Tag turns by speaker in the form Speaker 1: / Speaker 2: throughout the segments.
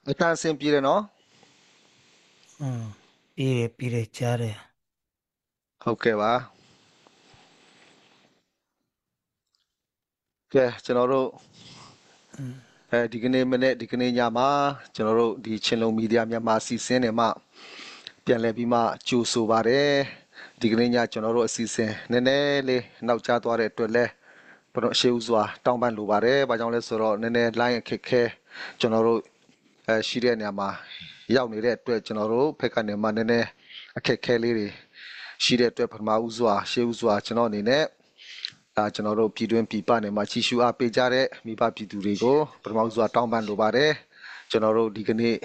Speaker 1: အတန်းစင်ပြေတယ်နော်
Speaker 2: ပြီးတယ်ကြားတယ်
Speaker 1: ဟုတ်ကဲ့ပါကဲကျွန်တော်တို့ဒီကနေ့မနေ့ဒီကနေ့ညမှာကျွန်တော်တို့ဒီချင်းလုံးမီဒီယာမြန်မာစီစဉ်နေမှာပြန်လည်ပြီးမှကြိုဆိုပါတယ်ဒီကနေ့ညကျွန်တော်တို့အစီအစဉ်နည်းနည်းလေးနောက်ကျသွားတဲ့အတွက်လဲဘုရားရှေးဦးစွာတောင်းပန်လိုပါတယ်။ဘာကြောင့်လဲဆိုတော့နည်းနည်း line အခက်ခဲကျွန်တော်တို့ရှိတဲ့နေရာမှာရောက်နေတဲ့အတွက်ကျွန်တော်တို့ဖက်ကနေမှနည်းနည်းအခက်ခဲလေးတွေရှိတဲ့အတွက်ပထမဦးစွာရှေးဦးစွာကျွန်တော်အနေနဲ့ကျွန်တော်တို့ပြည်တွင်းပြည်ပနေမှာချီရှူအားပေးကြတဲ့မိဘပြည်သူတွေကိုပထမဦးစွာတောင်းပန်လိုပါတယ်။ကျွန်တော်တို့ဒီကနေ့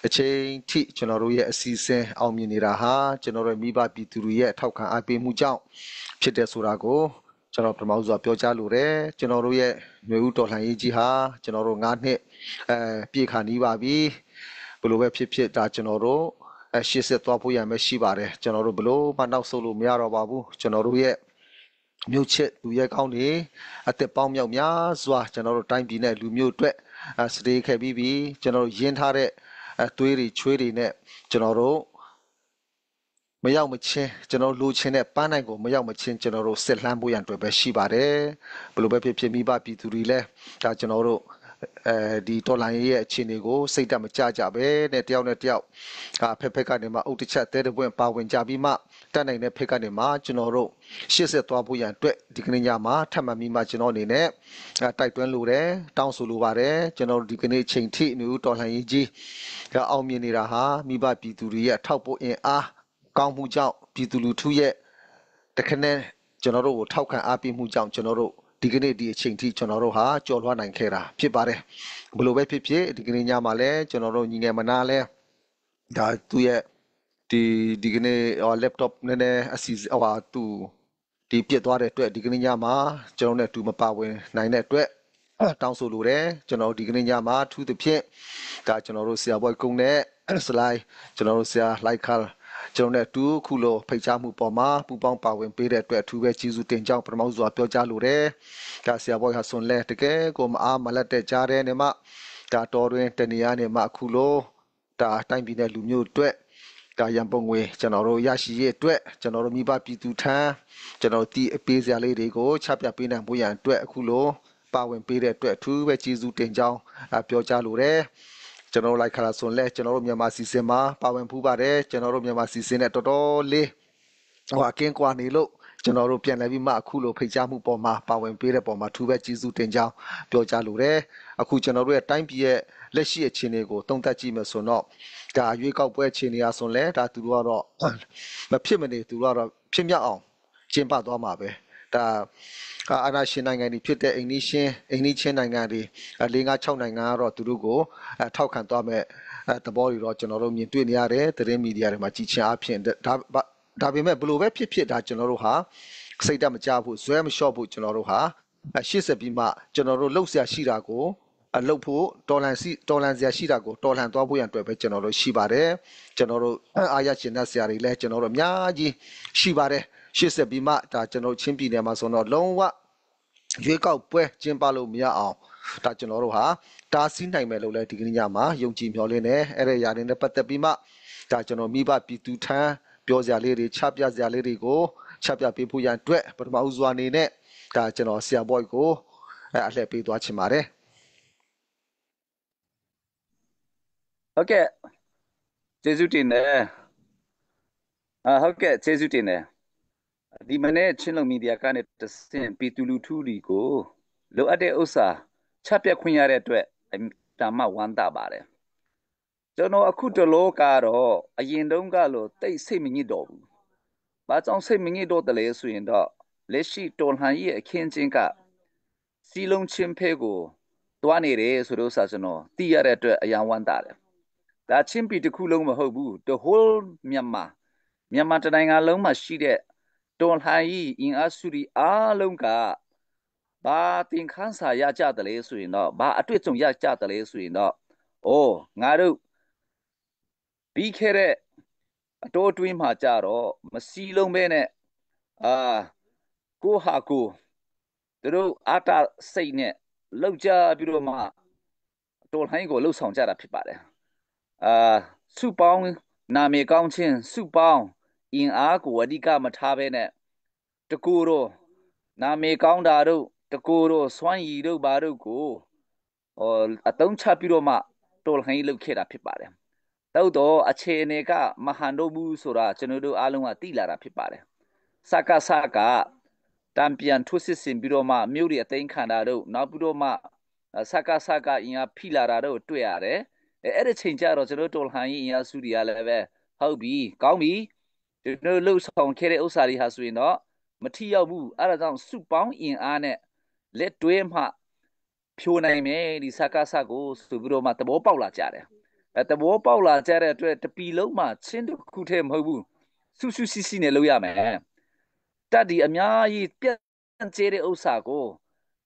Speaker 1: အချိန်ထိကျွန်တော်တို့ရဲ့အစီအစဉ်အောင်မြင်နေတာဟာကျွန်တော်တို့မိဘပြည်သူတွေရဲ့အထောက်ခံအားပေးမှုကြောင့်ဖြစ်တဲ့ဆိုတာကိုကျွန်တော်ပထမဦးစွာပြောကြားလိုတယ်ကျွန်တော်တို့ရဲ့ຫນွေဦးတော်လှန်ရေးကြီးဟာကျွန်တော်တို့9နှစ်ပြည့်ခါနီးပါပြီဘယ်လိုပဲဖြစ်ဖြစ်ဒါကျွန်တော်တို့ရှေ့ဆက်သွားဖို့ရမယ်ရှိပါတယ်ကျွန်တော်တို့ဘလို့မနောက်ဆုတ်လို့မရတော့ပါဘူးကျွန်တော်တို့ရဲ့မြို့ချစ်လူရဲကောင်းတွေအသက်ပေါင်းမြောက်များစွာကျွန်တော်တို့တိုင်းပြည်နဲ့လူမျိုးအတွက်စတေးခဲ့ပြီးပြီကျွန်တော်တို့ရင်းထားတဲ့သွေးတွေချွေးတွေနဲ့ကျွန်တော်တို့မရောက်မချင်းကျွန်တော်လိုချင်တဲ့ပန်းနိုင်ကိုမရောက်မချင်းကျွန်တော်တို့ဆက်လှမ်းဖို့ရန်အတွက်ပဲရှိပါတယ်ဘယ်လိုပဲဖြစ်ဖြစ်မိဘပြည်သူတွေလည်းဒါကျွန်တော်တို့ဒီတော်လိုင်းရဲ့အခြေအနေကိုစိတ်ဓာတ်မကြကြပဲနဲ့တယောက်နဲ့တယောက်ဖက်ဖက်ကနေမှအုတ်တစ်ချက်တဲတဲ့ပွင့်ပါဝင်ကြပြီးမှတက်နိုင်တဲ့ဖက်ကနေမှကျွန်တော်တို့ရှေ့ဆက်သွားဖို့ရန်အတွက်ဒီကနေ့ညမှာထပ်မံပြီးမှကျွန်တော်အနေနဲ့တိုက်တွန်းလိုတယ်တောင်းဆိုလိုပါတယ်ကျွန်တော်တို့ဒီကနေ့ချိန်ထိအမျိုးတော်လှန်ရေးကြီးအောင်မြင်နေတာဟာမိဘပြည်သူတွေရဲ့ထောက်ပို့အင်အားကောင်းမှုကြောင့်ပြည်သူလူထုရဲ့တခနဲ့ကျွန်တော်တို့ကိုထောက်ခံအားပေးမှုကြောင့်ကျွန်တော်တို့ဒီကနေ့ဒီအချိန်ထိကျွန်တော်တို့ဟာကြော်လွှားနိုင်ခဲ့တာဖြစ်ပါတယ်ဘယ်လိုပဲဖြစ်ဖြစ်ဒီကနေ့ညမှာလဲကျွန်တော်တို့ညီငယ်မနာလဲဒါသူ့ရဲ့ဒီကနေ့ laptop နည်းနည်းအစီသူဒီပြစ်သွားတဲ့အတွက်ဒီကနေ့ညမှာကျွန်တော်နဲ့တူမပါဝင်နိုင်တဲ့အတွက်တောင်းဆိုလိုတယ်ကျွန်တော်ဒီကနေ့ညမှာထူးသဖြင့်ဒါကျွန်တော်တို့ဆရာဘွိုက်ကုန်းနဲ့ slide ကျွန်တော်တို့ဆရာ like ခါကျွန်တော်နဲ့တူခုလိုဖိတ်ကြားမှုပေါ်မှာပူပေါင်းပါဝင်ပေးတဲ့အတွက်အထူးပဲကျေးဇူးတင်ကြောင်းပထမစွာပြောကြားလိုတယ်။ဒါဆရာဘွိုက်ဟာဆွန်လဲတကယ်ကိုမအားမလက်တဲ့ကြားတဲ့နေမှာဒါတော်တွင်တနေရနေမှာအခုလိုဒါတိုင်းပြည်နဲ့လူမျိုးအတွက်ဒါရန်ပုံငွေကျွန်တော်တို့ရရှိရဲ့အတွက်ကျွန်တော်တို့မိဘပြည်သူထံကျွန်တော်ဒီအပေးစရာလေးတွေကိုချပြပေးနိုင်ဖို့ရန်အတွက်အခုလိုပါဝင်ပေးတဲ့အတွက်အထူးပဲကျေးဇူးတင်ကြောင်းပြောကြားလိုတယ်။ကျွန်တော်လိုက်ခါလာဆိုလဲကျွန်တော်တို့မြန်မာစီစဉ်မှာပါဝင်ဖူးပါတယ်ကျွန်တော်တို့မြန်မာစီစဉ်နဲ့တော်တော်လေးအကင်းကွာနေလို့ကျွန်တော်တို့ပြန်လဲပြီးမှအခုလိုဖိတ်ကြားမှုပေါ်မှာပါဝင်ပေးတဲ့ပေါ်မှာထူးပဲကျေးဇူးတင်ကြောင်းပြောကြားလိုတယ်အခုကျွန်တော်တို့ရဲ့တိုင်းပြည်ရဲ့လက်ရှိအခြေအနေကိုသုံးသပ်ကြည့်မယ်ဆိုတော့ဒါရွေးကောက်ပွဲအခြေအနေအဆိုလဲဒါသူတို့ကတော့မဖြစ်မနေသူတို့ကတော့ဖြစ်မြောက်အောင်ကျင်းပသွားမှာပဲဒါအာဏာရှင်နိုင်ငံတွေဖြစ်တဲ့အိန္ဒိချင်းနိုင်ငံတွေ၄၅၆နိုင်ငံကတော့သူတို့ကိုထောက်ခံသွားမဲ့သဘောတွေတော့ကျွန်တော်တို့မြင်တွေ့နေရတယ်သတင်းမီဒီယာတွေမှာကြည်ချင်အဖြစ်ဒါပေမဲ့ဘလို့ပဲဖြစ်ဖြစ်ဒါကျွန်တော်တို့ဟာစိတ်ဓာတ်မကြဘူးဇွဲမလျှော့ဘူးကျွန်တော်တို့ဟာရှေ့ဆက်ပြီးမှကျွန်တော်တို့လှုပ်ရှားရှိတာကိုလှုပ်ဖို့တော်လန်စရာရှိတာကိုတော်လှန်သွားဖို့ရန်အတွက်ပဲကျွန်တော်တို့ရှိပါတယ်ကျွန်တော်တို့အားရရှင်တဲ့ဆရာတွေလည်းကျွန်တော်တို့အများကြီးရှိပါတယ်ရှေ့ဆက်ပြီးမှဒါကျွန်တော်ချင်းပြည်နယ်မှာဆိုတော့လုံးဝရွေးကောက်ပွဲကျင်းပလို့မရအောင်ဒါကျွန်တော်တို့ဟာတားဆီးနိုင်မယ်လို့လည်းဒီကနေ့ညမှာယုံကြည်မျှော်လင့်နေအဲ့ဒီຢာတွေနဲ့ပတ်သက်ပြီးမှဒါကျွန်တော်မိဘပြည်သူထံပြောစရာလေးတွေချပြစရာလေးတွေကိုချပြပေးဖို့ရန်အတွက်ပထမဦးစွာအနေနဲ့ဒါကျွန်တော်ဆရာဘွိုက်ကိုအလှည့်ပေးသွားချင်ပါတယ်
Speaker 3: ဟုတ်ကဲ့ကျေးဇူးတင်တယ်ဟုတ်ကဲ့ကျေးဇူးတင်တယ်ဒီမနေ့ချင်းလုံးမီဒီယာကနေတဆင့်ပြည်သူလူထုတွေကိုလိုအပ်တဲ့ဥစ္စာချပြခွင့်ရတဲ့အတွက်တာမဝမ်းသာပါတယ်ကျွန်တော်အခုတလောကတော့အရင်တုန်းကလို့တိတ်စိတ်မညစ်တော့ဘူး။ဘာကြောင့်စိတ်မညစ်တော့တယ်လဲဆိုရင်တော့လက်ရှိတော်လှန်ရေးအခင်းကျင်းကစီလုံးချင်းဖဲကိုတွားနေတယ်ဆိုတော့ကျွန်တော်သိရတဲ့အတွက်အယံဝမ်းသာတယ်။ဒါချင်းပြည်တစ်ခုလုံးမဟုတ်ဘူး။ The whole မြန်မာတနိုင်ငံလုံးမှာရှိတဲ့တော်လှန်ရေးအင်အားစုတွေအားလုံးကဘာသင်ခန်းစာရကြတယ်လဲဆိုရင်တော့ဘာအတွေ့အကြုံရကြတယ်လဲဆိုရင်တော့ငါတို့ပြီးခဲ့တဲ့အတိုးအတွင်းမှာကြတော့မစီလုံးပဲနဲ့ကိုဟာကိုသူတို့အာတာစိတ်နဲ့ လောက်ကြပြီးတော့မှတော်လှန်ရေးကိုလှုပ်ဆောင်ကြတာဖြစ်ပါတယ်စုပေါင်းနာမည်ကောင်းခြင်းစုပေါင်းအင်အားကိုအဓိကမထားဘဲနဲ့တကူတော့နာမည်ကောင်းတာတို့တကူတော့စွမ်းရည်တို့ဘာတို့ကိုအတုံးချပြီးတော့မှတော်လှန်ရေးလုပ်ခဲ့တာဖြစ်ပါတယ်တော့အခြေအနေကမဟန်တော့ဘူးဆိုတာကျွန်တော်တို့အားလုံးကသိလာတာဖြစ်ပါတယ်စကတံပြန်ထိုးစစ်ဆင်ပြီးတော့မှမြို့တွေအသိမ်းခံတာတို့နောက်ပြီးတော့မှစကအင်အားဖိလာတာတို့တွေ့ရတယ်အဲ့ဒီချိန်ကျတော့ကျွန်တော်တော်လှန်ရေးအင်အားစုတွေကလည်းပဲဟုတ်ပြီကောင်းပြီကျွန်တော်လှုပ်ဆောင်ခဲ့တဲ့ဥစ္စာတွေဟာဆိုရင်တော့မထီရောက်ဘူးအဲ့ဒါကြောင့်စုပေါင်းအင်အားနဲ့လက်တွဲမှဖြိုနိုင်မယ်ဒီစကိုဆိုပြီးတော့မှသဘောပေါက်လာကြတယ်သဘောပေါက်လာကြတဲ့အတွက်တပီလုံးမှာချင်းတစ်ခုတည်းမဟုတ်ဘူးစုစီနဲ့လုပ်ရမယ်တက်ဒီအများကြီးပြန့်ကျဲတဲ့ဥစ္စာကို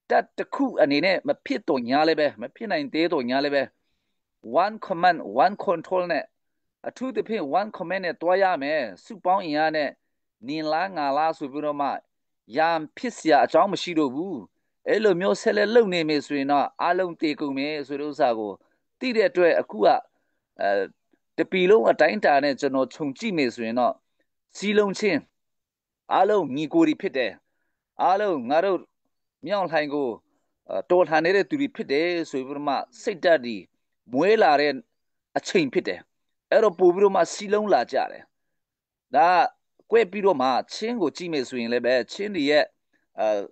Speaker 3: တက်တစ်ခုအနေနဲ့မဖြစ်တော့ညာလည်းပဲမဖြစ်နိုင်သေးတော့ညာလည်းပဲ one command one control နဲ့အထူးသဖြင့် one command နဲ့တွားရမယ်စုပေါင်းအင်အားနဲ့နင်လားငါလားဆိုပြီးတော့မှရံဖြစ်เสียအကြောင်းမရှိတော့ဘူးအဲ့လိုမျိုးဆက်လက်လုပ်နေမယ်ဆိုရင်တော့အလုံးတေကုန်မယ်ဆိုတဲ့ဥစ္စာကိုသိတဲ့အတွက်အခုကတပီလုံးအတိုင်းတာနဲ့ကျွန်တော်ခြုံကြည့်မယ်ဆိုရင်တော့စီလုံးချင်းအလုံးညီကိုတွေဖြစ်တယ်အလုံးငါတို့မြောက်လှိုင်ကိုတော်လှန်နေတဲ့သူတွေဖြစ်တယ်ဆိုပြီးတော့မှစိတ်ဓာတ်ဒီမွေးလာတဲ့အချိန်ဖြစ်တယ်အဲ့တော့ပို့ပြီးတော့မှစီလုံးလာကြတယ်ဒါကွဲပြီးတော့မှချင်းကိုကြည့်မယ်ဆိုရင်လည်းပဲချင်းတွေရဲ့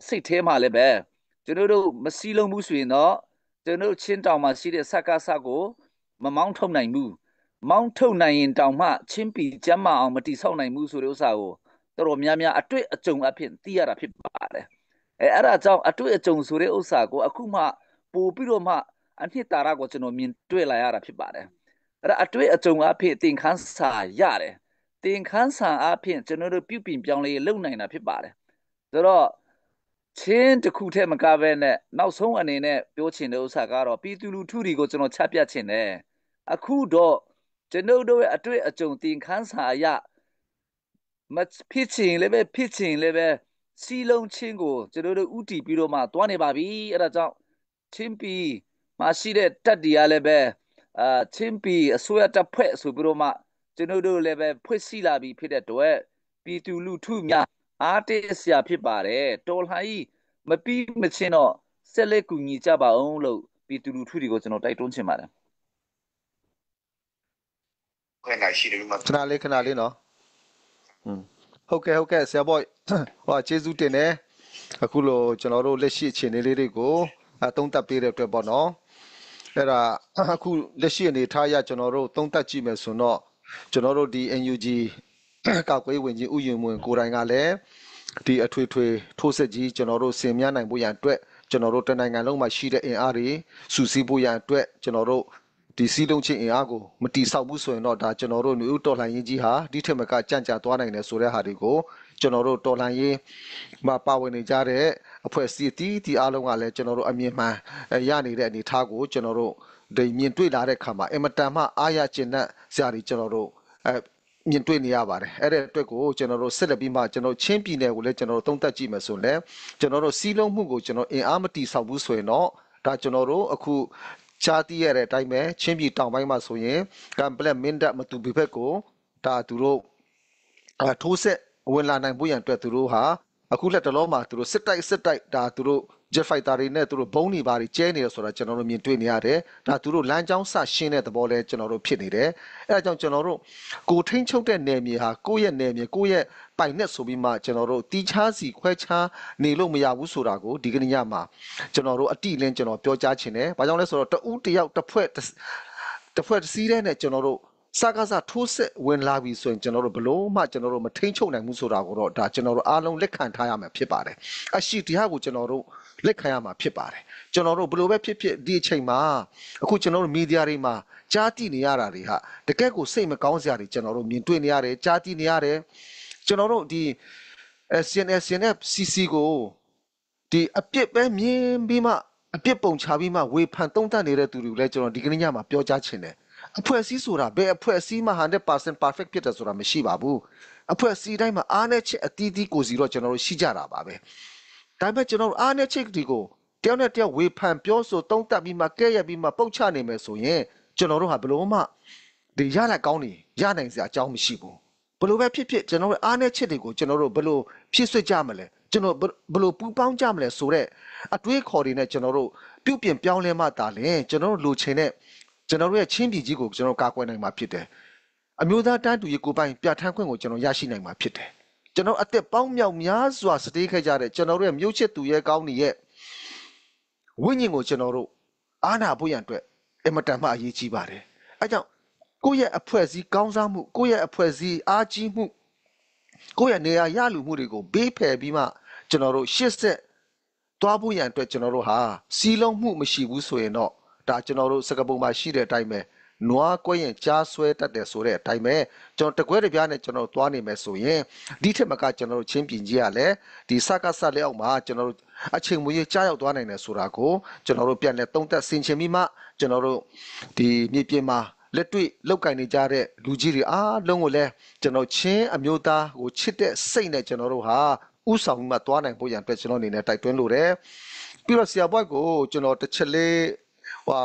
Speaker 3: စိတ်ထဲမှာလည်းပဲကျွန်တော်တို့မစီလုံးဘူးဆိုရင်တော့ကျွန်တော်တို့ချင်းတောင်မှာရှိတဲ့စကိုမမောင်းထုတ်နိုင်ဘူးမောင်းထုတ်နိုင်ရင်တောင်မှချင်းပီကျမ်းမအောင်မတိဆောက်နိုင်ဘူးဆိုတဲ့ဥစ္စာကိုတော်တော်များများအတွေ့အကြုံအဖြစ်သိရတာဖြစ်ပါတယ်အဲ့ဒါကြောင့်အတွေ့အကြုံဆိုတဲ့ဥစ္စာကိုအခုမှပို့ပြီးတော့မှအနှစ်သာရကိုကျွန်တော်မြင်တွေ့လာရတာဖြစ်ပါတယ်အဲ့ဒါအတွေ့အကြုံအဖြစ်သင်ခန်းစာရတယ်သင်ခန်းစာအဖြစ်ကျွန်တော်တို့ပြုပြင်ပြောင်းလဲလုပ်နိုင်တာဖြစ်ပါတယ်ဆိုတော့ချင်းတစ်ခုတည်းမကဘဲနဲ့နောက်ဆုံးအနေနဲ့ပြောချင်တဲ့ဥစ္စာကတော့ပြည်သူလူထုတွေကိုကျွန်တော်ချပြချင်တယ်အခုတော့ကျွန်တော်တို့ရဲ့အတွေ့အကြုံသင်ခန်းစာအရမဖြစ်ချင်လည်းပဲဖြစ်ချင်လည်းပဲစီလုံးချင်းကိုကျွန်တော်တို့ဥတီပြီးတော့မှတွားနေပါပြီအဲ့ဒါကြောင့်ချင်းပီမရှိတဲ့တက်တီရလည်းပဲချင်းပီအစိုးရတပ်ဖွဲ့ဆိုပြီးတော့မှကျွန်တော်တို့လည်းပဲဖွဲ့စည်းလာပြီးဖြစ်တဲ့အတွက်ပြည်သူလူထုများအားတရစရာဖြစ်ပါတယ်တော်လှန်ရေးမပြီးမချင်းတော့ဆက်လက်ကူညီကြပါအောင်လို့ပြည်သူလူထုတွေကိုကျွန်တော်တိုက်တွန်းချင်ပါတယ်
Speaker 1: ခဏလေးနော်ဟုတ်ကဲ့ဆရာဘော့ဟောကျေးဇူးတင်တယ်အခုလိုကျွန်တော်တို့လက်ရှိအခြေအနေလေးတွေကိုသုံးသပ်ပေးတဲ့အတွက်ပေါ့နော်အဲ့ဒါအခုလက်ရှိအနေထားရကျွန်တော်တို့သုံးသပ်ကြည့်မယ်ဆိုတော့ကျွန်တော်တို့ဒီ NUG ကောက်ကွေးဝင်ကြီးဥယျာဉ်ဝင်ကိုယ်တိုင်ကလည်းဒီအထွေထွေထိုးစစ်ကြီးကျွန်တော်တို့ဆင်မြန်းနိုင်ဖို့ရန်အတွက်ကျွန်တော်တို့တနိုင်ငံလုံးမှာရှိတဲ့အင်အားတွေစုစည်းဖို့ရန်အတွက်ကျွန်တော်တို့ဒီစီးလုံးချင်းအင်အားကိုမတိဆောက်ဘူးဆိုရင်တော့ဒါကျွန်တော်တို့new တော်လှန်ရေးကြီးဟာဒီထက်မကကြံ့ကြာသွားနိုင်တယ်ဆိုတဲ့ဟာတွေကိုကျွန်တော်တို့တော်လှန်ရေးမှာပါဝင်နေကြတဲ့အဖွဲ့အစည်းတီအားလုံးကလည်းကျွန်တော်တို့အမြင်မှန်ရနေတဲ့အနေအထားကိုကျွန်တော်တို့ဒီမြင်တွေ့လာတဲ့အခါမှာအင်မတန်မှအားရကျဉ်တဲ့ဆရာတွေကျွန်တော်တို့မြင်တွေ့နေရပါတယ်အဲ့တဲ့အတွက်ကိုကျွန်တော်တို့ဆက်လက်ပြီးမှကျွန်တော်ချင်းပြည်နယ်ကိုလည်းကျွန်တော်တို့သုံးသပ်ကြည့်မယ်ဆိုရင်ကျွန်တော်တို့စီးလုံးမှုကိုကျွန်တော်အင်အားမတိဆောက်ဘူးဆိုရင်တော့ဒါကျွန်တော်တို့အခုချာတီးရတဲ့အတိုင်းပဲချင်းပြည်တောင်ပိုင်းမှာဆိုရင်ကံပလက်မင်းတပ်မတူဘီဘက်ကိုဒါသူတို့ထိုးဆက်ဝင်လာနိုင်ဖို့ရန်အတွက်သူတို့ဟာအခုလက်တလုံးမှာသူတို့စစ်တိုက်ဒါသူတို့ jet fighter တွေနဲ့သူတို့ဘုံနေပါတွေကျဲနေတယ်ဆိုတာကျွန်တော်တို့မြင်တွေ့နေရတယ်ဒါသူတို့လမ်းကြောင်းဆရှင်းတဲ့သဘောလဲကျွန်တော်တို့ဖြစ်နေတယ်အဲဒါကြောင့်ကျွန်တော်တို့ကိုထိန်းချုပ်တဲ့နယ်မြေဟာကိုယ့်ရဲ့နယ်မြေကိုယ့်ရဲ့ပိုင်နဲ့ဆိုပြီးမှကျွန်တော်တို့တီးခြားစီခွဲခြားနေလို့မရဘူးဆိုတာကိုဒီကနေ့ညမှာကျွန်တော်တို့အတိလင်းကျွန်တော်ပြောကြားချင်တယ်ဘာကြောင့်လဲဆိုတော့တဦးတယောက်တစ်ဖွဲ့တစ်စီးတဲ့နဲ့ကျွန်တော်တို့စကားထိုးစစ်ဝင်လာပြီဆိုရင်ကျွန်တော်တို့ဘလို့မှကျွန်တော်တို့မထိန်ချုပ်နိုင်ဘူးဆိုတာကိုတော့ဒါကျွန်တော်တို့အားလုံးလက်ခံထားရမှာဖြစ်ပါတယ်အရှိတရားကိုကျွန်တော်တို့လက်ခံရမှာဖြစ်ပါတယ်ကျွန်တော်တို့ဘလို့ပဲဖြစ်ဒီအချိန်မှာအခုကျွန်တော်တို့မီဒီယာတွေမှာကြားသိနေရတာတွေဟာတကယ့်ကိုစိတ်မကောင်းစရာတွေကျွန်တော်တို့မြင်တွေ့နေရတယ်ကြားသိနေရတယ်ကျွန်တော်တို့ဒီ CNF-CC ကိုဒီအပြစ်ပဲမြင်ပြီးမှအပြစ်ပုံချပြီးမှဝေဖန်သုံးသပ်နေတဲ့သူတွေကိုလည်းကျွန်တော်ဒီကနေ့ညမှာပြောကြားချင်တယ်အဖွဲ့အစည်းဆိုတာဘယ်အဖွဲ့အစည်းမှ 100% perfect ဖြစ်တယ်ဆိုတာမရှိပါဘူးအဖွဲ့အစည်းတိုင်းမှာအားနည်းချက်အသီးသီးကိုစီတော့ကျွန်တော်တို့ရှိကြတာပါပဲဒါပေမဲ့ကျွန်တော်တို့အားနည်းချက်တွေကို တယောက်နဲ့တယောက်ဝေဖန်ပြောဆိုတုံးတက်ပြီးမှကဲ့ရဲ့ပြီးမှပုတ်ချနေမယ်ဆိုရင်ကျွန်တော်တို့ဟာဘလို့မှဒီရလိုက်ကောင်းနေရနိုင်စရာအကြောင်းမရှိဘူးဘလို့ပဲဖြစ်ဖြစ်ကျွန်တော်တို့အားနည်းချက်တွေကိုကျွန်တော်တို့ဘလို့ဖြစ်ဆွကြမလဲကျွန်တော်ဘလို့ပူပေါင်းကြမလဲဆိုတော့အတွေးခေါ်တွေနဲ့ကျွန်တော်တို့ပြုတ်ပြင်ပြောင်းလဲမှတာလဲကျွန်တော်တို့လိုချင်တဲ့ကျွန်တော်တို့ရဲ့ချင်းပြည်ကြီးကိုကျွန်တော်ကာကွယ်နိုင်မှာဖြစ်တယ်အမျိုးသားတန်းတူရေးကိုပိုင်ပြဋ္ဌာန်းခွင့်ကိုကျွန်တော်ရရှိနိုင်မှာဖြစ်တယ်ကျွန်တော်အသက်ပေါင်းမြောက်များစွာစတေးခဲ့ကြတဲ့ကျွန်တော်တို့ရဲ့မြို့ချစ်သူရဲ့ကောင်းကြီးရဲ့ဝိညာဉ်ကိုကျွန်တော်တို့အားနာဖို့ရန်အတွက်အမတန်မှအရေးကြီးပါတယ်အဲကြောင့်ကိုယ့်ရဲ့အဖွဲ့အစည်းကောင်းစားမှုကိုယ့်ရဲ့အဖွဲ့အစည်းအားကြီးမှုကိုယ့်ရဲ့နေရာရလူမှုတွေကိုဘေးဖယ်ပြီးမှကျွန်တော်တို့ရှစ်ဆက်သွားဖို့ရန်အတွက်ကျွန်တော်တို့ဟာစီးလုံးမှုမရှိဘူးဆိုရင်တော့ဒါကျွန်တော်တို့စကပုံမှာရှိတဲ့အတိုင်းပဲနွားကွဲရင်ကြားဆွဲတတ်တယ်ဆိုတဲ့အတိုင်းပဲကျွန်တော်တကွဲတပြားနဲ့ကျွန်တော်သွားနေမယ်ဆိုရင်ဒီထက်မကကျွန်တော်တို့ချင်းပြင်ကြီးရလဲဒီစကားဆက်လက်အောက်မှာကျွန်တော်တို့အချိန်မွေးကြားရောက်သွားနိုင်တယ်ဆိုတာကိုကျွန်တော်တို့ပြန်လဲသုံးသက်ဆင်ခြင်ပြီးမှကျွန်တော်တို့ဒီမြေပြင်မှာလက်တွေ့လောက်ကင်နေကြတဲ့လူကြီးတွေအားလုံးကိုလည်းကျွန်တော်ချင်းအမျိုးသားကိုချစ်တဲ့စိတ်နဲ့ကျွန်တော်တို့ဟာဥဆောင်ပြီးမှသွားနိုင်ဖို့ရန်အတွက်ကျွန်တော်အနေနဲ့တိုက်တွန်းလိုတယ်ပြီးတော့ဆရာဘွိုက်ကိုကျွန်တော်တစ်ချက်လေးဟို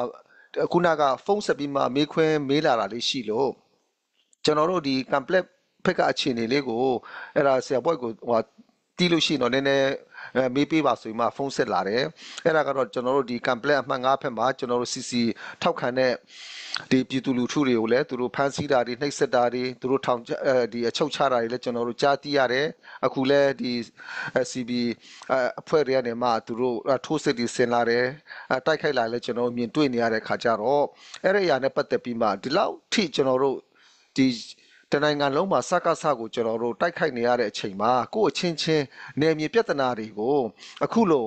Speaker 1: ခုနကဖုန်းဆက်ပြီးမှမေးခွန်းမေးလာတာလေးရှိလို့ကျွန်တော်တို့ဒီ complex ဖက်ကအခြေအနေလေးကိုအဲ့ဒါဆရာဘွိုက်ကိုဟိုတီးလို့ရှိရင်တော့နည်းနည်းမေးပေးပါဆိုပြီးမှဖုန်းဆက်လာတယ်အဲ့ဒါကတော့ကျွန်တော်တို့ဒီ complex အမှတ်9ဖက်မှာကျွန်တော်တို့ CC ထောက်ခံတဲ့ဒီပြည်သူလူထုတွေကိုလည်းသူတို့ဖမ်းဆီးတာတွေနှိပ်စက်တာတွေသူတို့ထောင်ဒီအချုပ်ချတာတွေလည်းကျွန်တော်တို့ကြားသိရတယ်အခုလည်းဒီ CB အဖွဲ့တွေကနေမှသူတို့ထိုးစစ်တွေဆင်လာတယ်တိုက်ခိုက်လာလည်းကျွန်တော်မြင်တွေ့နေရတဲ့ခါကျတော့အဲ့ဒီအရာနဲ့ပတ်သက်ပြီးမှဒီလောက်ထိကျွန်တော်တို့ဒီတနိုင်ငံလုံးမှာစကားဆကိုကျွန်တော်တို့တိုက်ခိုက်နေရတဲ့အချိန်မှာကိုယ့်အချင်းချင်းနယ်မြေပြဿနာတွေကိုအခုလို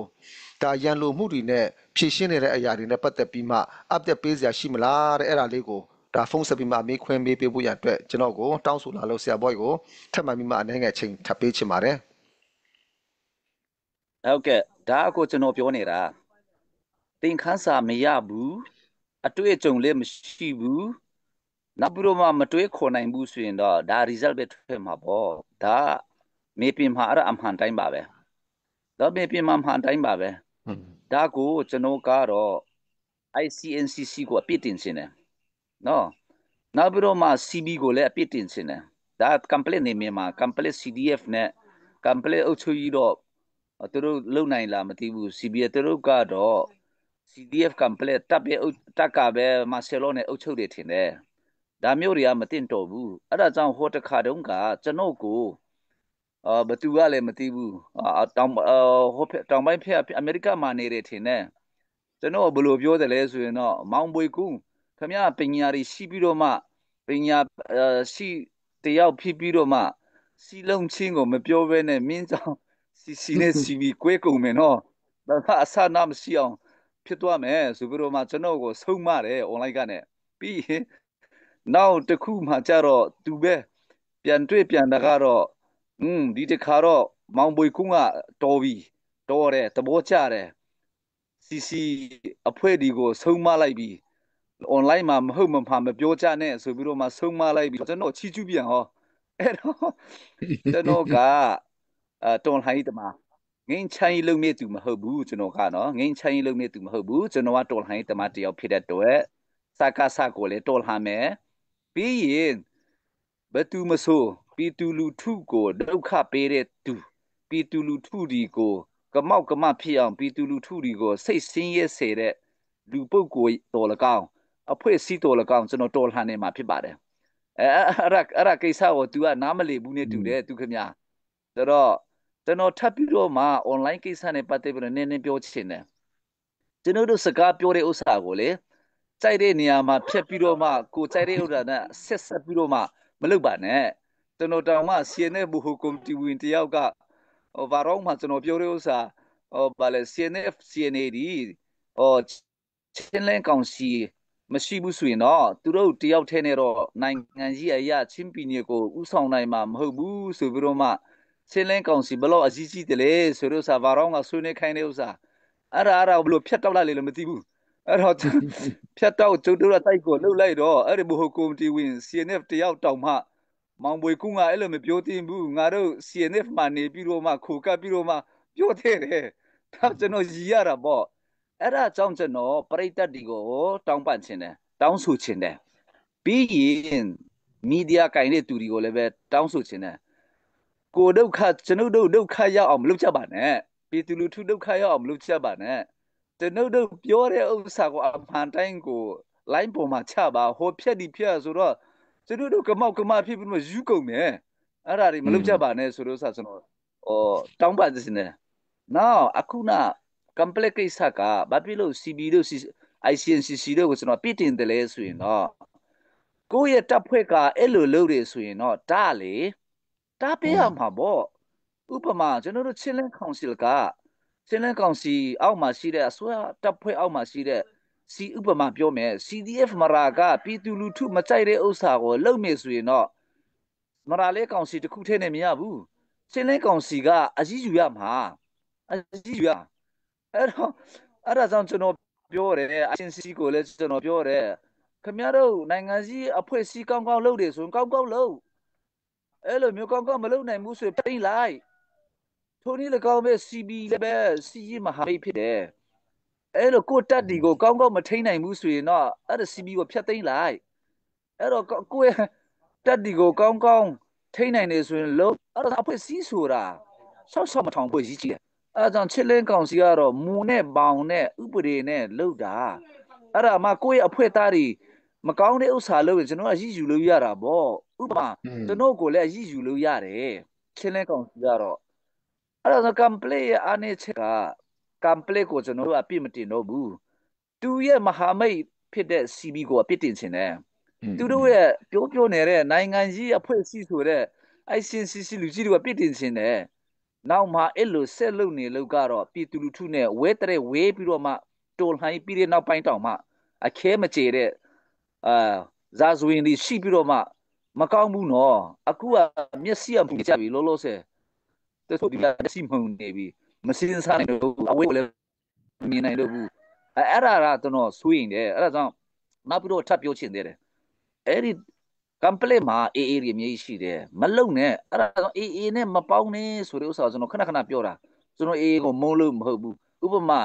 Speaker 1: ဒါရန်လိုမှုတွေနဲ့ဖြည့်ရှင်းနေတဲ့အရာတွေနဲ့ပတ်သက်ပြီးမှ update ပေးစရာရှိမလားတဲ့အဲ့ဒါလေးကိုဒါဖုန်းဆက်ပြီးမှမေးခွန်းမေးပေးဖို့ရအတွက်ကျွန်တော်ကိုတောင်းဆိုလာလို့ဆရာဘွိုက်ကိုထပ်မှန်ပြီးမှအနေငယ်ချိန်ထပ်ပေးချင်ပါတယ်
Speaker 3: ဟုတ်ကဲ့ဒါအကိုကျွန်တော်ပြောနေတာသင်ခန်းစာမရဘူးအတွေ့အကြုံလည်းမရှိဘူးနောက်ပြီးတော့မှမတွေးခေါ်နိုင်ဘူးဆိုရင်တော့ဒါ result ပဲထွက်မှာပေါ့ဒါမေပင်မှာအဲ့ဒါအမှန်တိုင်းပါပဲဒါမေပင်မှာအမှန်တိုင်းပါပဲဒါကိုကျွန်တော်ကတော့ ICNCC ကိုအပြစ်တင်နေတယ်နော်နောက်ပြီးတော့မှ CB ကိုလည်းအပြစ်တင်နေတယ်ဒါ complete နေမြန်မာ complete CDF နဲ့ complete အုပ်ချုပ်ရေးတော့သူတို့လုံနိုင်လားမသိဘူး CB သူတို့ကတော့ CDF complete တပ်ကပဲမာဆယ်လောနဲ့အုပ်ချုပ်တယ်ထင်တယ်ဒါမျိုးတွေကမတင်တော့ဘူးအဲ့ဒါကြောင့်ဟိုတခါတုန်းကကျွန်တော်ကိုဘသူကလည်းမသိဘူးတောင်ဟိုတောင်ပိုင်းဖက်အမေရိကမှာနေတယ်ထင်တယ်ကျွန်တော်ဘယ်လိုပြောတယ်လဲဆိုရင်တော့မောင်ပွေကူခမရပညာရီရှိပြီးတော့မှပညာရှိတယောက်ဖြစ်ပြီးတော့မှစီလုံးချင်းကိုမပြောဘဲနဲ့မင်းကြောင့်စီနဲ့စီပြီးကွဲကုန်မယ်နော်ဒါကအဆနာမရှိအောင်ဖြစ်သွားမယ်ဆိုပြီးတော့မှကျွန်တော်ကိုဆုံးမတယ် online ကနေပြီးရင်နောက်တစ်ခုမှကြတော့သူပဲပြန်တွေ့ပြန်တာကတော့ဒီတခါတော့မောင်ပွေကူကတော်ပြီတော်တယ်သဘောကျတယ်CC အဖွဲ့ဒီကိုဆုံးမလိုက်ပြီး online မှာမဟုတ်မမှမပြောကြနဲ့ဆိုပြီးတော့မှဆုံးမလိုက်ပြီးကျွန်တော်ချီကျူးပြန်ဟောအဲ့တော့ကျွန်တော်ကတော်လှန်ရေးတမငင်းချိုင်းလုံးမြင့်သူမဟုတ်ဘူးကျွန်တော်ကနော်ငင်းချိုင်းလုံးမြင့်သူမဟုတ်ဘူးကျွန်တော်ကတော်လှန်ရေးတမတယောက်ဖြစ်တဲ့အတွက်စကားစကိုလည်းတော်လှန်မယ်ပြီးရင်ဘသူမဆိုပြည်သူလူထုကိုဒုက္ခပေးတဲ့သူပြည်သူလူထုဒီကိုကမောက်ကမဖြစ်အောင်ပြည်သူလူထုဒီကိုစိတ်ဆင်းရဲစေတဲ့လူပုဂ္ဂိုလ်တော်၎င်းအဖွဲ့အစည်းတော်၎င်းကျွန်တော်တော်လှန်နေမှာဖြစ်ပါတယ်အဲ့ဒါကိစ္စကို तू ကနားမလည်ဘူးနဲ့တူတယ်သူခင်ဗျာဆိုတော့ကျွန်တော်ထပ်ပြီးတော့မှ online ကိစ္စနဲ့ပတ်သက်ပြီးတော့နည်းနည်းပြောချင်တယ်ကျွန်တော်တို့စကားပြောတဲ့ဥစ္စာကိုလေကြိုက်တဲ့နေရာမှာဖြတ်ပြီးတော့မှကိုကြိုက်တဲ့ဥစ္စာနဲ့ဆက်ပြီးတော့မှမလုပ်ပါနဲ့ကျွန်တော်တောင်မှ CNF ဘူဟိုကွန်တီဝင်တယောက်ကဘာတော့မှကျွန်တော်ပြောတဲ့ဥစ္စာဘာလဲ CNF CNAD ချင်းလင်းကောင်စီမရှိဘူးဆိုရင်တော့သူတို့တယောက်ထဲနဲ့တော့နိုင်ငံကြီးအရာချင်းပြည်နယ်ကိုဥဆောင်နိုင်မှာမဟုတ်ဘူးဆိုပြီးတော့မှချင်းလင်းကောင်စီဘလို့အကြီးကြီးတလေဆိုတော့စာဘာတော့ကဆွေးနွေးခိုင်းတဲ့ဥစ္စာအဲ့ဒါဘလို့ဖြတ်တောက်လိုက်လေမသိဘူးအဲ့တော့ဖြတ်တောက်ကျုပ်တို့တိုက်ကိုလှုပ်လိုက်တော့အဲ့ဒီဘိုကော်မတီဝင် CNF တယောက်တောင်မှမောင်ပွေကူကအဲ့လိုမပြောတင်ဘူးငါတို့ CNF မှာနေပြီးတော့မှခိုကပ်ပြီးတော့မှပြောတဲ့တယ်ဒါကျွန်တော်ရည်ရတာပေါ့ အဲ့ဒါကြောင့်ကျွန်တော်ပရိသတ်တွေကိုတောင်းပန်ခြင်းတယ်တောင်းဆိုခြင်းတယ်ပြီးရင်မီဒီယာကင်တဲ့သူတွေကိုလည်းပဲတောင်းဆိုခြင်းတယ်ကိုဒုက္ခကျွန်ုပ်တို့ဒုက္ခရောက်အောင်မလုပ်ကြပါနဲ့ပြည်သူလူထုဒုက္ခရောက်အောင်မလုပ်ကြပါနဲ့ကျွန်ုပ်တို့ပြောတဲ့ဥစ္စာကိုအမှန်တိုင်းကိုလိုင်းပေါ်မှာချပါဟောဖြက်ဒီဖြက်ဆိုတော့ကျွန်ုပ်တို့ကမောက်ကမဖြစ်ပြီးမှယူကုန်တယ်အဲ့ဒါတွေမလုပ်ကြပါနဲ့ဆိုလို့ဆိုကျွန်တော်တောင်းပန်ခြင်းတယ်နောက်အခုနcomplex ကိစ္စကဘာဖြစ်လို့ CB တို့ ICNCC တို့ကိုကျွန်တော်ပြစ်တင်တယ်လဲဆိုရင်တော့ကိုယ့်ရဲ့တပ်ဖွဲ့ကအဲ့လိုလုပ်တယ်ဆိုရင်တော့ဒါလေဒါပေးရမှာပေါ့ဥပမာကျွန်တော်တို့ချင်းလန်းကောင်စီကချင်းလန်းကောင်စီအောက်မှာရှိတဲ့အစိုးရတပ်ဖွဲ့အောက်မှာရှိတဲ့စီဥပမာပြောမယ် CDF မရာကပြည်သူလူထုမကြိုက်တဲ့ဥစ္စာကိုလုပ်မယ်ဆိုရင်တော့မရာလေးကောင်စီတစ်ခုထဲနဲ့မရဘူးချင်းလန်းကောင်စီကအကြီးယူရမှာအကြီးယူရအဲ့တော့အဲ့ဒါကြောင့်ကျွန်တော်ပြောတယ် ICNC ကိုလည်းကျွန်တော်ပြောတယ်ခင်ဗျားတို့နိုင်ငံကြီးအဖွဲ့အစည်းကောင်းကောင်းလုပ်တယ်ဆိုရင်ကောင်းကောင်းလုပ်အဲ့လိုမျိုးကောင်းကောင်းမလုပ်နိုင်ဘူးဆိုရင်ပြင်လိုက်ထိုနည်း၎င်းပဲ CB လည်းပဲစီးကြီးမဟာမိတ်ဖြစ်တယ်အဲ့လိုကိုတက်ဒီကိုကောင်းကောင်းမထိန်နိုင်ဘူးဆိုရင်တော့အဲ့ဒါ CB ကိုဖျက်သိမ်းလိုက်အဲ့တော့ကိုယ့်ရဲ့တက်ဒီကိုကောင်းကောင်းထိန်နိုင်နေဆိုရင်လုံးအဲ့ဒါအဖွဲ့စည်းဆိုတာဆောက်မထောင်ဖွဲ့စည်းကြည့်တယ်အဲ့ဒါကြောင့်ချစ်လင်းကောင်စီကတော့မူနဲ့ပေါင်နဲ့ဥပဒေနဲ့လုပ်တာအဲ့ဒါမှကိုယ့်ရဲ့အဖွဲ့သားတွေမကောင်းတဲ့ဥစ္စာလုပ်ရင်ကျွန်တော်ကရည်ယူလို့ရတာပေါ့ဥပမာကျွန်တော်ကိုလည်းရည်ယူလို့ရတယ်ချစ်လင်းကောင်စီကတော့အဲ့ဒါဆို complete ရဲ့အနေချက်က complete ကိုကျွန်တော်တို့အပြစ်မတင်တော့ဘူးသူရဲ့မဟာမိတ်ဖြစ်တဲ့ CB ကိုအပြစ်တင်ခြင်းတယ်သူတို့ရဲ့ပြောနေတဲ့နိုင်ငံကြီးအဖွဲ့အစည်းဆိုတဲ့ ICNCC လူကြီးတွေကပြစ်တင်ခြင်းတယ်နောက်မှအဲ့လိုဆက်လုပ်နေလို့ကတော့ပြည်သူလူထုနဲ့ဝဲတဲ့ဝဲပြီးတော့မှတော်လှန်ပြီးတဲ့နောက်ပိုင်းတောင်မှအခဲမကျေတဲ့ဇာဇဝင်တွေရှိပြီးတော့မှမကောင်းဘူးနော်အခုကမျက်စိအမှုကြပြီလောလောဆယ်တို့ဒီမျက်စိမှုန်နေပြီမစင်းစားနိုင်လို့အဝဲကိုလည်းမြင်နိုင်လို့ဘူးအဲ့ဒါကကျွန်တော်စိုးရင်တယ်အဲ့ဒါကြောင့်နောက်ပြီးတော့ထပ်ပြောချင်သေးတယ်အဲ့ဒီ complete မှာ AA တွေအများကြီးရှိတယ်မလုံနဲ့အဲ့ဒါကြောင့် AA နဲ့မပေါင်းနဲ့ဆိုတဲ့ဥစ္စာကျွန်တော်ခဏပြောတာကျွန်တော် AA ကိုမုန်းလို့မဟုတ်ဘူးဥပမာ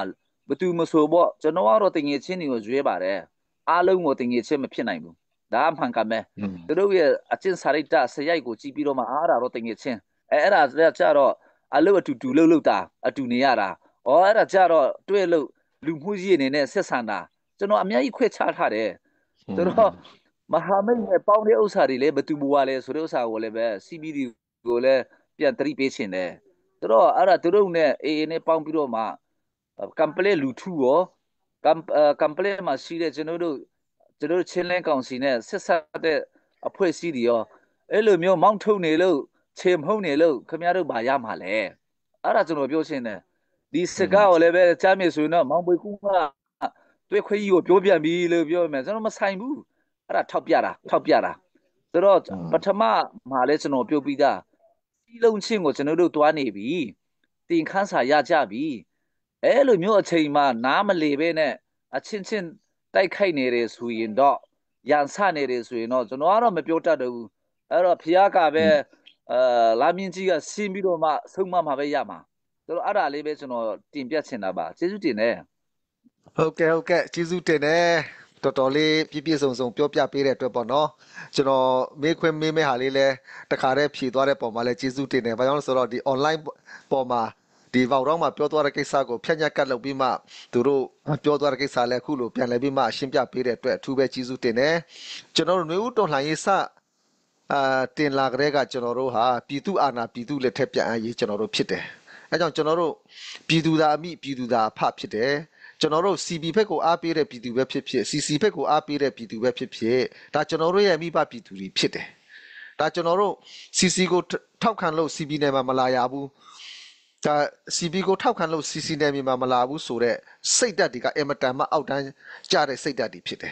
Speaker 3: ဘသူမဆိုပေါ့ကျွန်တော်ကတော့တင်ငယ်ချင်းတွေကိုရွေးပါတယ်အားလုံးကိုတင်ငယ်ချင်းမဖြစ်နိုင်ဘူးဒါအမှန်ကပဲသူတို့ရဲ့အချင်းစာရိတ္တဆရိုက်ကိုကြည့်ပြီးတော့မှအားတာတော့တင်ငယ်ချင်းအဲ့ဒါကြတော့အလုပ်အတူလုပ်တာအတူနေရတာအဲ့ဒါကြတော့တွေ့လို့လူမှုကြီးအနေနဲ့ဆက်ဆံတာကျွန်တော်အများကြီးခွဲခြားထားတယ်ဆိုတော့မဟာမိတ်နဲ့ပေါင်းတဲ့ဥစ္စာတွေလည်းဘသူဘွားလဲဆိုတဲ့ဥစ္စာကိုလည်းပဲ CBD ကိုလည်းပြန်သတိပေးခြင်းတယ်ဆိုတော့အဲ့ဒါသူတို့နဲ့ AA နဲ့ပေါင်းပြီးတော့မှ complete လူထုရော complete မှာရှိတဲ့ကျွန်တော်တို့ချင်းလင်းကောင်စီနဲ့ဆက်ဆက်တဲ့အဖွဲ့အစည်းတွေရောအဲ့လိုမျိုးမောင်းထုတ်နေလို့ခြေမဟုတ်နေလို့ခင်ဗျားတို့ဘာရမှာလဲအဲ့ဒါကျွန်တော်ပြောချင်တယ်ဒီစကားကိုလည်းပဲကြားမြင်ဆိုရင်တော့မောင်ပွေကူကတွေ့ခွေးကြီးကိုပြောပြန်ပြီလို့ပြောမယ်ကျွန်တော်မဆိုင်ဘူးအဲ့ဒါထောက်ပြတာဆိုတော့ပထမမှာလဲကျွန်တော်ပြောပြီးသားစီးလုံးချင်းကိုကျွန်တော်တို့တွားနေပြီတင်ခန်းစာရကြပြီအဲ့လိုမျိုးအချိန်မှနားမလေပဲနဲ့အချင်းချင်းတိုက်ခိုက်နေတယ်ဆိုရင်တော့ရန်ဆနေတယ်ဆိုရင်တော့ကျွန်တော်ကတော့မပြောတတ်တော့ဘူးအဲ့တော့ဖျားကပဲလာမြင့်ကြီးကဆင်းပြီးတော့မှဆုံးမမှာပဲရမှာဆိုတော့အဲ့ဒါလေးပဲကျွန်တော်တင်ပြချင်တာပါကျေးဇူးတင်တယ်
Speaker 1: ဟုတ်ကဲ့ကျေးဇူးတင်တယ်တော်တော်လေးပြည့်စုံပြောပြပေးတဲ့အတွက်ပေါ့နော်ကျွန်တော်မေးခွန်းမေးမဲ့ဟာလေးလဲတခါတည်းဖြေသွားတဲ့ပုံမှာလဲကျေးဇူးတင်တယ်ဘာကြောင့်လဲဆိုတော့ဒီ online ပေါ်မှာဒီဗောက်တော့မှာပြောသွားတဲ့ကိစ္စကိုဖြတ်ညက်ကတ်လုပ်ပြီးမှသူတို့ပြောသွားတဲ့ကိစ္စလဲအခုလိုပြန်လဲပြီးမှရှင်းပြပေးတဲ့အတွက်အထူးပဲကျေးဇူးတင်တယ်ကျွန်တော်တို့ຫນွေဦးတော်လှန်ရေးစတင်လာကြတဲ့ကကျွန်တော်တို့ဟာပြည်သူအာဏာပြည်သူလက်ထက်ပြန်အရေးကျွန်တော်တို့ဖြစ်တယ်အဲကြောင့်ကျွန်တော်တို့ပြည်သူသားအမိပြည်သူသားအဖဖြစ်တယ်ကျွန်တော်တို့ CB ဘက်ကိုအားပေးတဲ့ပြည်သူပဲဖြစ်ဖြစ် CC ဘက်ကိုအားပေးတဲ့ပြည်သူပဲဖြစ်ဖြစ်ဒါကျွန်တော်တို့ရဲ့မိဘပြည်သူတွေဖြစ်တယ်ဒါကျွန်တော်တို့ CC ကိုထောက်ခံလို့ CB နဲ့မှမလာရဘူးဒါ CB ကိုထောက်ခံလို့ CC နဲ့မှမလာဘူးဆိုတော့စိတ်ဓာတ်တွေကအင်မတန်မှအောက်တန်းကျတဲ့စိတ်ဓာတ်တွေဖြစ်တယ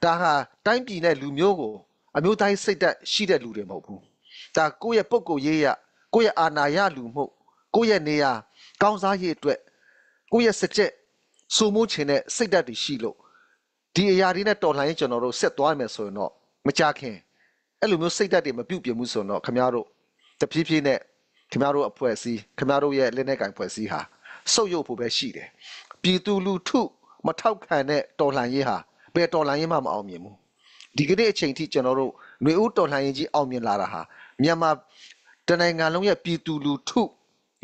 Speaker 1: ်ဒါဟာတိုင်းပြည်နဲ့လူမျိုးကိုအမျိုးသားစိတ်ဓာတ်ရှိတဲ့လူတွေမဟုတ်ဘူးဒါကိုယ့်ရဲ့ပုံကိုရေးရကိုယ့်ရဲ့အာဏာရလူမှုကိုယ့်ရဲ့နေရာကောင်းစားရေးအတွက်ကိုယ့်ရဲ့စကြက်စိုးမိုးခြင်းနဲ့စိတ်ဓာတ်တွေရှိလို့ဒီအရာတွေနဲ့တော်လှန်ရင်ကျွန်တော်တို့ဆက်သွားမယ်ဆိုရင်တော့မကြခင်အဲ့လိုမျိုးစိတ်ဓာတ်တွေမပြုတ်ပြမှုဆိုတော့ခင်ဗျားတို့တဖြည်းဖြည်းနဲ့ခင်ဗျားတို့အဖွဲ့အစည်းခင်ဗျားတို့ရဲ့လက်နက်ကင်ဖွဲ့စည်းဟာဆုတ်ယုတ်ဖို့ပဲရှိတယ် ပြည်သူလူထုမထောက်ခံတဲ့တော်လှန်ရေးဟာဘယ်တော်လှန်ရေးမှမအောင်မြင်ဘူးဒီကနေ့အချိန်ထိကျွန်တော်တို့ຫນွေဦးတော်လှန်ရေးကြီးအောင်မြင်လာတာဟာမြန်မာတနိုင်ငံလုံးရဲ့ပြည်သူလူထု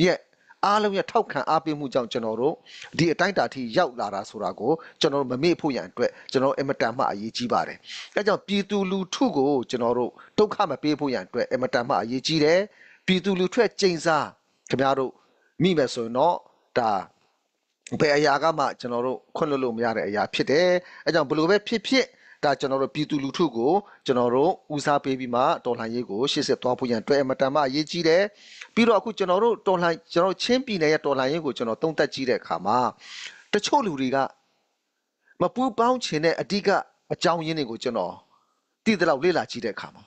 Speaker 1: ရဲ့အားလုံးရဲ့ထောက်ခံအားပေးမှုကြောင့်ကျွန်တော်တို့ဒီအတိုင်းအတာထိရောက်လာတာဆိုတာကိုကျွန်တော်တို့မမေ့ဖို့ရန်အတွက်ကျွန်တော်အမတန်မှအရေးကြီးပါတယ်။အဲကြောင့်ပြည်သူလူထုကိုကျွန်တော်တို့ဒုက္ခမပေးဖို့ရန်အတွက်အမတန်မှအရေးကြီးတယ်။ပြည်သူလူထုရဲ့ကျိန်စာခင်ဗျားတို့မိမယ်ဆိုရင်တော့ဒါဘယ်အရာကမှကျွန်တော်တို့ခွင့်လွှတ်လို့မရတဲ့အရာဖြစ်တယ်။အဲကြောင့်ဘယ်လိုပဲဖြစ်ဖြစ်ဒါကျွန်တော်တို့ပြည်သူလူထုကိုကျွန်တော်တို့ဦးစားပေးပြီးမှတော်လှန်ရေးကိုရှေ့ဆက်သွားဖို့ရန်အတွက်အမတန်မှအရေးကြီးတယ်ပြီးတော့အခုကျွန်တော်တို့တော်လှန်ကျွန်တော်ချင်းပြည်နယ်ရဲ့တော်လှန်ရေးကိုကျွန်တော်သုံးသပ်ကြည့်တဲ့အခါမှာတချို့လူတွေကမပူပေါင်းချင်တဲ့အဓိကအကြောင်းရင်းတွေကိုကျွန်တော်သိတဲ့လောက်လေ့လာကြည့်တဲ့အခါမှာ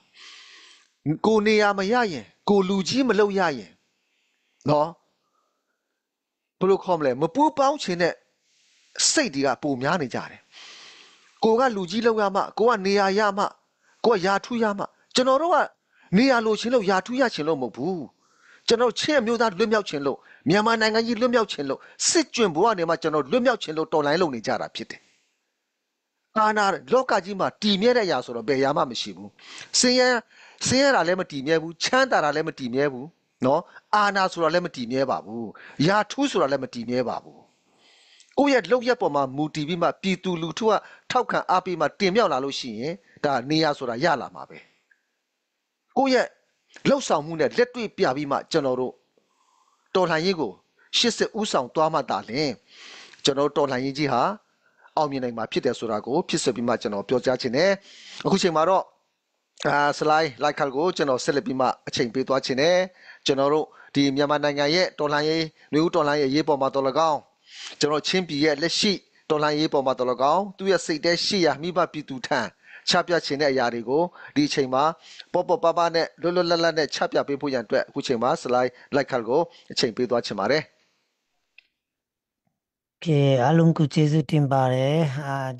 Speaker 1: ကိုနေရာမရရင်ကိုလူကြီးမလုပ်ရရင်နော်ဘယ်လိုခေါ်မလဲမပူပေါင်းချင်တဲ့စိတ်တွေကပုံများနေကြတယ်ကိုကလူကြီးလောက်ရမှကိုကနေရာရမှကိုကယာထူးရမှကျွန်တော်တို့ကနေရာလိုချင်လို့ယာထူးရချင်လို့မဟုတ်ဘူးကျွန်တော်ချင်းမျိုးသားလွတ်မြောက်ချင်လို့မြန်မာနိုင်ငံကြီးလွတ်မြောက်ချင်လို့စစ်ကြွဘဝနေမှာကျွန်တော်လွတ်မြောက်ချင်လို့တော်လိုင်းလုပ်နေကြတာဖြစ်တယ်အာနာလောကကြီးမှာတည်မြဲတဲ့အရာဆိုတော့ဘယ်ရာမှမရှိဘူးစင်ရတာလည်းမတည်မြဲဘူးချမ်းသာတာလည်းမတည်မြဲဘူးနော်အာနာဆိုတာလည်းမတည်မြဲပါဘူးယာထူးဆိုတာလည်းမတည်မြဲပါဘူးကိုယ့်ရဲ့လုပ်ရက်ပေါ်မှာမူတည်ပြီးမှပြည်သူလူထုကထောက်ခံအားပေးမှတင်မြောက်လာလို့ရှိရင်ဒါနေရဆိုတာရလာမှာပဲကိုယ့်ရဲ့လှုပ်ဆောင်မှုနဲ့လက်တွေ့ပြပြီးမှကျွန်တော်တို့တော်လှန်ရေးကိုရှစ်စစ်ဥဆောင်သွားမှသာလျှင်ကျွန်တော်တော်လှန်ရေးကြီးဟာအောင်မြင်နိုင်မှာဖြစ်တယ်ဆိုတာကိုဖြစ်ဆက်ပြီးမှကျွန်တော်ပြောကြားခြင်းနဲ့အခုချိန်မှာတော့စလိုင်းလိုက်ခါကိုကျွန်တော်ဆက်လက်ပြီးမှအချိန်ပေးသွားခြင်းနဲ့ကျွန်တော်တို့ဒီမြန်မာနိုင်ငံရဲ့တော်လှန်ရေးမျိုးတော်လှန်ရေးရေးပေါ်မှာတော်လကောင်းကျွန်တော်ချင်းပြည်ရဲ့လက်ရှိတော်လှန်ရေးပေါ်မှာတော်လကောင်းသူ့ရဲ့စိတ်ထဲရှိရာမိဘပြည်သူထံချပြခြင်းတဲ့အရာတွေကိုဒီအချိန်မှာပေါ့ပေါ့ပါပါနဲ့လွတ်လွတ်လပ်လပ်နဲ့ချပြပေးဖို့ရန်အတွက်အခုချိန်မှာစလိုက်လိုက်ခါကိုအချိန်ပေးသွားချင်ပါတယ်
Speaker 2: ကဲအားလုံးကိုကျေးဇူးတင်ပါတယ်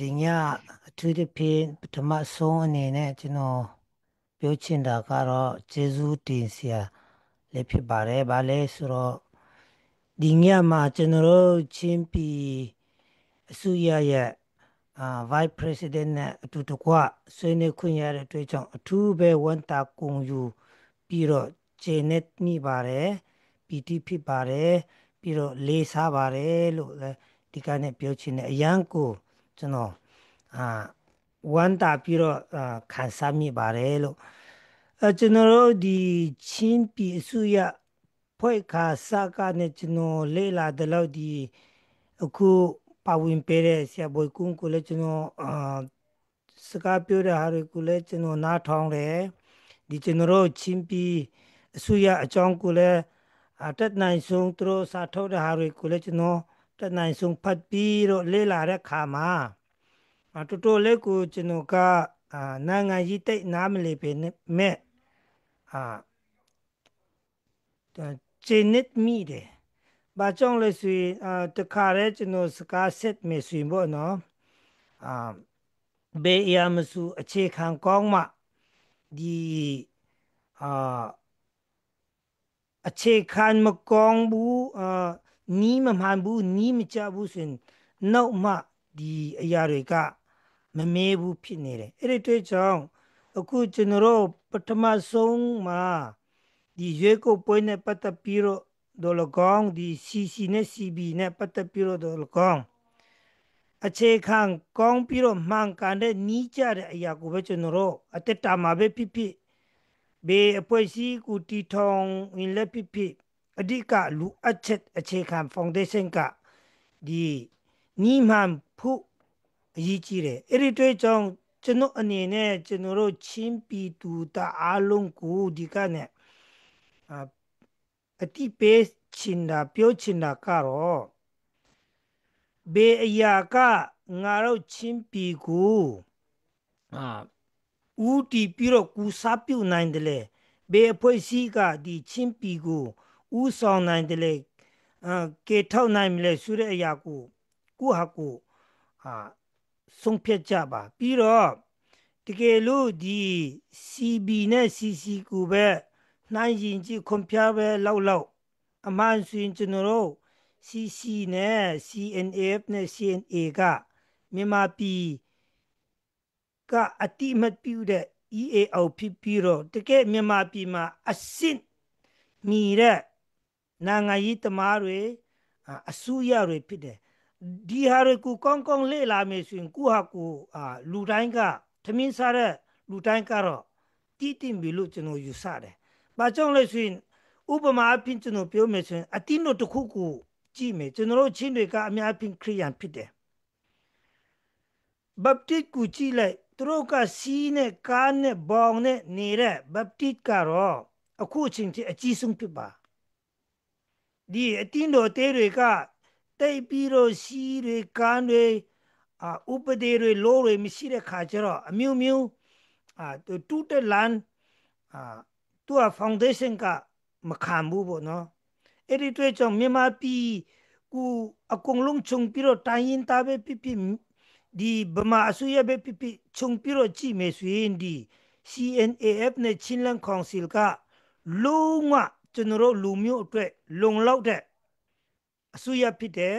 Speaker 2: ဒီညအထူးသဖြင့်ပထမဆုံးအနေနဲ့ကျွန်တော်ပြောချင်တာကတော့ကျေးဇူးတင်စရာလည်းဖြစ်ပါတယ်ဗာလဲဆိုတော့ဒီညမှာကျွန်တော်တို့ချင်းပြည်အစိုးရရဲ့Vice President နဲ့အတူတကွဆွေးနွေးခွင့်ရတဲ့အတွက်ကြောင့်အထူးပဲဝန်တာကုန်ယူပြီးတော့ခြေနဲ့နှိပါတယ်ပီတိဖြစ်ပါတယ်ပြီးတော့လေးစားပါတယ်လို့လည်းဒီကနေ့ပြောချင်တယ်အရန်ကိုကျွန်တော်ဝန်တာပြီးတော့ခံစားမိပါတယ်လို့ကျွန်တော်တို့ဒီချင်းပြည်အစိုးရဖွဲ့ခါစကားနဲ့ကျွန်တော်လေ့လာတဲ့လောက်ဒီအခုပါဝင်ပေးတဲ့ဆရာဘွေကုန်းကိုလည်းကျွန်တော်စကားပြောတဲ့ဟာတွေကိုလည်းကျွန်တော်နားထောင်တယ်ဒီကျွန်တော်တို့ချင်းပြည်အစိုးရအကြောင်းကိုလည်းတက်နိုင်ဆုံးသူတို့စာထုတ်တဲ့ဟာတွေကိုလည်းကျွန်တော်တက်နိုင်ဆုံးဖတ်ပြီးတော့လေ့လာတဲ့ခါမှာတော်တော်လေးကိုကျွန်တော်ကနိုင်ငံရေးတိတ်နားမလည်ပဲမဲ့ကျင်းနစ်မိတယ်ဘာကြောင့်လဲဆိုရင်တခါလဲကျွန်တော်စကားဆက်မယ်ဆိုရင်ပေါ့နော်ဘေးရမစုအခြေခံကောင်းမှဒီအခြေခံမကောင်းဘူးနီးမမှန်ဘူးနီးမကြဘူးဆိုရင်နောက်မှဒီအရာတွေကမမဲဘူးဖြစ်နေတယ်အဲ့ဒီတွေ့ကြောင့်အခုကျွန်တော်တို့ပထမဆုံးမှာဒီရွေးကောက်ပွဲနဲ့ပတ်သက်ပြီးတော့ဒေါ်လကောင်းဒီ CC နဲ့ CB နဲ့ပတ်သက်ပြီးတော့ဒေါ်လကောင်းအခြေခံကောင်းပြီးတော့မှန်ကန်တဲ့နီးကြတဲ့အရာကိုပဲကျွန်တော်တို့အတက်တာမှာပဲဖြစ်ဖြစ်ဘေးအဖွဲ့အစည်းကိုတီထောင်ဝင်လက်ဖြစ်ဖြစ်အဓိကလူအချက်အခြေခံ foundation ကဒီနီးမှန်ဖို့အရေးကြီးတယ်အဲ့ဒီတွေ့ကြောင့်ကျွန်တော်အနေနဲ့ကျွန်တော်တို့ချင်းပြည်သူတာအားလုံးကိုဒီကနေ့အတိပေးချင်တာပြောချင်တာကတော့ဘေးအရာကငါတို့ချင်းပြည်ကိုဦးတည်ပြီးတော့ကူစားပြုနိုင်တယ်လေဘေးအဖွဲ့အစည်းကဒီချင်းပြည်ကိုဦးဆောင်နိုင်တယ်လေကေထောက်နိုင်မလဲဆိုတဲ့အရာကိုကိုဟာကိုဆုံးဖြတ်ကြပါပြီးတော့တကယ်လို့ဒီ CB နဲ့ CC ကိုပဲနိုင်ရင်ကြည့်ခွန်ပြပဲလောက်အမှန်ဆိုရင်ကျွန်တော်တို့ CC နဲ့ CNF နဲ့ CNA ကမြန်မာပြည်ကအတိမတ်ပြုတဲ့ EAO ဖြစ်ပြီးတော့တကယ်မြန်မာပြည်မှာအစစ်မီတဲ့နိုင်ငံရေးသမားတွေအစိုးရတွေဖြစ်တယ်ဒီဟာတွေကိုကောင်းကောင်းလေ့လာမယ်ဆိုရင်ကိုဟာကိုလူတိုင်းကသမင်းစားတဲ့လူတိုင်းကတော့တည်တည်ပြီလို့ကျွန်တော်ယူဆတယ်။ဘာကြောင့်လဲဆိုရင်ဥပမာအဖြစ်ကျွန်တော်ပြောမယ်ဆိုရင်အတိတို့တစ်ခုကိုကြည့်မယ်ကျွန်တော်ချင်းတွေကအများအပြားခရိယန်ဖြစ်တယ်။ ဘပ်တစ်ကိုကြည့်လိုက်သူတို့ကစီးနဲ့ကားနဲ့ဘောင်နဲ့နေတဲ့ဘပ်တစ်ကတော့အခုအချိန်ထိအကြီးဆုံးဖြစ်ပါဒီအတင်းတော်တဲတွေကတိတ်ပြီးတော့စီးတွေကားတွေဥပဒေတွေလိုတွေမရှိတဲ့ခါကျတော့အမျိုးမျိုးတူတဲ့လမ်းသူက foundation ကမခံဘူးပေါ့နော်အဲ့ဒီတွေ့ကြောင့်မြန်မာပြည်ကိုအကုန်လုံးခြုံပြီးတော့တိုင်းရင်သားပဲဖြစ်ဖြစ်ဒီဗမာအစိုးရပဲဖြစ်ဖြစ်ခြုံပြီးတော့ကြည့်မယ်ဆိုရင်ဒီ CNAF နဲ့ချင်းလန်းကောင်စီကလုံးဝကျွန်တော်တို့လူမျိုးအတွက်လုံလောက်တဲ့အစိုးရဖြစ်တယ်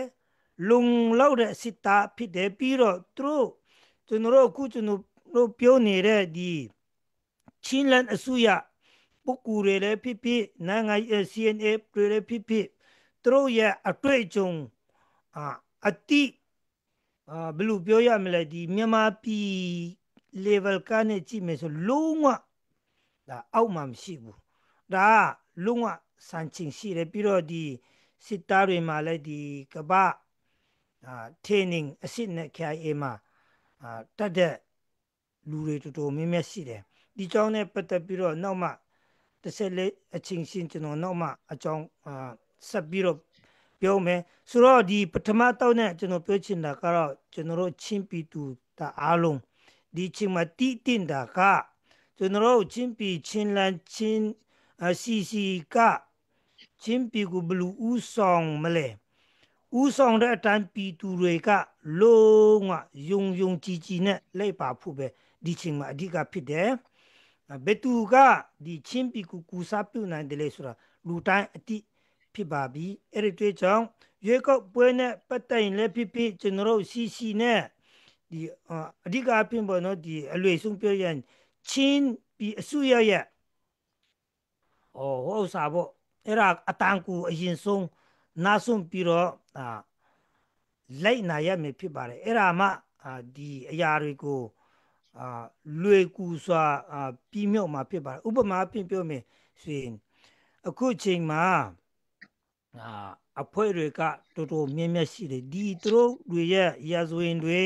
Speaker 2: လုံလောက်တဲ့စစ်သားဖြစ်တယ်ပြီးတော့သူတို့ကျွန်တော်တို့အခုကျွန်တော်တို့ပြောနေတဲ့ဒီချင်းလန်းအစိုးရပုဂ္ဂိုလ်တွေလည်းဖြစ်ဖြစ်နိုင်ငံ CNF တွေလည်းဖြစ်ဖြစ်သူတို့ရဲ့အတွေ့အကြုံအတိဘယ်လိုပြောရမလဲဒီမြန်မာပြည် level ကနေကြည့်မယ်ဆိုလုံးဝဒါအောက်မှာမရှိဘူးဒါလုံးဝစံချိန်ရှိတယ်ပြီးတော့ဒီစစ်သားတွေမှာလည်းဒီကပtraining အစစ်နဲ့ KIA မှာတတ်တဲ့လူတွေတော်တော်များများရှိတယ်ဒီကြောင့်နဲ့ပတ်သက်ပြီးတော့နောက်မှတစ်ဆက်လေးအချင်းချင်းကျွန်တော်နောက်မှအကြောင်းဆက်ပြီးတော့ပြောမယ်ဆိုတော့ဒီပထမတော့နဲ့ကျွန်တော်ပြောချင်တာကတော့ကျွန်တော်တို့ချင်းပြည်သူတာအားလုံးဒီချင်းမှာတည်တင်တာကကျွန်တော်တို့ချင်းပြည်ချင်းလန်းချင်း CC ကချင်းပြည်ကိုဘလူးဦးဆောင်မလဲဦးဆောင်တဲ့အတိုင်းပြည်သူတွေကလုံးဝယုံကြည်နဲ့လိုက်ပါဖို့ပဲဒီချင်းမှာအဓိကဖြစ်တယ်ဘယ်သူကဒီချင်းပြည်ကိုကူစားပြုနိုင်တယ်လေဆိုတာလူတိုင်းအတိဖြစ်ပါပြီအဲ့ဒီတွေ့ကြောင့်ရွေးကောက်ပွဲနဲ့ပတ်သက်ရင်လည်းဖြစ်ကျွန်တော်တို့ CC နဲ့ဒီအဓိကအဖြစ်ပေါ့နော်ဒီအလွေဆုံးပြောရင်ချင်းပြည်အစိုးရရဲ့ဟိုစားပေါ့အဲ့ဒါအတန်ကူအရင်ဆုံးနားဆုံးပြီးတော့လိုက်နာရမယ်ဖြစ်ပါတယ်အဲ့ဒါမှဒီအရာတွေကိုလွယ်ကူစွာပြီးမြောက်မှာဖြစ်ပါတယ်ဥပမာအဖြစ်ပြောမယ်ဆိုရင်အခုချိန်မှာအဖွဲ့တွေကတော်တော်များများရှိတယ်ဒီသူတို့တွေရဲ့ရာဇဝင်တွေ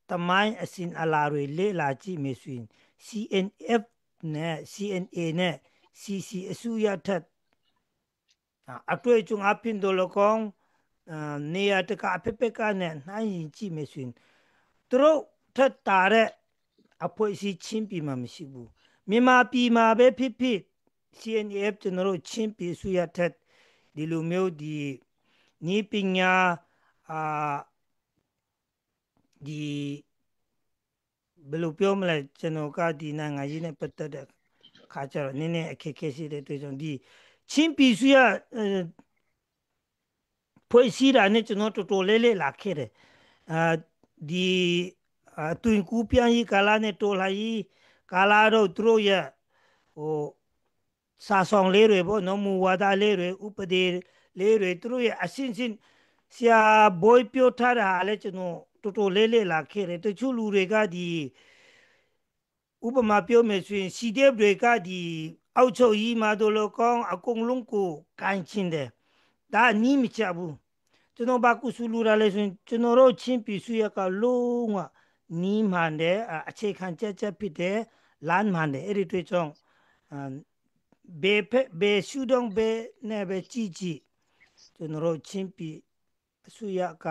Speaker 2: တမိုင်းအစဉ်အလာတွေလေ့လာကြည့်မယ်ဆိုရင် CNF နဲ့ CNA နဲ့ CC အစိုးရထက်အတွေ့အကြုံအပြင်တော်လကောင်းနေရာတကာအဖက်ဖက်ကနဲ့နှိုင်းရင်ကြည့်မယ်ဆိုရင်သူတို့ထက်တာတဲ့အဖွဲ့အစည်းချင်းပြည်မှာမရှိဘူးမြန်မာပြည်မှာပဲဖြစ်ဖြစ် CNF ကျွန်တော်တို့ချင်းပြည်အစိုးရထက်ဒီလိုမျိုးဒီနီးပညာဒီဘယ်လိုပြောမလဲကျွန်တော်ကဒီနိုင်ငံရေးနဲ့ပတ်သက်တဲ့ခါကျတော့နည်းနည်းအခက်အခဲရှိတဲ့တွေ့ကြုံဒီချင်းပြည်အစိုးရဖွဲ့စည်းတာနဲ့ကျွန်တော်တော်တော်လေးလာခဲ့တယ်ဒီတွင်ကူပြန်ရေးကာလာနဲ့တော်လာရေးကာလာတော့သူတို့ရဲ့စာဆောင်လေးတွေပေါ့နော်မူဝါဒလေးတွေဥပဒေလေးတွေသူတို့ရဲ့အရှင်းရှင်းဆရာဘိုးပြောထားတာလည်းကျွန်တော်တော်တော်လေးလာခဲ့တယ်တချို့လူတွေကဒီဥပမာပြောမယ်ဆိုရင် CDF တွေကဒီအောက်ချုပ်ကြီးမှာတို့လောကောင်းအကုန်လုံးကိုကန်ချင်တယ်ဒါနီးမချဘူးကျွန်တော်ဘာကုဆူလူရလဲဆိုရင်ကျွန်တော်တို့ချင်းပြည်စုရကလုံးဝနီးမှန်တယ်အခြေခံချက်ဖြစ်တယ်လမ်းမှန်တယ်အဲ့ဒီတွေ့ကြောင့်ဘေရှုတော့ဘေနဲ့ပဲကြည့်ကျွန်တော်တို့ချင်းပြည်အစိုးရက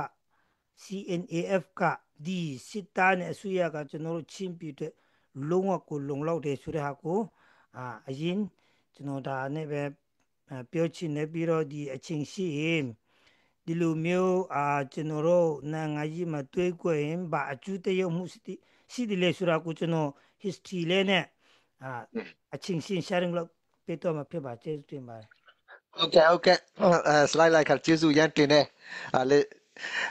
Speaker 2: CNAF ကဒီစစ်သားနဲ့အစိုးရကကျွန်တော်တို့ချင်းပြည်တဲ့လုံးဝကိုလုံလောက်တယ်ဆိုတဲ့ဟာကိုအရင်ကျွန်တော်ဒါနဲ့ပဲပြောချင်နေပြီးတော့ဒီအချင်းရှိရင်ဒီလိုမျိုးကျွန်တော်တို့နိုင်ငံကြီးမှာတွေးကွယ်ရင်ဘာအကျိုးတရမှုရှိတယ်လေဆိုတာကိုကျွန်တော် history လေးနဲ့အချင်းရှင်း sharing လုပ်ပေးတော့မှာဖြစ်ပါကျေးဇူးတင်ပါတယ်
Speaker 1: Okay. slide လိုက်ခါကျေးဇူးရန်တင်နေ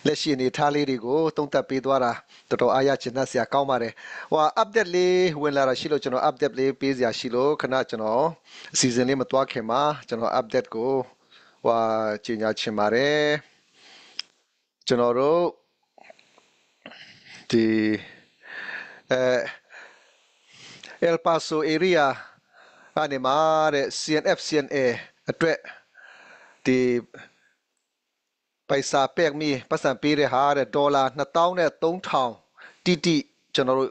Speaker 1: လက်ရှိအနေထားလေးတွေကိုသုံးသပ်ပေးသွားတာတော်တော်အားရချင်တတ်စရာကောင်းပါတယ်ဟို update လေးဝင်လာတာရှိလို့ကျွန်တော် update လေးပေးစရာရှိလို့ခဏကျွန်တော်အစီအစဉ်လေးမတွားခင်မှာကျွန်တော် update ကိုဟိုကြီးညာချင်ပါတယ်ကျွန်တော်တို့ဒီအဲ El Paso area အနေမှာတဲ့ CNF CNA အတွက်ဒီပိုက်စာပက်မီပတ်စံပေးတဲ့ဟာတဲ့ဒေါ်လာ23,000တိကျွန်တော်တို့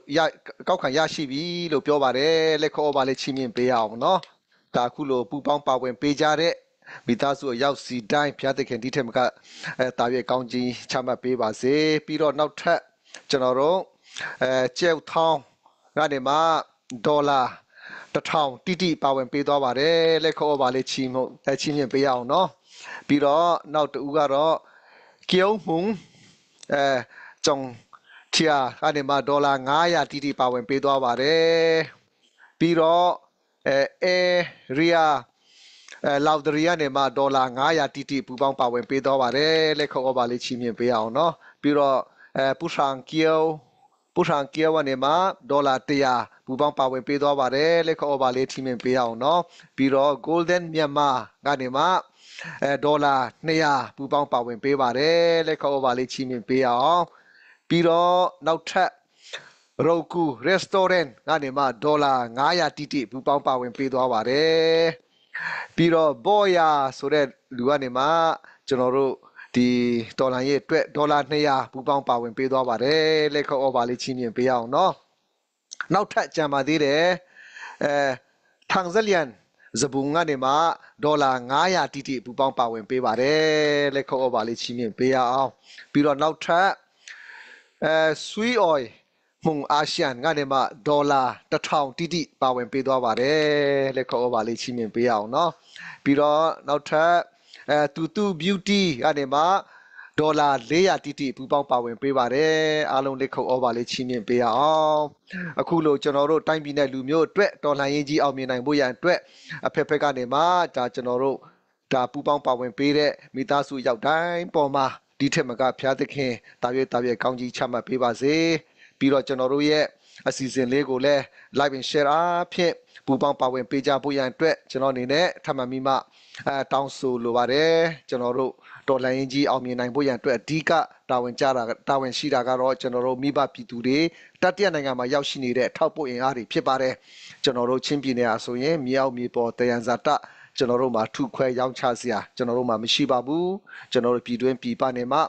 Speaker 1: ကောက်ခံရရှိပြီလို့ပြောပါတယ်လက်ခေါ်ပါလေချီးမြှင့်ပေးအောင်နော်ဒါခုလိုပူပေါင်းပါဝင်ပေးကြတဲ့မိသားစုအရောက်စီတိုင်းဖျားသခင်ဒီထက်မကတာရွေကောင်းကြီးချမှတ်ပေးပါစေပြီးတော့နောက်ထပ်ကျွန်တော်တို့ကျဲထောင်းကနေမှဒေါ်လာ1,000တိပါဝင်ပေးသွားပါတယ်လက်ခေါ်ပါလေချီးမြှင့်ပေးအောင်နော်ပြီးတော့နောက်တူကတော့ကျောင်းမှုจงเทียအနေမှာဒေါ်လာ900တိပါဝင်ပေးသွားပါတယ်ပြီးတော့area လောက်ဒရီကနေမှာဒေါ်လာ900တိပူပေါင်းပါဝင်ပေးသွားပါတယ်လက်ခေါ်ပါလေးချီးမြှင့်ပေးအောင်เนาะပြီးတော့ပူဆောင်ကီယိုကနေမှာဒေါ်လာ100ပူပေါင်းပါဝင်ပေးသွားပါတယ်လက်ခေါ်ပါလေးချီးမြှင့်ပေးအောင်เนาะပြီးတော့ golden မြန်မာကနေမှာဒေါ်လာ200ပူပေါင်းပါဝင်ပေးပါတယ်လက်ခေါ်ပါလေးချီးမြှင့်ပေးအောင်ပြီးတော့နောက်ထပ် Roku Restaurant ကနေမှဒေါ်လာ900တိပူပေါင်းပါဝင်ပေးသွားပါတယ်ပြီးတော့ Boya ဆိုတဲ့လူကနေမှကျွန်တော်တို့ဒီဒေါ်လာရဲ့အတွက်ဒေါ်လာ200ပူပေါင်းပါဝင်ပေးသွားပါတယ်လက်ခေါ်ပါလေးချီးမြှင့်ပေးအောင်เนาะနောက်ထပ်ကြံပါသေးတယ်ထန်ဇလျန်ဇဘူငါနေမှာဒေါ်လာ900တိပူပေါင်းပါဝင်ပေးပါတယ်လက်ခေါ်ပါလေးချီးမြှင့်ပေးအောင်ပြီးတော့နောက်ထပ်sweet oil မှုန်အာရှန်ကနေမှာဒေါ်လာ1,000တိပါဝင်ပေးသွားပါတယ်လက်ခေါ်ပါလေးချီးမြှင့်ပေးအောင်เนาะပြီးတော့နောက်ထပ်တူ beauty ကနေမှာဒေါ်လာ400တိပူပေါင်းပါဝင်ပေးပါတယ်အားလုံးလက်ခုပ်ဩဘာလေးချီးမြှင့်ပေးအောင်အခုလိုကျွန်တော်တို့တိုင်းပြည်နဲ့လူမျိုးအတွက်တော်လှန်ရေးကြီးအောင်မြင်နိုင်ဖို့ရန်အတွက်အဖက်ဖက်ကနေမှာဒါကျွန်တော်တို့ဒါပူပေါင်းပါဝင်ပေးတဲ့မိသားစုရောက်တိုင်းပေါ်မှာဒီထက်မကဖျားသခင်တာရွေကောင်းကြီးချမှတ်ပေးပါစေပြီးတော့ကျွန်တော်တို့ရဲ့အစီအစဉ်လေးကိုလည်း live and share အားဖြင့်ပူပေါင်းပါဝင်ပေးကြဖို့ရန်အတွက်ကျွန်တော်အနေနဲ့ထပ်မံမိမတောင်းဆိုလိုပါတယ်ကျွန်တော်တို့တော်လှန်ရေးကြီးအောင်မြင်နိုင်ဖို့ရန်အတွက်အဓိကတာဝန်ရှိတာကတော့ကျွန်တော်တို့မိဘပြည်သူတွေတတိယနိုင်ငံမှာရောက်ရှိနေတဲ့ထောက်ပို့အင်အားတွေဖြစ်ပါတယ်ကျွန်တော်တို့ချင်းပြည်နယ်အားဆိုရင်မြေအောက်မြေပေါ်တယံဇာတကျွန်တော်တို့မှာထုခွဲရောင်းချစရာကျွန်တော်တို့မှာမရှိပါဘူးကျွန်တော်တို့ပြည်တွင်းပြည်ပနေမှာ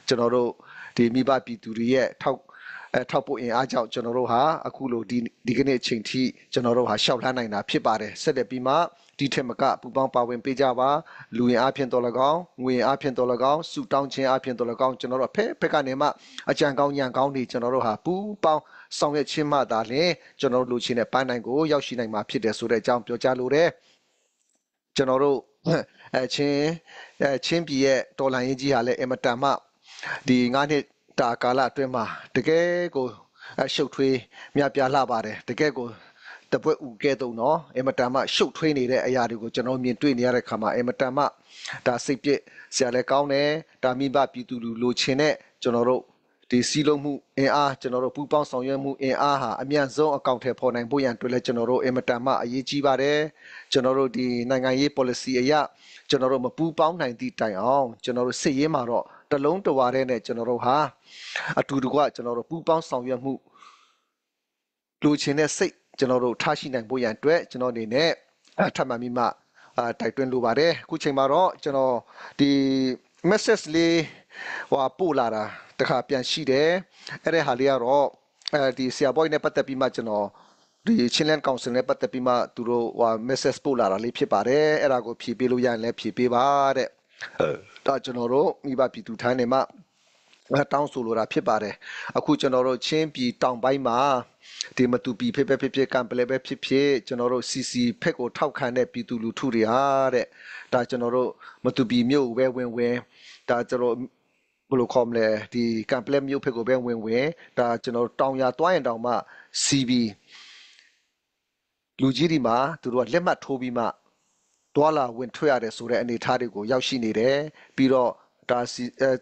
Speaker 1: ကျွန်တော်တို့ဒီမိဘပြည်သူတွေရဲ့ထောက်ပို့အင်အားကြောင့်ကျွန်တော်တို့ဟာအခုလိုဒီကနေ့အချိန်ထိကျွန်တော်တို့ဟာရှောက်လှမ်းနိုင်တာဖြစ်ပါတယ်ဆက်လက်ပြီးမှဒီထက်မကပူပေါင်းပါဝင်ပေးကြပါလူရင်အားဖြင့်တော်၎င်းငွေအားဖြင့်တော်၎င်းစုတောင်းခြင်းအားဖြင့်တော်၎င်းကျွန်တော်တို့ဖက်ကနေမှအကြံကောင်းညံကောင်းတွေကျွန်တော်တို့ဟာပူပေါင်းဆောင်ရွက်ခြင်းမှသာလျှင်ကျွန်တော်တို့လူချင်းတဲ့ပန်းနိုင်ကိုရောက်ရှိနိုင်မှာဖြစ်တယ်ဆိုတဲ့အကြောင်းပြောကြားလိုတယ်ကျွန်တော်တို့ချင်းပြည်ရဲ့တော်လှန်ရေးကြီးဟာလည်းအမတန်မှဒီ9နှစ်တာကာလအတွင်းမှာတကယ်ကိုရှုပ်ထွေးမြပြလှပါတယ်တကယ်ကိုတပွဲဥကဲတော့နော်အမတန်မှရှုပ်ထွေးနေတဲ့အရာတွေကိုကျွန်တော်မြင်တွေ့နေရတဲ့ခါမှာအမတန်မှဒါစိတ်ပြည့်ဆရာလည်းကောင်းတယ်ဒါမိဘပြည်သူလူလိုချင်တဲ့ကျွန်တော်တို့ဒီစီးလုံးမှုအင်အားကျွန်တော်တို့ပူပေါင်းဆောင်ရွက်မှုအင်အားဟာအမြန်ဆုံးအကောင့်ထဲပေါ်နိုင်ဖို့ရန်တွေ့လဲကျွန်တော်တို့အမတန်မှအရေးကြီးပါတယ်ကျွန်တော်တို့ဒီနိုင်ငံရေး policy အရကျွန်တော်တို့မပူပေါင်းနိုင်သည့်တိုင်အောင်ကျွန်တော်တို့စစ်ရေးမှာတော့တလုံးတဝါတဲ့နဲ့ကျွန်တော်တို့ဟာအတူတကွကျွန်တော်တို့ပူပေါင်းဆောင်ရွက်မှုလိုချင်တဲ့စိတ်ကျွန်တော်တို့ထားရှိနိုင်ဖို့ရန်အတွက်ကျွန်တော်အနေနဲ့ထပ်မံပြီးမှတိုက်တွန်းလိုပါတယ်အခုချိန်မှာတော့ကျွန်တော်ဒီ message လေးပို့လာတာတခါပြန်ရှိတယ်အဲ့ဒီဟာလေးကတော့ဒီဆရာဘွိုင်းနဲ့ပတ်သက်ပြီးမှကျွန်တော်ဒီချင်းလန်ကောင်ဆယ်နဲ့ပတ်သက်ပြီးမှသူတို့message ပို့လာတာလေးဖြစ်ပါတယ်အဲ့ဒါကိုဖြည့်ပေးလို့ရရင်လည်းဖြည့်ပေးပါတဲ့ဒါကျွန်တော်တို့မိဘပြည်သူတိုင်းနေမှာတောင်းဆိုလိုတာဖြစ်ပါတယ်အခုကျွန်တော်တို့ချင်းပြည်တောင်ပိုင်းမှာဒီမတူပီဖြစ်ကံပလဲပဲဖြစ်ကျွန်တော်တို့ CC ဖက်ကိုထောက်ခံတဲ့ပြည်သူလူထုတွေဟာတဲ့ဒါကျွန်တော်တို့မတူပီမြို့ပဲဝင်ဒါကျွန်တော်ဘယ်လိုခေါ်မလဲဒီကံပလဲမြို့ဖက်ကိုပဲဝင်ဒါကျွန်တော်တောင်ရတွားရင်တောင်မှ CB လူကြီးဒီမှာသူတို့ကလက်မှတ်ထိုးပြီးမှ တွာလာဝင်ထွက်ရတယ်ဆိုတဲ့အနေအထားတွေကိုရောက်ရှိနေတယ်ပြီးတော့ဒါ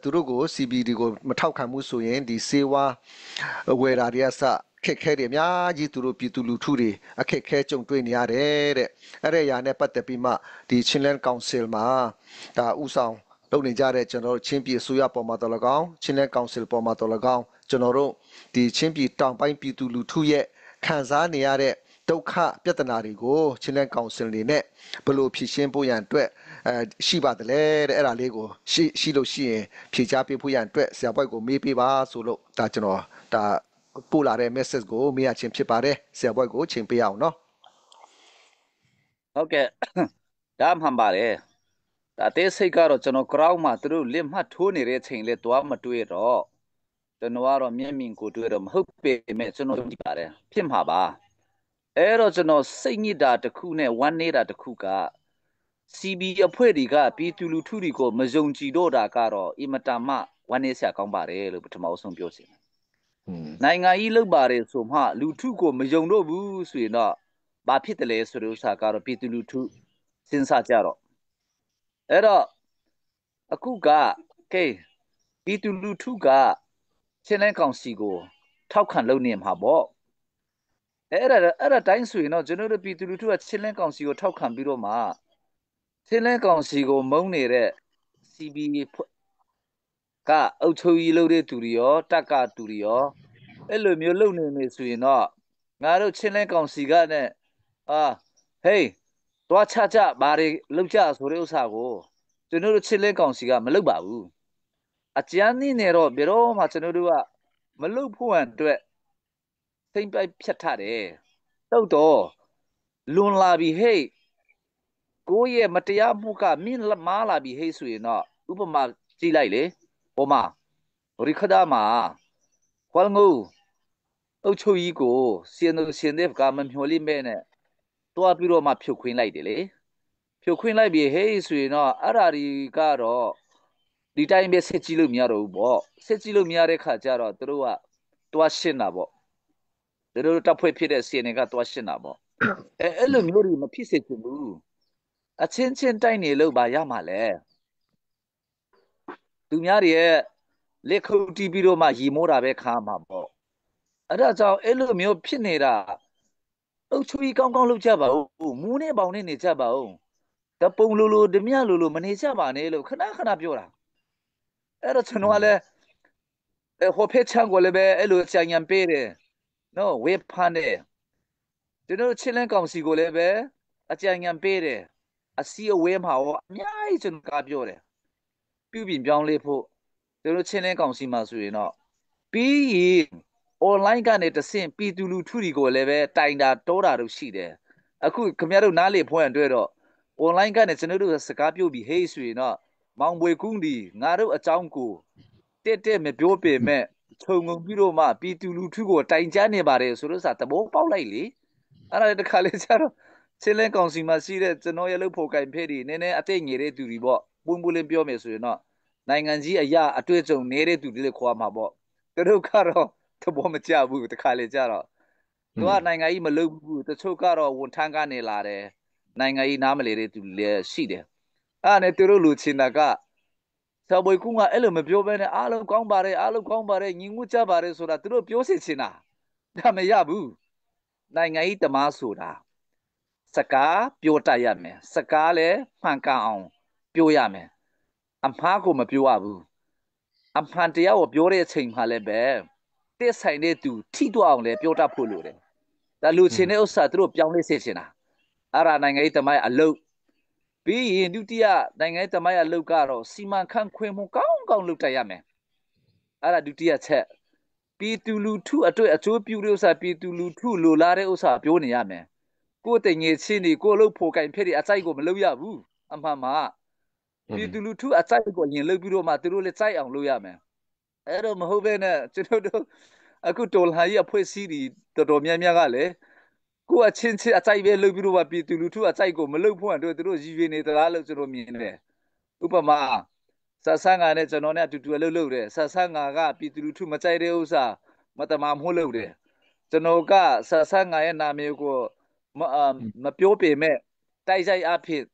Speaker 1: သူတို့ကို CBD ကိုမထောက်ခံမှုဆိုရင်ဒီစေဝါဝယ်တာတွေကစခက်ခဲတွေအများကြီးသူတို့ပြည်သူလူထုတွေအခက်ခဲကြုံတွေ့နေရတယ်တဲ့အဲ့ဒီအရာနဲ့ပတ်သက်ပြီးမှဒီ Chinland Council မှာဒါဥဆောင်လုပ်နေကြတဲ့ကျွန်တော်တို့ချင်းပြည်အစိုးရပေါ်မှာတော်လကောင်း Chinland Council ပေါ်မှာတော်လကောင်းကျွန်တော်တို့ဒီချင်းပြည်တောင်ပိုင်းပြည်သူလူထုရဲ့ခံစားနေရတဲ့ဒုက္ခပြဿနာတွေကို Chinland Council နေနဲ့ဘယ်လိုဖြေရှင်းဖို့ရန်အတွက်ရှိပါတယ်လေတဲ့အဲ့ဒါလေးကိုရှိလို့ရှိရင်ဖြေချပေးဖို့ရန်အတွက်ဆရာဘွဲ့ကိုမေးပေးပါဆိုလို့ဒါကျွန်တော်ဒါပို့လာတဲ့ message ကိုမေးရခြင်းဖြစ်ပါတယ်ဆရာဘွဲ့ကိုချိန်ပေးအောင်နော်
Speaker 3: ဟုတ်ကဲ့ဒါမှန်ပါတယ်ဒါအသေးစိတ်ကတော့ကျွန်တော် crowd မှာသူတို့လစ်မှတ်ထိုးနေတဲ့အချိန်လဲတွားမတွေ့တော့ကျွန်တော်ကတော့မျက်မြင်ကိုတွေ့တော့မဟုတ်ပေမဲ့ကျွန်တော်ကြည့်ပါတယ်ဖြစ်မှာပါအဲ့တော့ကျွန်တော်စိတ်ညစ်တာတစ်ခုနဲ့ဝမ်းနေတာတစ်ခုက CB အဖွဲ့တွေကပြည်သူလူထုတွေကိုမယုံကြည်တော့တာကတော့အင်မတန်မှဝမ်းနည်းစရာကောင်းပါတယ်လို့ပထမဆုံးပြောချင်တယ်နိုင်ငံကြီးလုပ်ပါတယ်ဆိုမှလူထုကိုမယုံတော့ဘူးဆိုရင်တော့ဘာဖြစ်တယ်လဲဆိုတဲ့ဥစ္စာကတော့ပြည်သူလူထုစဉ်းစားကြတော့အဲ့တော့အခုကကဲပြည်သူလူထုကချင်းလန်းကောင်စီကိုထောက်ခံလုပ်နေမှာပေါ့အဲ့ဒါတိုင်းဆိုရင်တော့ကျွန်တော်တို့ပြည်သူလူထုကချင်းလန်းကောင်စီကိုထောက်ခံပြီးတော့မှချင်းလန်းကောင်စီကိုမုန်းနေတဲ့ CB ကအုပ်ချုပ်ရေးလုပ်တဲ့သူတွေရောတက်ကသူတွေရောအဲ့လိုမျိုးလုပ်နေနေဆိုရင်တော့ငါတို့ချင်းလန်းကောင်စီကနဲ့ဟေးတွားချဘာတွေလုပ်ကြဆိုတဲ့ဥစ္စာကိုကျွန်တော်တို့ချင်းလန်းကောင်စီကမလုပ်ပါဘူးအကြမ်းနည်းနေတော့ဘယ်တော့မှကျွန်တော်တို့ကမလုပ်ဖို့အတွက်စိမ့်ပိုက်ဖြတ်ထားတယ်တော့လွန်လာပြီဟေးကိုယ့်ရဲ့မတရားမှုကမြင့်မားလာပြီဟေးဆိုရင်တော့ဥပမာကြည့်လိုက်လေပေါ်မှာရိခဒါမှာခွာငုအုတ်ချုပ်ကြီးကိုရှင်တဲ့ကမမျှော်လိမဲ့နဲ့တွားပြီးတော့မှဖြုတ်ခွင်းလိုက်တယ်လေဖြုတ်ခွင်းလိုက်ပြီဟေးဆိုရင်တော့အဲ့ဓာဒီကတော့ဒီတိုင်းပဲဆက်ကြည့်လို့မရတော့ဘူးပေါ့ဆက်ကြည့်လို့မရတဲ့ခါကျတော့သူတို့ကတွားရှင်းတာပေါ့သူတို့တပ်ဖွဲ့ဖြစ်တဲ့စီနေကတွားရှင်းတာပေါ့အဲ့လိုမျိုးတွေမဖြစ်စေချင်ဘူးအချင်းချင်းတိုက်နေလို့ပါရမှာလဲသူများတွေရဲ့လက်ခုပ်တီးပြီးတော့မှရီမိုးတာပဲခါမှာပေါ့အဲ့ဒါကြောင့်အဲ့လိုမျိုးဖြစ်နေတာအုတ်ချွေးကောင်းကောင်းလုပ်ကြပါဦးမူးနဲ့ပေါင်နဲ့နေကြပါဦးတပုံလိုဓမြလိုမနေကြပါနဲ့လို့ခဏပြောတာအဲ့တော့ကျွန်တော်ကလည်းဟိုဖက်ချန်ကိုလည်းပဲအဲ့လိုကြံရံပေးတယ်နော်ဝေဖန်တယ်ကျွန်တော်ချင်းလန်းကောင်စီကိုလည်းပဲအကြံဉာဏ်ပေးတယ်အစည်းအဝေးမှာရောအများကြီးကျွန်တော်ကပြောတယ်ပြုပြင်ပြောင်းလဲဖို့ကျွန်တော်ချင်းလန်းကောင်စီမှာဆိုရင်တော့ပြီးရင် online ကနေတဆင့်ပြည်သူလူထုတွေကိုလည်းပဲတိုင်တာတောတာတို့ရှိတယ်အခုခင်ဗျားတို့နားလေဖွင့်အတွက်တော့ online ကနေကျွန်တော်တို့စကားပြောပြီးဟေးဆိုရင်တော့မောင်ဘွေကုန်းဒီငါတို့အကြောင်းကိုတက်မပြောပေမဲ့ခြုံငုံပြီးတော့မှပြည်သူလူထုကိုတိုင်ကြားနေပါတယ်ဆိုတော့စာသဘောပေါက်လိုက်လေအဲ့ဒါတခါလေကျတော့ချင်းလင်းကောင်စီမှာရှိတဲ့ကျွန်တော်ရဲ့လုပ်ဖို့ကင်ဖက်တွေနည်းနည်းအသိငယ်တဲ့သူတွေပေါ့ပွင့်ပွင့်လင်းပြောမယ်ဆိုရင်တော့နိုင်ငံကြီးအရာအတွေ့အကြုံနေတဲ့သူတွေလည်းခေါ်မှာပေါ့သူတို့ကတော့သဘောမကျဘူးတခါလေကျတော့သူကနိုင်ငံကြီးမလုပ်ဘူးတချို့ကတော့ဝန်ထမ်းကနေလာတယ်နိုင်ငံကြီးနားမလဲတဲ့သူလည်းရှိတယ်အဲ့ဒါနဲ့သူတို့လူချင်းတာကဆဘွေကူကအဲ့လိုမပြောဘဲနဲ့အားလုံးကောင်းပါတယ်ညီငွတ်ကြပါတယ်ဆိုတာသူတို့ပြောစီချင်တာဒါမရဘူးနိုင်ငံကြီးတမားဆိုတာစကားပြောတတ်ရမယ်စကားလည်းမှန်ကန်အောင်ပြောရမယ်အမှားကိုမပြောရဘူးအမှန်တရားကိုပြောတဲ့အချိန်မှာလည်းပဲတက်ဆိုင်တဲ့သူထိတော့အောင်လည်းပြောတတ်ဖို့လိုတယ်ဒါလူချင်းတဲ့ဥစ္စာသူတို့ပြောင်းလဲစေချင်တာအဲ့ဒါနိုင်ငံရေးတမိုင်းအလုပ်ပြီးရင်ဒုတိယနိုင်ငံရေးတမိုင်းအလုပ်ကတော့စီမံခန့်ခွဲမှုကောင်းလုပ်တတ်ရမယ်အဲ့ဒါဒုတိယချက်ပြည်သူလူထုအတွက်အကျိုးပြုတဲ့ဥစ္စာပြည်သူလူထုလိုလားတဲ့ဥစ္စာပြောနေရမယ်ကိုယ်တငယ်ချင်းတွေကိုလို့ဖို့ကင်ဖြစ်တဲ့အစိုက်ကိုမလုပ်ရဘူးအမှန်မှာပြည်သူလူထုအစိုက်ကိုရင်လုပ်ပြီးတော့မှသူတို့လည်းစိုက်အောင်လုပ်ရမယ်အဲ့တော့မဟုတ်ဘဲနဲ့ကျွန်တော်တို့အခုတော်လှန်ရေးအဖွဲ့အစည်းတွေတော်တော်များများကလည်းကိုအချင်းချင်းအစိုက်ပဲလုပ်ပြီးတော့မှပြည်သူလူထုအစိုက်ကိုမလုပ်ဖို့အတွက်သူတို့ရည်ရွယ်နေသလားလို့ကျွန်တော်မြင်တယ်ဥပမာဆဆန်းငါနဲ့ကျွန်တော်နဲ့အတူတူလုပ်တယ်ဆဆန်းငါကပြည်သူလူထုမကြိုက်တဲ့ဥစ္စာမတမာမှုလုပ်တယ်ကျွန်တော်ကဆဆန်းငါရဲ့နာမည်ကိုမပြောပေမဲ့တိုက်ဆိုင်အဖြစ်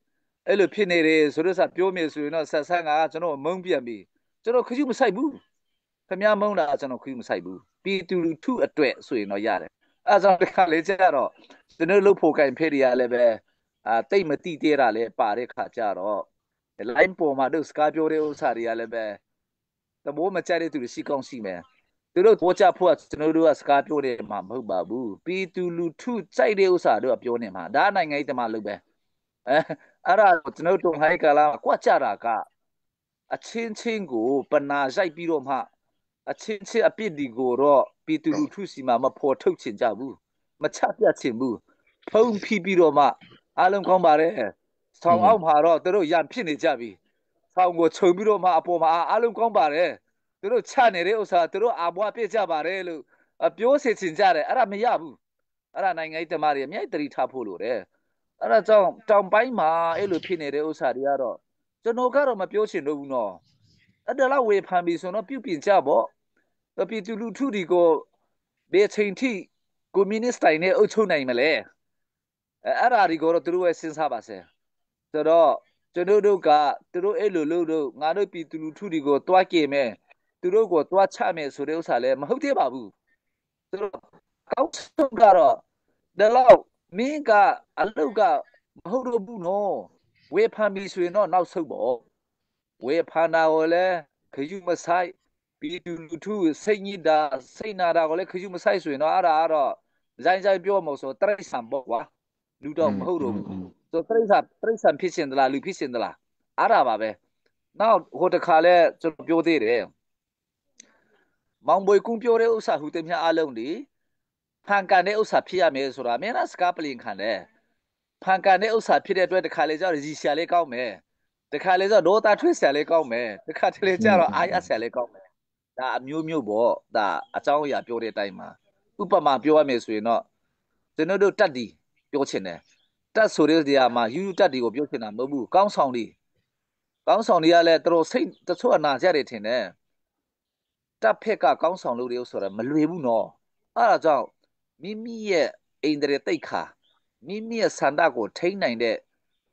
Speaker 3: အဲ့လိုဖြစ်နေတယ်ဆိုတော့ပြောမယ်ဆိုရင်တော့ဆက်ဆန်းကကျွန်တော်မုန်းပြန်ပြီကျွန်တော်ခရုမဆိုင်ဘူးခင်ဗျားမုန်းတာကျွန်တော်ခရုမဆိုင်ဘူးပြည်သူလူထုအတွက်ဆိုရင်တော့ရတယ်အဲကြောင့်ဒီခါလေးကျတော့ကျွန်တော်လှုပ်ဖို့ကင်ဖေးတွေကလည်းပဲတိတ်မတိသေးတာလည်းပါတဲ့ခါကျတော့ line ပေါ်မှာတို့စကားပြောတဲ့ဥစ္စာတွေကလည်းပဲသဘောမကျတဲ့သူတွေရှိကောင်းရှိမယ်သူတို့ပေါ်ချဖို့ကျွန်တော်တို့ကစကားပြောတယ်မှာမဟုတ်ပါဘူးပြည်သူလူထုစိုက်တဲ့ဥစ္စာတို့ကပြောနေမှာဒါနိုင်ငံရေးတမလို့ပဲအဲ့ဒါကျွန်တော်တို့ဟိုင်းကလာကွက်ကြတာကအချင်းချင်းကိုပနာရိုက်ပြီးတော့မှအချင်းချင်းအပြစ်ဒီကိုတော့ပြည်သူလူထုစီမှာမဖော်ထုတ်ချင်ကြဘူးမချပြတ်ချင်ဘူးဖုံးဖိပြီးတော့မှအားလုံးကောင်းပါတယ်ဆောင်းအောင်မှာတော့သူတို့ရံဖြစ်နေကြပြီဆောင်းကိုခြုံပြီးတော့မှအပေါ်မှာအားလုံးကောင်းပါတယ်သူတို့ချနေတဲ့ဥစ္စာသူတို့အာဘွားပြစ်ကြပါတယ်လို့ပြောစေချင်ကြတယ်အဲ့ဒါမရဘူးအဲ့ဒါနိုင်ငံရေးတမားတွေအများကြီးတတိထားဖို့လိုတယ်အဲ့ဒါကြောင့်တောင်ပိုင်းမှာအဲ့လိုဖြစ်နေတဲ့ဥစ္စာတွေကတော့ကျွန်တော်ကတော့မပြောချင်တော့ဘူးနော်အဲ့ဒါလောက်ဝေဖန်ပြီးဆိုတော့ပြုပြင်ကြပေါ့ပြည်သူလူထုတွေကိုဘယ်ချိန်ထိကွန်မြူနစ်တိုင်းနဲ့အုပ်ချုပ်နိုင်မလဲအဲ့ဒါဒီကိုတော့သူတို့ရဲ့စဉ်းစားပါစေဆိုတော့ကျွန်တော်တို့ကသူတို့အဲ့လိုလို့တို့ငါတို့ပြည်သူလူထုတွေကိုတွားကြည့်မယ်သူတို့ကိုတွားချမယ်ဆိုတဲ့ဥစ္စာလည်းမဟုတ်သေးပါဘူးသူတို့ကောက်ဆုံးကတော့ဒါလောက်မင်းကအလုပ်ကမဟုတ်တော့ဘူးနော်ဝေဖန်ပြီးဆိုရင်တော့နောက်ဆုတ်ပေါ့ဝေဖန်တာကိုလည်းခယူမဆိုင်ပြည်သူလူထုစိတ်ညစ်တာစိတ်နာတာကိုလည်းခယူမဆိုင်ဆိုရင်တော့အဲ့ဒါကတော့ဇိုင်းပြောမို့ဆိုတရိษံပေါ့ကွာလူတော့မဟုတ်တော့ဘူးဆိုတရိษံဖြစ်ရှင်သလားလူဖြစ်ရှင်သလားအဲ့ဒါပါပဲနောက်ဟိုတခါလဲကျွန်တော်ပြောသေးတယ်မောင်ဘွေကူပြောတဲ့ဥစ္စာဟူတဲ့မြအားလုံးဒီဖန်ကန်တဲ့ဥစ္စာဖြစ်ရမယ်ဆိုတာအများနဲ့စကားပလင်ခံတယ်ဖန်ကန်တဲ့ဥစ္စာဖြစ်တဲ့အတွက်တခါလေကျတော့ရီရှာလေးကောင်းမယ်တခါလေကျတော့ဒေါသထွေးဆရာလေးကောင်းမယ်တခါတလေကျတော့အားရဆရာလေးကောင်းမယ်ဒါအမျိုးမျိုးပေါ့ဒါအကြောင်းအရာပြောတဲ့အတိုင်းမှာဥပမာပြောရမယ်ဆိုရင်တော့ကျွန်တော်တို့တက်တီပြောချင်တယ်တက်ဆိုတဲ့နေရာမှာယူတက်တီကိုပြောချင်တာမဟုတ်ဘူးကောင်းဆောင်တွေကလည်းတော်တော်စိတ်တချို့အနာကြတယ်ထင်တယ်တပ်ဖက်ကကောင်းဆောင်လို့တွေဆိုတော့မလွယ်ဘူးနော်အဲ့ဒါကြောင့်မိမိရဲ့အိန္ဒြေတိတ်ခါမိမိရဲ့ဆန္ဒကိုထိန်းနိုင်တဲ့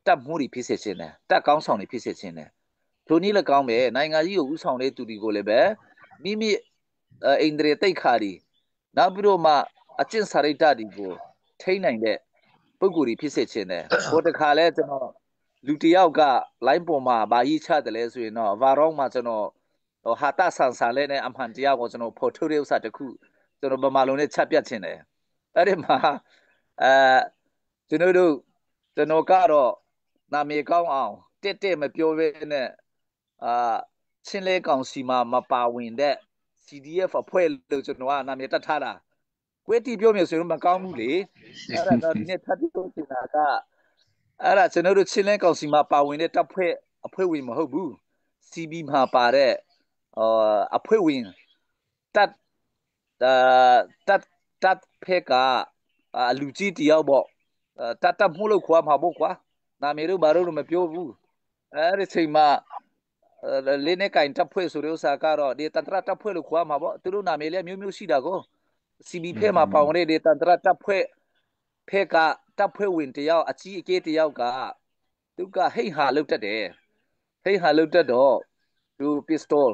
Speaker 3: တပ်မှုတွေဖြစ်စေခြင်းတယ်တပ်ကောင်းဆောင်တွေဖြစ်စေခြင်းတယ်ထိုနည်းလည်းကောင်းပဲနိုင်ငံကြီးကိုဥဆောင်တဲ့သူတွေကိုလည်းပဲမိမိအိန္ဒြေတိတ်ခါတွေနောက်ပြီးတော့မှအကျင့်စာရိတ္တတွေကိုထိန်းနိုင်တဲ့ပုဂ္ဂိုလ်တွေဖြစ်စေခြင်းတယ်ဟိုတခါလဲကျွန်တော်လူတယောက်က line ပေါ်မှာဗာကြီးချတယ်လဲဆိုရင်တော့ဗာရောင်းမှာကျွန်တော်ဟာတာဆန်ဆန်လေးနဲ့အမှန်တရားကိုကျွန်တော်ဖော်ထုတ်တဲ့ဥစ္စာတခုကျွန်တော်ဗမာလုံးနဲ့ချက်ပြတ်ခြင်းတယ်အဲ့ဒီမှာကျွန်တော်ကတော့နာမည်ကောင်းအောင်တက်မပြောဘဲနဲ့ချင်းလဲကောင်စီမှာမပါဝင်တဲ့ CDF အဖွဲ့လို့ကျွန်တော်ကနာမည်တက်ထားတာကွဲတီပြောမယ်ဆိုရင်မကောင်းဘူးလေအဲ့ဒါတော့ဒီနေ့ထပ်ပြောချင်တာကအဲ့ဒါကျွန်တော်တို့ချင်းလဲကောင်စီမှာပါဝင်တဲ့တပ်ဖွဲ့အဖွဲ့ဝင်မဟုတ်ဘူး CB မှာပါတဲ့အဖွဲ့ဝင်တပ်ဖက်ကလူကြီးတယောက်ပေါ့တပ်မှုလို့ခေါ်မှာပေါ့ကွာနာမည်တို့ဘာလို့မပြောဘူးအဲ့ဒီချိန်မှာလင်းနေကင်တပ်ဖွဲ့ဆိုတဲ့ဥစ္စာကတော့ဒီတန်တရတပ်ဖွဲ့လို့ခေါ်မှာပေါ့သူတို့နာမည်လည်းမျိုးရှိတာကို CB ဖက်မှာပါဝင်တဲ့ဒီတန်တရတပ်ဖွဲ့ဖက်ကတပ်ဖွဲ့ဝင်တယောက်အကြီးအကဲတယောက်ကသူကဟိတ်ဟာလုတ်တတ်တယ်ဟိတ်ဟာလုတ်တတ်တော့သူပစ္စတို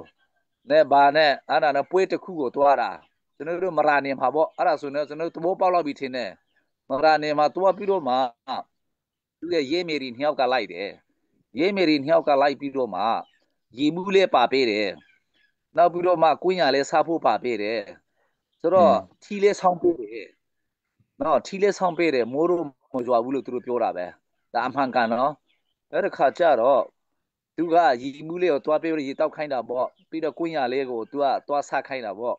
Speaker 3: နဲ့ဘာနဲ့အဲ့ဒါနဲ့ပွဲတစ်ခုကိုတွားတာကျွန်တော်တို့မရာနေမှာပေါ့အဲ့ဒါဆိုရင်ကျွန်တော်သဘောပေါက်လောက်ပြီထင်တယ်မရာနေမှာတွားပြီးတော့မှသူရဲ့ရေးမေရီနှစ်ယောက်ကလိုက်တယ်ရေးမေရီနှစ်ယောက်ကလိုက်ပြီးတော့မှရီမှုလေးပါပေးတယ်နောက်ပြီးတော့မှကွင်းရလဲစားဖို့ပါပေးတယ်ဆိုတော့ထီလေးဆောင်းပေးတယ်နော်ထီလေးဆောင်းပေးတယ်မိုးတို့မကြွားဘူးလို့သူတို့ပြောတာပဲဒါအမှန်ကန်နော်အဲ့ဒီခါကျတော့သူကရီမှုလေးကိုတွားပေးပြီးရီတောက်ခိုင်းတာပေါ့ပြီးတော့ကွင်းရလေးကိုသူကတွားစားခိုင်းတာပေါ့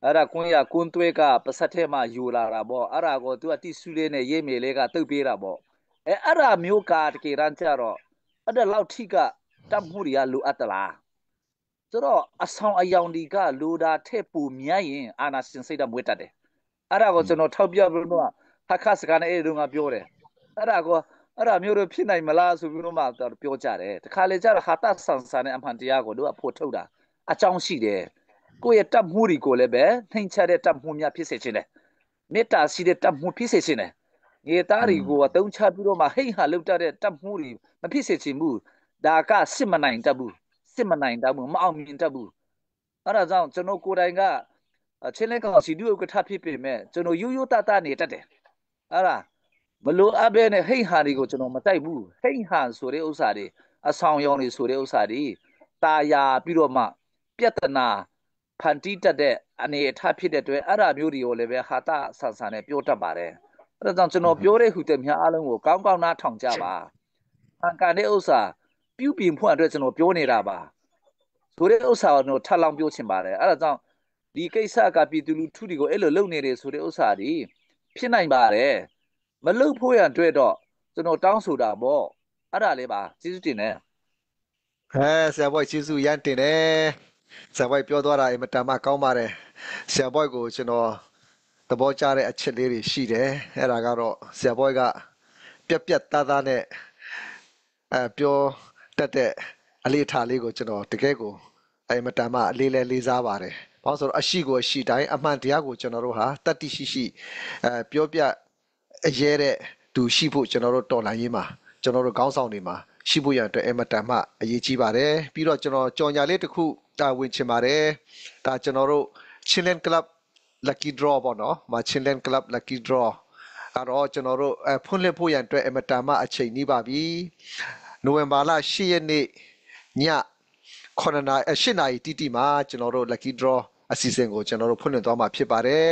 Speaker 3: အဲ့ဒါကွန်းသွဲကပစက်ထဲမှာယူလာတာပေါ့အဲ့ဒါကိုသူကတိဆူလေးနဲ့ရေးမေလေးကတုတ်ပေးတာပေါ့အဲ့ဒါမျိုးကတကယ်တမ်းကျတော့အဲ့ဒါလောက်ထိကတတ်မှုတွေကလိုအပ်သလားဆိုတော့အဆောင်အယောင်ဒီကလိုတာထက်ပူမြတ်ရင်အာနာရှင်စိတ်ဓာတ်မွေးတတ်တယ်အဲ့ဒါကိုကျွန်တော်ထောက်ပြပြီးတော့ဟာခါစကားနဲ့အဲ့ဒီတော့ငါပြောတယ်အဲ့ဒါမျိုးတော့ဖြစ်နိုင်မလားဆိုပြီးတော့မှပြောကြတယ်တခါလေကျတော့ဟာတာဆန်ဆန်နဲ့အမှန်တရားကိုတို့ကဖို့ထုတ်တာအကြောင်းရှိတယ်ကိုယ့်ရဲ့တပ်မှုတွေကိုလည်းပဲနှိမ်ချတဲ့တပ်မှုများဖြစ်စေခြင်းတယ်မေတ္တာရှိတဲ့တပ်မှုဖြစ်စေခြင်းတယ် ငေသားတွေကိုအသုံးချပြီးတော့မှဟိတ်ဟာလောက်တတ်တဲ့တပ်မှုတွေမဖြစ်စေချင်ဘူးဒါကစစ်မနိုင်တတ်ဘူးစစ်မနိုင်တတ်ဘူးမအောင်မြင်တတ်ဘူးအဲ့ဒါကြောင့်ကျွန်တော်ကိုယ်တိုင်ကချင်းလဲကောင်စီဒုဥက္ကဋ္ဌဖြစ်ပေမဲ့ကျွန်တော်ရိုးရိုးသားသားနေတတ်တယ်အဲ့ဒါမလိုအပ်ဘဲနဲ့ဟိတ်ဟာတွေကိုကျွန်တော်မတိုက်ဘူးဟိတ်ဟာဆိုတဲ့ဥစ္စာတွေအဆောင်ရောင်တွေဆိုတဲ့ဥစ္စာတွေတာယာပြီးတော့မှပြဿနာဖန်တီးတတ်တဲ့အနေအထားဖြစ်တဲ့အတွက်အဲ့ဒါမျိုးတွေကိုလည်းပဲဟာတာဆန်ဆန်နဲ့ပြောတတ်ပါတယ်အဲ့ဒါကြောင့်ကျွန်တော်ပြောတဲ့ဟူတဲ့များအားလုံးကိုကောင်းကောင်းနားထောင်ကြပါအန်ကန်တဲ့ဥစ္စာပြုပြင်ဖို့အတွက်ကျွန်တော်ပြောနေတာပါဆိုတဲ့ဥစ္စာကိုကျွန်တော်ထပ်လောင်းပြောချင်ပါတယ်အဲ့ဒါကြောင့်ဒီကိစ္စကပြည်သူလူထုတွေကိုအဲ့လိုလုပ်နေတယ်ဆိုတဲ့ဥစ္စာတွေဖြစ်နိုင်ပါတယ်မလုပ်ဖို့ရန်အတွက်တော့ကျွန်တော်တောင်းဆိုတာပေါ့အဲ့ဒါလေးပါကျေးဇူးတင်တယ်
Speaker 1: ဆရာဘွိုက်ကျေးဇူးရမ်းတင်တယ်ဆရာဘွိုက်ပြောသွားတာအင်မတန်မှကောင်းပါတယ်ဆရာဘွိုက်ကိုကျွန်တော်သဘောကျတဲ့အချက်လေးတွေရှိတယ်အဲ့ဒါကတော့ဆရာဘွိုက်ကပြက်ပြက်သားသားနဲ့ပြောတတ်တဲ့အလေးထားလေးကိုကျွန်တော်တကယ်ကိုအင်မတန်မှအလေးလဲလေးစားပါတယ်ဘာလို့ဆိုတော့အရှိကိုအရှိတိုင်းအမှန်တရားကိုကျွန်တော်တို့ဟာတတ္တိရှိရှိပြောပြအရေးတဲ့သူရှိဖို့ကျွန်တော်တို့တော်လှန်ရေးမှာကျွန်တော်တို့ခေါင်းဆောင်တွေမှာရှိဖို့ရန်အတွက်အင်မတန်မှအရေးကြီးပါတယ်ပြီးတော့ကျွန်တော်ကြော်ညာလေးတစ်ခုဝင်ချင်ပါတယ်ဒါကျွန်တော်တို့ Chilean Club Lucky Draw ပေါ့နော်မှာ Chilean Club Lucky Draw အဲ့တော့ကျွန်တော်တို့ဖွင့်လှစ်ဖို့ရန်အတွက်အင်မတန်မှအချိန်နီးပါပြီနိုဝင်ဘာလ10ရက်နေ့ည9နာရီ8နာရီတိတိမှာကျွန်တော်တို့ Lucky Draw အစီအစဉ်ကိုကျွန်တော်တို့ဖွင့်လှစ်သွားမှာဖြစ်ပါတယ်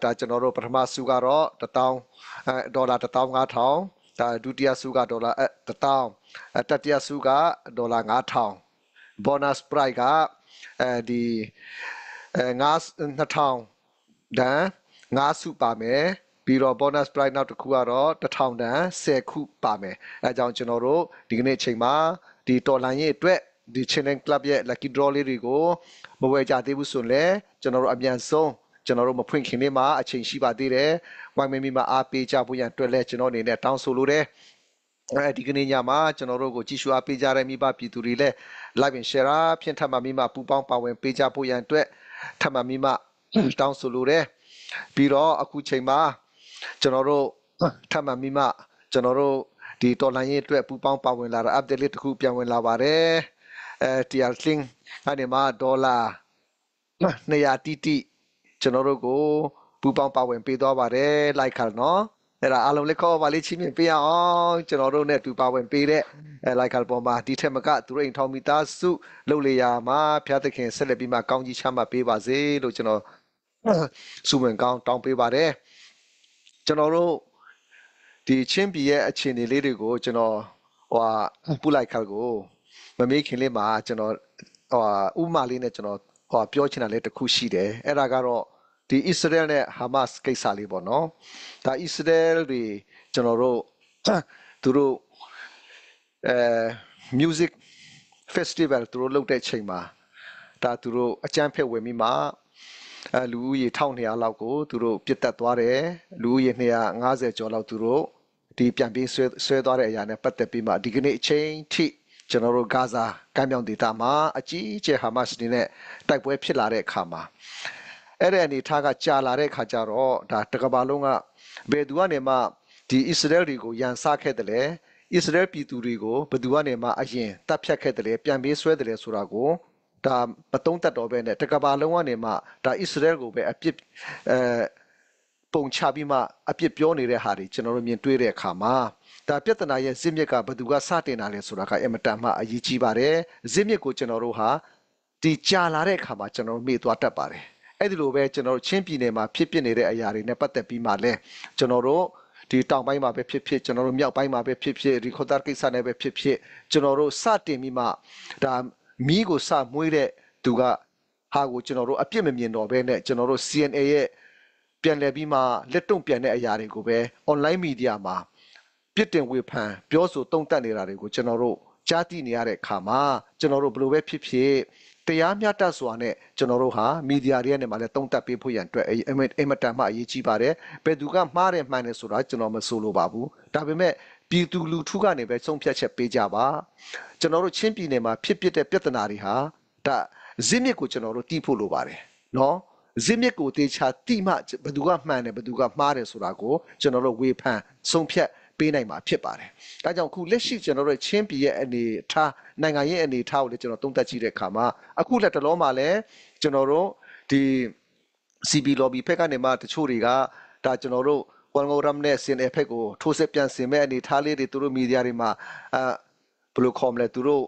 Speaker 1: ဒါကျွန်တော်တို့ပထမဆုကတော့$1000ဒေါ်လာ15000ဒါဒုတိယဆုကဒေါ်လာ1000တတိယဆုကဒေါ်လာ5000 bonus prize ကဒီ2000တန်း5ဆုပါမယ်ပြီးတော့ bonus prize နောက်တစ်ခုကတော့1000တန်း10ခုပါမယ်အဲကြောင့်ကျွန်တော်တို့ဒီကနေ့အချိန်မှာဒီတော်လိုင်းရဲ့အတွက်ဒီ Chilean Club ရဲ့ lucky draw လေးတွေကိုမဝယ်ကြသေးဘူးဆိုရင်လည်းကျွန်တော်တို့အမြန်ဆုံးကျွန်တော်တို့မဖွင့်ခင်လေးမှာအချိန်ရှိပါသေးတယ်ဝိုင်းမမီမှာအားပေးကြဖို့ရန်အတွက်လည်းကျွန်တော်အနေနဲ့တောင်းဆိုလိုတယ်ဒီကနေ့ညမှာကျွန်တော်တို့ကိုကြည့်ရှုအားပေးကြတဲ့မိဘပြည်သူတွေလည်း live and share ဖြင့်ထပ်မမိမပူပေါင်းပါဝင်ပေးကြဖို့ရန်အတွက်ထပ်မမိမတောင်းဆိုလိုတယ်ပြီးတော့အခုချိန်မှာကျွန်တော်တို့ထပ်မမိမကျွန်တော်တို့ဒီတော်လိုင်းရေးအတွက်ပူပေါင်းပါဝင်လာတာ update လေးတစ်ခုပြန်ဝင်လာပါတယ်TR link အဲ့ဒီမှာဒေါ်လာ200တိကျွန်တော်တို့ကိုပူပေါင်းပါဝင်ပေးသွားပါတယ် like ခါနော်အဲ့ဒါအားလုံးလေးခေါ်ပါလေးချင်းမြင်ပေးအောင်ကျွန်တော်တို့နဲ့တူပါဝင်ပေးတဲ့like ခါပေါ်မှာဒီထက်မကသူတို့အိမ်ထောင်မိသားစုလှုပ်လေရာမှာဖျားသခင်ဆက်လက်ပြီးမှကောင်းကြီးချမ်းသာပေးပါစေလို့ကျွန်တော်ဆုမွန်ကောင်းတောင်းပေးပါတယ်ကျွန်တော်တို့ဒီချင်းပြည်ရဲ့အခြေအနေလေးတွေကိုကျွန်တော်ပူလိုက်ခါကိုမမေးခင်လေးမှာကျွန်တော်ဥပမာလေးနဲ့ကျွန်တော်ပြောချင်တာလေးတစ်ခုရှိတယ်အဲ့ဒါကတော့ဒီအစ္စရေးနဲ့ဟာမတ်စ်ကိစ္စလေးပေါ့နော်ဒါအစ္စရေးတွေကျွန်တော်တို့သူတို့ music festival သူတို့လုပ်တဲ့ချိန်မှာဒါသူတို့အကြမ်းဖက်ဝင်ပြီးမှလူဦးရေ1200လောက်ကိုသူတို့ပြစ်တက်သွားတယ်လူဦးရေ250ကျော်လောက်သူတို့ဒီပြန်ပြီးဆွဲသွားတဲ့အရာနဲ့ပတ်သက်ပြီးမှဒီကနေ့အချိန်ထိကျွန်တော်တို့ဂါဇာကမ်းမြောင်ဒေသမှာအကြီးအကျယ်ဟာမတ်စ်တွေနဲ့တိုက်ပွဲဖြစ်လာတဲ့အခါမှာအဲ့ဒီအနေထားကကြာလာတဲ့အခါကျတော့ဒါတကဘာလုံးကဘယ်သူကနေမှဒီအစ္စရေးတွေကိုရန်စခဲ့တယ်လေအစ္စရေးပြည်သူတွေကိုဘယ်သူကနေမှအရင်တပ်ဖြတ်ခဲ့တယ်လေပြန်ပြီးဆွဲတယ်လေဆိုတာကိုဒါမတုံးတက်တော့ပဲနဲ့တကဘာလုံးကနေမှဒါအစ္စရေးကိုပဲအပြစ်ပုံချပြီးမှအပြစ်ပြောနေတဲ့ဟာတွေကျွန်တော်တို့မြင်တွေ့တဲ့အခါမှာဒါပြဿနာရဲ့ဇစ်မြစ်ကဘယ်သူကစတင်တာလဲဆိုတာကအင်မတန်မှအရေးကြီးပါတယ်ဇစ်မြစ်ကိုကျွန်တော်တို့ဟာဒီကြာလာတဲ့အခါမှာကျွန်တော်တို့မေ့သွားတတ်ပါတယ်အဲ့ဒီလိုပဲကျွန်တော်တို့ချင်းပြည်နယ်မှာဖြစ်ပျက်နေတဲ့အရာတွေနဲ့ပတ်သက်ပြီးမှလဲကျွန်တော်တို့ဒီတောင်ပိုင်းမှာပဲဖြစ်ဖြစ်ကျွန်တော်တို့မြောက်ပိုင်းမှာပဲဖြစ်ဖြစ်ရီခိုတာကိစ္စနဲ့ပဲဖြစ်ဖြစ်ကျွန်တော်တို့စတင်ပြီးမှဒါမီးကိုစမွေးတဲ့သူကဟာကိုကျွန်တော်တို့အပြစ်မမြင်တော့ဘဲနဲ့ကျွန်တော်တို့ CNA ရဲ့ပြန်လည်ပြီးမှလက်တုံ့ပြန်တဲ့အရာတွေကိုပဲ online media မှာပြစ်တင်ဝေဖန်ပြောဆိုတုံ့တက်နေတာတွေကိုကျွန်တော်တို့ကြားသိနေရတဲ့အခါမှာကျွန်တော်တို့ဘယ်လိုပဲဖြစ်ဖြစ်တရားမျှတစွာနဲ့ကျွန်တော်တို့ဟာမီဒီယာတွေနဲ့မှလည်းတုံ့တက်ပေးဖို့ရန်အတွက်အင်မတန်မှအရေးကြီးပါတယ်ဘယ်သူကမှားတယ်မှန်တယ်ဆိုတာကျွန်တော်မဆိုလိုပါဘူးဒါပေမဲ့ပြည်သူလူထုကနေပဲဆုံးဖြတ်ချက်ပေးကြပါကျွန်တော်တို့ချင်းပြည်နယ်မှာဖြစ်ပျက်တဲ့ပြဿနာတွေဟာဒါဇစ်မြစ်ကိုကျွန်တော်တို့တီးဖို့လိုပါတယ်နော် ဇစ်မြစ်ကိုတေချာတိမှဘသူကမှန်တယ်ဘသူကမှားတယ်ဆိုတာကိုကျွန်တော်တို့ဝေဖန်ဆုံးဖြတ်ပေးနိုင်မှာဖြစ်ပါတယ်။ဒါကြောင့်ခုလက်ရှိကျွန်တော်တို့ချင်းပြည်ရဲ့အနေထားနိုင်ငံရဲ့အနေထားကိုလည်းကျွန်တော်သုံးသပ်ကြည့်တဲ့အခါမှာအခုလက်တလုံးမှာလည်းကျွန်တော်တို့ဒီ CB lobby ဖက်ကနေမှတချို့တွေကဒါကျွန်တော်တို့ဝန်ငိုရမ်နဲ့စင်အဖက်ကိုထိုးစစ်ပြန်ဆင်မဲ့အနေထားလေးတွေသူတို့မီဒီယာတွေမှာဘယ်လိုခေါ်မလဲသူတို့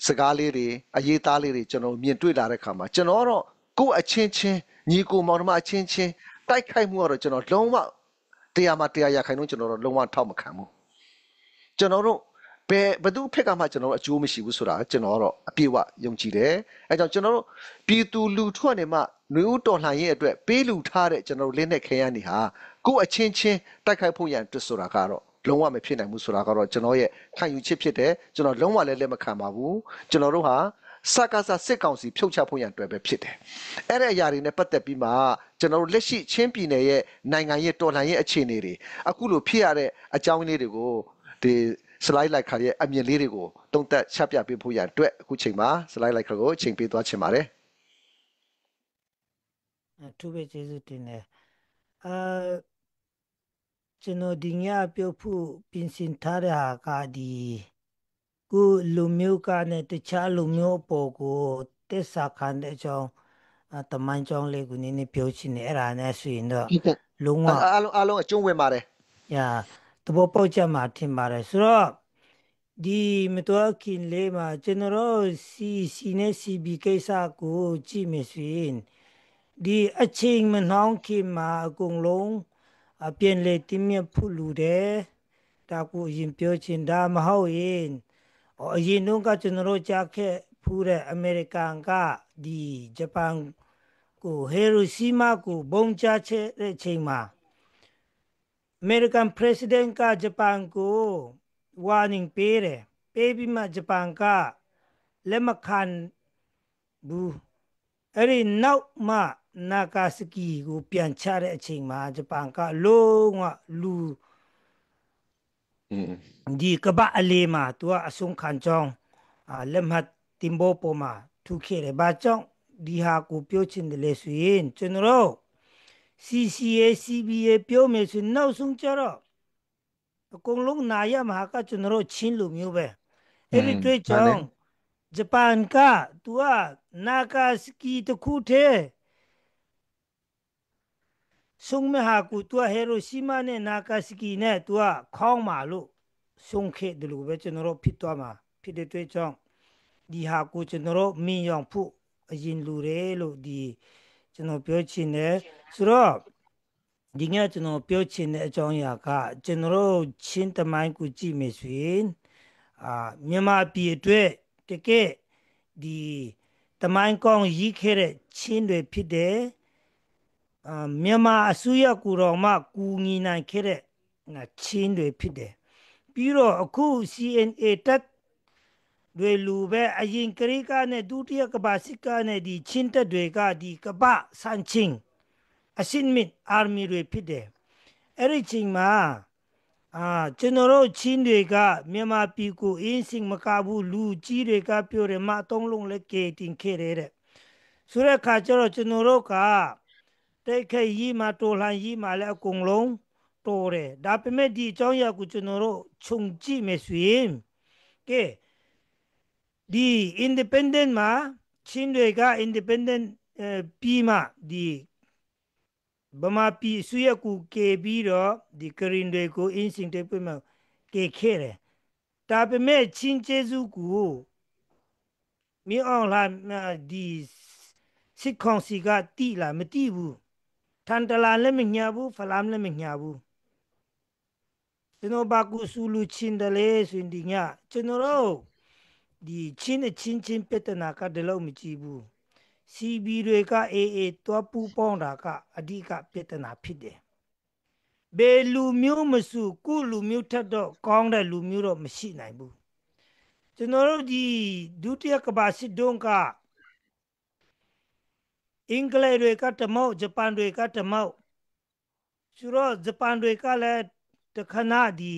Speaker 1: စကားလေးတွေအရေးသားလေးတွေကျွန်တော်မြင်တွေ့လာတဲ့အခါမှာကျွန်တော်တော့ကိုယ့်အချင်းချင်းညီကိုမောင်နှမအချင်းချင်းတိုက်ခိုက်မှုကတော့ကျွန်တော်လုံးဝတရားမှာတရားရခိုင်တော့ကျွန်တော်တို့လုံးဝထောက်မခံဘူးကျွန်တော်တို့ဘယ်သူဖက်ကမှကျွန်တော်တို့အကျိုးမရှိဘူးဆိုတာကျွန်တော်တော့အပြည့်အဝယုံကြည်တယ်အဲကြောင့်ကျွန်တော်တို့ပြည်သူလူထုကနေမှနှွေဦးတော်လှန်ရေးအတွက်ပေးလူထားတဲ့ကျွန်တော်တို့လင်းနဲ့ခဲရန်နေဟာကိုယ့်အချင်းချင်းတိုက်ခိုက်ဖို့ရန်အတွက်ဆိုတာကတော့လုံးဝမဖြစ်နိုင်ဘူးဆိုတာကတော့ကျွန်တော်ရဲ့ခံယူချက်ဖြစ်တယ်ကျွန်တော်လုံးဝလည်းလက်မခံပါဘူးကျွန်တော်တို့ဟာစကားစစ်ကောင်စီဖြုတ်ချဖို့ရန်အတွက်ပဲဖြစ်တယ်အဲ့တဲ့အရာတွေနဲ့ပတ်သက်ပြီးမှကျွန်တော်တို့လက်ရှိချင်းပြည်နယ်ရဲ့နိုင်ငံရဲ့တော်လှန်ရေးအခြေအနေတွေအခုလိုဖြစ်ရတဲ့အကြောင်းလေးတွေကိုဒီslide like ခါရဲ့အမြင်လေးတွေကိုတုံးသက်ချပြပေးဖို့ရန်အတွက်အခုချိန်မှာ slide like ကိုချိန်ပေးသွားချင်ပါတယ်
Speaker 2: သူပဲကျေးဇူးတင်တယ်ကျွန်တော်ဒီညပြုတ်ဖို့ပြင်ဆင်ထားတဲ့ဟာကဒီကိုလူမျိုးကနဲ့တခြားလူမျိုးပေါ်ကိုတက်စာခံတဲ့အကြောင်းတမန်ကြောင်းလေးကိုနည်းနည်းပြောချင်တယ်အဲ့ဒါနဲ့ဆိုရင်တော့လုံးဝ
Speaker 1: အားလုံးအကျုံးဝင်ပါတယ်
Speaker 2: ညာတဘောပေါက်ချက်မှာထင်ပါတယ်ဆိုတော့ဒီမတော်ခင်လေးမှာကျွန်တော်စီနဲ့ CB ကိစ္စကိုကြည့်မယ်ဆိုရင်ဒီအချိန်မနှောင်းခင်မှာအကုန်လုံးအပြင်လေတင်းမြဖို့လူတယ်ဒါကိုရင်ပြောချင်ဒါမဟုတ်ရင်အရင်တုန်းကကျွန်တော်ကြားခဲ့ဖူးတဲ့အမေရိကန်ကဒီဂျပန်ကိုဟီရိုရှီမာကိုဘုံချတဲ့အချိန်မှာAmerican President ကဂျပန်ကို warning ပေးတယ်ပေးပြီးမှဂျပန်ကလက်မခံဘူးအဲ့ဒီနောက်မှနာဂါစကီကိုပြန်ချတဲ့အချိန်မှာဂျပန်ကလုံးဝလူဒီကပအလေးမှာသူကအဆုံးခံကြောင်းလက်မှတ်တင်ဖို့ပေါ်မှာထုခဲ့တယ်ဘာကြောင့်ဒီဟာကိုပြောချင်တယ်လေဆိုရင်ကျွန်တော်CCA CBA ပြောမယ်ဆိုနောက်ဆုံးကြတော့အကုန်လုံးနာရမှာကကျွန်တော်ချင်းလူမျိုးပဲအဲ့ဒီတွေ့ကြောင့်ဂျပန်ကသူကနာဂါစကီတခုတည်းဆုံးမဟာကူသူကဟီရိုရှီမာနဲ့နာဂါစကီနဲ့သူကခေါင်းမာလို့ဆုံးခဲ့တယ်လို့ပဲကျွန်တော်ဖြစ်သွားမှာဖြစ်တဲ့တွေ့ကြောင့်ဒီဟာကိုကျွန်တော်မြင်ရောက်ဖို့အရင်လူတယ်လို့ဒီကျွန်တော်ပြောချင်တယ်ဆိုတော့ဒီညကျွန်တော်ပြောချင်တဲ့အကြောင်းအရာကကျွန်တော်ချင်းတမိုင်းကိုကြည့်မယ်ဆိုရင်မြန်မာပြည်အတွက်တကယ်ဒီတမိုင်းကောင်းရီးခဲ့တဲ့ချင်းတွေဖြစ်တယ်မြန်မာအစိုးရကိုတော့မှကူညီနိုင်ခဲ့တဲ့ချင်းတွေဖြစ်တယ်ပြီးတော့အခု CNA တက်တွေလူပဲအရင်ကရိကနဲ့ဒုတိယကမ္ဘာစစ်ကနဲ့ဒီချင်းတက်တွေကဒီကမ္ဘာစံချင်းအစင်မစ်အာမီတွေဖြစ်တယ်အဲ့ဒီချိန်မှာကျွန်တော်ချင်းတွေကမြန်မာပြည်ကိုအင်းစင်မကဘူးလူကြီးတွေကပြောတယ်မအတုံးလုံးလည်းကေတင်ခဲ့တဲ့ဆိုတဲ့အခါကျတော့ကျွန်တော်ကတိုက်ခိုက်ရေးမှာတော်လှန်ရေးမှာလည်းအကုန်လုံးတော်တယ်ဒါပေမဲ့ဒီအကြောင်းအရာကိုကျွန်တော်ခြုံကြည့်မယ်ဆိုရင်ကဲဒီ independent မှာချင်းတွေက independent ပြီးမှဒီဗမာပြည်အစိုးရကိုကေပြီးတော့ဒီကရင်တွေကိုအင်းစင်တဲ့ပြမှာကေခဲ့တယ်ဒါပေမဲ့ချင်းကျေးဇူးကိုမြေအောင်လာဒီစစ်ကောင်စီကတိလာမတိဘူးထန်တလာလည်းမညာဘူးဖလမ်လည်းမညာဘူးကျွန်တော်ဘာကူဆူလူချင်းတယ်လေဆိုရင်ဒီညကျွန်တော်ဒီချင်းပတနာကတလုံးမကြည့်ဘူးCB တွေကAA တွားပူပေါင်းတာကအဓိကပြဿနာဖြစ်တယ်ဘယ်လူမျိုးမစုကုလူမျိုးထက်တော့ကောင်းတဲ့လူမျိုးတော့မရှိနိုင်ဘူးကျွန်တော်တို့ဒီဒုတိယကမ္ဘာစစ်တုန်းကအင်္ဂလိပ်တွေကတမောက်ဂျပန်တွေကတမောက်ဆိုတော့ဂျပန်တွေကလည်းတခဏဒီ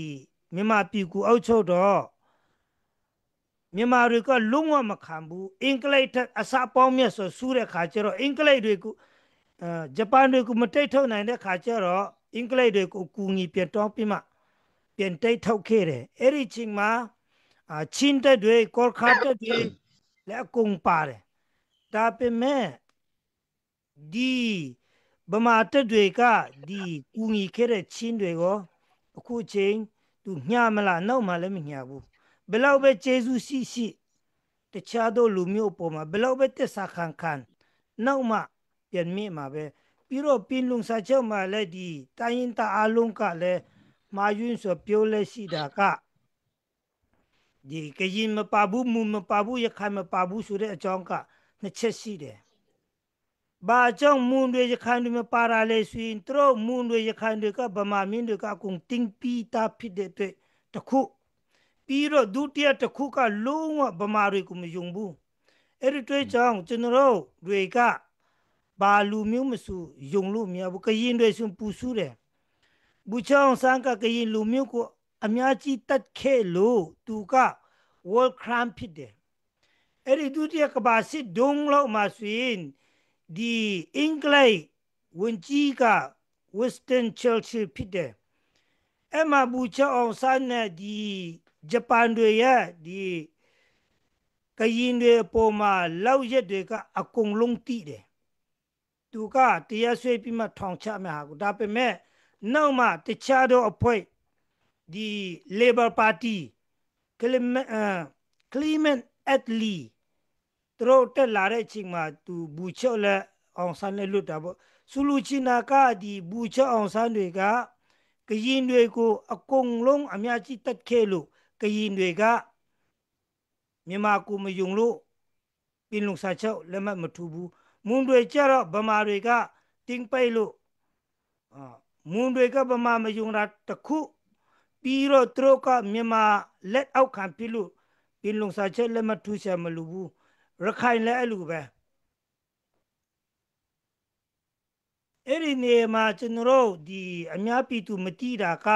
Speaker 2: မြန်မာပြည်ကိုအောက်ချုပ်တော့မြန်မာတွေကလုံးဝမခံဘူးအင်္ဂလိပ်ထက်အစပေါင်းမြတ်ဆိုဆူတဲ့ခါကျတော့အင်္ဂလိပ်တွေကို ဂျပန်တွေကိုမတိတ်ထုတ်နိုင်တဲ့ခါကျတော့အင်္ဂလိပ်တွေကိုကူညီပြန်တောင်းပြီးမှပြန်တိတ်ထုတ်ခဲ့တယ်အဲ့ဒီချိန်မှာချင်းတက်တွေကော်ခါတက်တွေလည်းအကုန်ပါတယ်ဒါပေမဲ့ဒီဗမာတက်တွေကဒီကူညီခဲ့တဲ့ချင်းတွေကိုအခုချိန်သူညမလားနောက်မှလည်းမညဘူးဘယ်လောက်ပဲကျေးဇူးရှိတခြားသောလူမျိုးပေါ်မှာဘယ်လောက်ပဲတက်စာခံနောက်မှပြန်မိမှာပဲပြီးတော့ပင်လုံစာချုပ်မှာလည်းဒီတိုင်းရင်သားအလုံးကလည်းမာယွန်းဆိုပြောလဲရှိတာကဒီကရင်မပါဘူးမူမပါဘူးရခိုင်မပါဘူးဆိုတဲ့အကြောင်းကနှစ်ချက်ရှိတယ်ဘာကြောင့်မွန်တွေရခိုင်တွေမပါတာလဲဆိုရင်သူတို့မွန်တွေရခိုင်တွေကဗမာမင်းတွေကအကုန်တင်းပီးတာဖြစ်တဲ့အတွက်တခုပြီးတော့ဒုတိယတစ်ခုကလုံးဝဗမာတွေကိုမယုံဘူးအဲ့ဒီတွေ့ကြောင့်ကျွန်တော်တို့တွေကဘာလူမျိုးမဆိုယုံလို့မရဘူးကရင်တွေဆိုပူဆူးတယ်ဘူချောင်းစံကကရင်လူမျိုးကိုအများကြီးတတ်ခဲ့လို့သူက world crime ဖြစ်တယ်အဲ့ဒီဒုတိယကဘာစစ်ဒုံလောက်မှဆိုရင်ဒီအင်္ဂလိပ်ဝန်ကြီးက Winston Churchill ဖြစ်တယ်အဲ့မှာဘူချောင်းစံနဲ့ဒီဂျပန်တွေရဲ့ဒီကရင်တွေအပေါ်မှာလောက်ရက်တွေကအကုန်လုံးတိတယ်သူကတရားစွဲပြီးမှထောင်ချမှာဟာဒါပေမဲ့နောက်မှတခြားသောအဖွဲ့ဒီ Labor Party Clement Attlee သူတို့တက်လာတဲ့အချိန်မှာသူဘူချော့และအောင်ဆန်းနဲ့လွတ်တာပေါ့ဆူလူချီနာကဒီဘူချော့အောင်ဆန်းတွေကကရင်တွေကိုအကုန်လုံးအများကြီးတက်ခဲ့လို့ကရင်တွေကမြန်မာကိုမယုံလို့ပင်လုံစာချုပ်လက်မှတ်မထိုးဘူးမွန်တွေကြတော့ဗမာတွေကတင်းပိတ်လို့မွန်တွေကဗမာမယုံတာတခုပြီးတော့သူတို့ကမြန်မာလက်အောက်ခံပြလို့ပင်လုံစာချုပ်လက်မှတ်ထိုးချင်မလို့ဘူးရခိုင်လည်းအဲ့လိုပဲအဲ့ဒီနေမှာကျွန်တော်တို့ဒီအများပြည်သူမတိတာက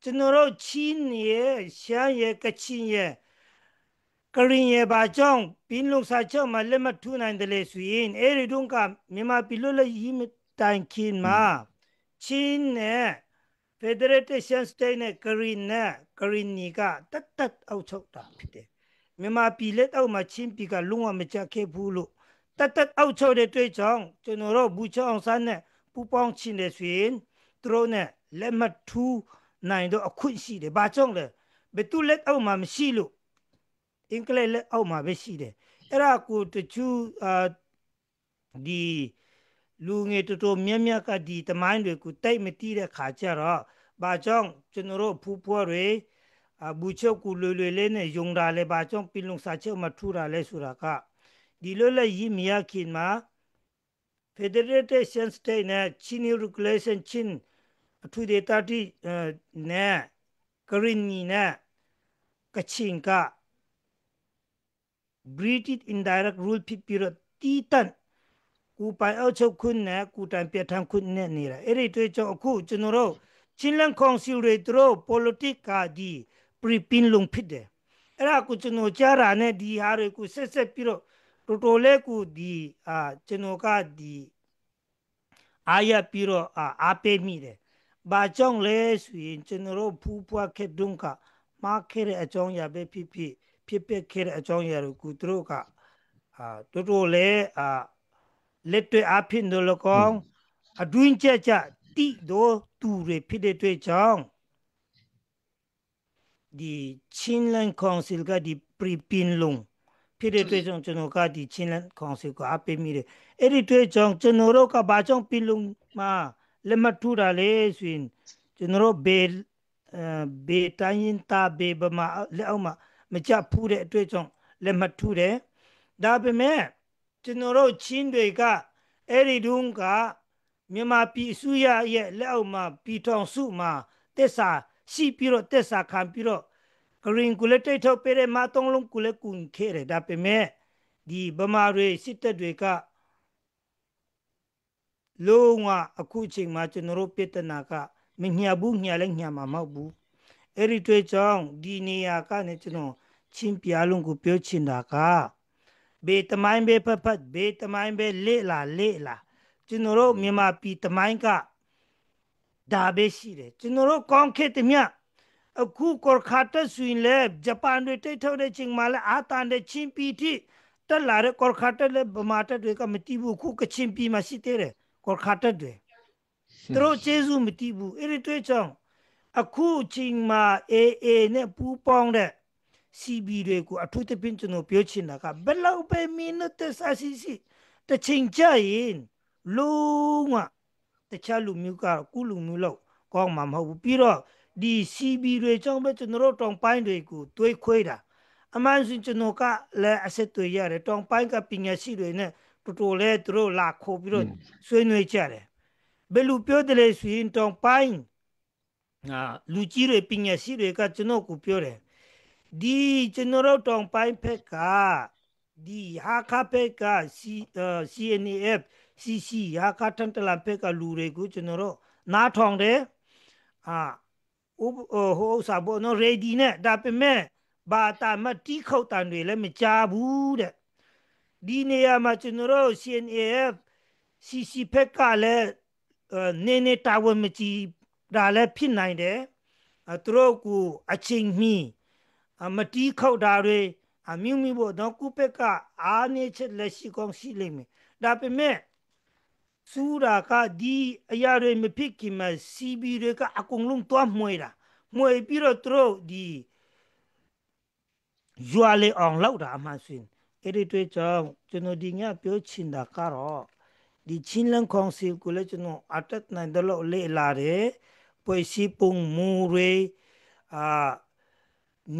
Speaker 2: ကျွန်တော်တို့ချင်းရဲ့ရှမ်းရဲ့ကချင်ရဲ့ကရင်ရဲ့ဘာကြောင့်ပင်လုံစာချုပ်မှာလက်မှတ်ထိုးနိုင်တယ်လေဆိုရင်အဲ့ဒီတုန်းကမြန်မာပြည်လို့လည်းရည်တိုင်ခင်မှာချင်းနဲ့ Federation State နဲ့ကရင်နီကတတ်အောက်ချုပ်တာဖြစ်တယ်မြန်မာပြည်လက်အောက်မှာချင်းပြည်ကလုံးဝမကြခဲ့ဘူးလို့တတ်အောက်ချုပ်တဲ့တွေ့ကြောင့်ကျွန်တော်တို့ဘူချောင်းဆန်းနဲ့ပူပေါင်းချင်းတယ်ဆိုရင်သူတို့နဲ့လက်မှတ်ထိုးနိုင်တော့အခွင့်ရှိတယ်ဘာကြောင့်လဲဘယ်သူလက်အောက်မှာမရှိလို့အင်္ဂလိပ်လက်အောက်မှာပဲရှိတယ်အဲ့ဒါကိုတချို့ဒီလူငယ်တော်များများကဒီတမိုင်းတွေကိုတိတ်မတီးတဲ့ခါကျတော့ဘာကြောင့်ကျွန်တော်တို့ဖူးဖွားတွေဘူချုပ်ကူလွယ်လေးနဲ့ယုံတာလဲဘာကြောင့်ပင်လုံစာချုပ်မှာထူတာလဲဆိုတာကဒီလိုလဲရည်မရခင်မှာ Federation State နဲ့ Chin Regulation Chin အထူးဒေသတိနဲ့ကရင်နီနဲ့ကချင်က British Indirect Rule ဖြစ်ပြီးတော့တီးတန့်ကူပိုင်အောက်ချုပ်ခွင့်နဲ့ကူတိုင်ပြဋ္ဌာန်းခွင့်နဲ့နေတာအဲ့ဒီတွေ့ကြောင့်အခုကျွန်တော်တို့ချင်းလန်ကောင်စီတွေသူတို့ politics ကဒီပင်လုံဖြစ်တယ်အဲ့ဒါကိုကျွန်တော်ကြားတာနဲ့ဒီဟာတွေကိုဆက်ပြီးတော့တော်လေးကိုဒီကျွန်တော်ကဒီအားရပြီးတော့အားပေးမိတယ်ဘာကြောင့်လဲဆိုရင်ကျွန်တော်တို့ဖူးဖွားခဲ့တုန်းကမှားခဲ့တဲ့အကြောင်းအရာပဲဖြစ်ပခဲ့တဲ့အကြောင်းအရာတွေကိုသူတို့ကတော်လေးလက်တွေ့အဖြစ်တို့လကောင်းအတွင်းကြတိတော့သူတွေဖြစ်တဲ့တွေ့ကြောင့်ဒီချင်းလန်ကောင်စီကဒီပင်လုံဖြစ်တဲ့တွေ့ကြောင့်ကျွန်တော်ကဒီချင်းလန်ကောင်စီကိုအပေးမိတယ်အဲ့ဒီတွေ့ကြောင့်ကျွန်တော်တို့ကဘာကြောင့်ပင်လုံမှာလက်မှတ်ထိုးတာလဲဆိုရင်ကျွန်တော်တို့ဘေးတိုင်းရင်တာဘေးဗမာလက်အောက်မှာမကြဖူးတဲ့အတွေ့အကြုံလက်မှတ်ထိုးတယ်ဒါပေမဲ့ကျွန်တော်တို့ချင်းတွေကအဲ့ဒီတုန်းကမြန်မာပြည်အစိုးရရဲ့လက်အောက်မှာပြည်ထောင်စုမှာတက်စာရှိပြီးတော့တက်စာခံပြီးတော့ကရင်ကူလက်တိတ်ထုတ်ပေးတဲ့မသုံးလုံးကူလက်ကူခဲ့တယ်ဒါပေမဲ့ဒီဗမာတွေစစ်တပ်တွေကလုံးဝအခုချိန်မှာကျွန်တော်တို့ပြည်တနာကမညှဘူးညလည်းညမှာမဟုတ်ဘူးအဲ့ဒီတွေ့ကြောင့်ဒီနေရာကနေကျွန်တော်ချင်းပြလုံးကိုပြောချင်တာကဘေးတမိုင်းဘေးဖတ်ဘေးတမိုင်းဘေးလေ့လာ ကျွန်တော်တို့မြန်မာပြည်တမိုင်းကဒါပဲရှိတယ်ကျွန်တော်တို့ကောင်းခဲ့တဲ့မြအခုကော်ခါတက်ဆွင်လဲဂျပန်တွေတိတ်ထုတ်တဲ့ချိန်မှာလဲအာတန်တဲ့ချင်းပီတိတက်လာတဲ့ကော်ခါတက်လဲဗမာတက်တွေကမတီးဘူးခုကချင်းပီမှာရှိသေးတယ်ကော်ခါတက်တွေသူတို့ကျေးဇူးမတီးဘူးအဲ့ဒီတွေ့ချောင်းအခုချိန်မှာAAနဲ့ပူးပေါင်းတဲ့ CB တွေကိုအထူးသဖြင့်ကျွန်တော်ပြောချင်တာကဘယ်လောက်ပဲမင်းတို့တက်စားစီတချိန်ကြရင်လုံးဝတခြားလူမျိုးကကုလူမျိုးလောက်ကောင်းမှာမဟုတ်ဘူးပြီးတော့ဒီ CB တွေကြောင့်ပဲကျွန်တော်တို့တောင်ပိုင်းတွေကိုတွေးခွဲတာအမှန်ဆိုကျွန်တော်ကလည်းအဆက်တွေရတယ်တောင်ပိုင်းကပညာရှိတွေနဲ့တော်တော်လေးသူတို့လာခေါ်ပြီးတော့ဆွေးနွေးကြတယ်ဘယ်လိုပြောတယ်လဲဆိုရင်တောင်ပိုင်းလူကြီးတွေပညာရှိတွေကကျွန်တော်ကိုပြောတယ်ဒီကျွန်တော်တို့တောင်ပိုင်းဖက်ကဒီဟာခဖက်က CNAF CC ဟာခတန်တလဖက်ကလူတွေကိုကျွန်တော်တို့နားထောင်တယ်ဟိုစာဘောနော် ready နဲ့ဒါပေမဲ့ဘာတာမတီးခုတ်တန်တွေလည်းမကြဘူးတဲ့ဒီနေရာမှာကျွန်တော်တို့ CNAF CC ဖက်ကလည်းနေတာဝန်မကြည့်ဒါလည်းဖြစ်နိုင်တယ်သူတို့ကိုအချိန်မီမတီးခုတ်တာတွေအမျိုးမျိုးပေါ့နော်ကုပက်ကအားနေချက်လက်ရှိကောင်းရှိလိမ့်မယ်ဒါပေမဲ့စူရာကဒီအရာတွေမဖြစ်ခင်မှာ CB တွေကအကုန်လုံးတွားမွေတာမွေပြီးတော့သူတို့ဒီရွာလေအောင်လောက်တာအမှန်ဆိုရင်အဲ့ဒီတွေ့ကြောင့်ကျွန်တော်ဒီညပြောချင်တာကတော့ဒီချင်းလန်းကောင်စီကိုလည်းကျွန်တော်အတက်နိုင်တယ်လို့လေ့လာတယ်ပွဲစီပုံမူတွေ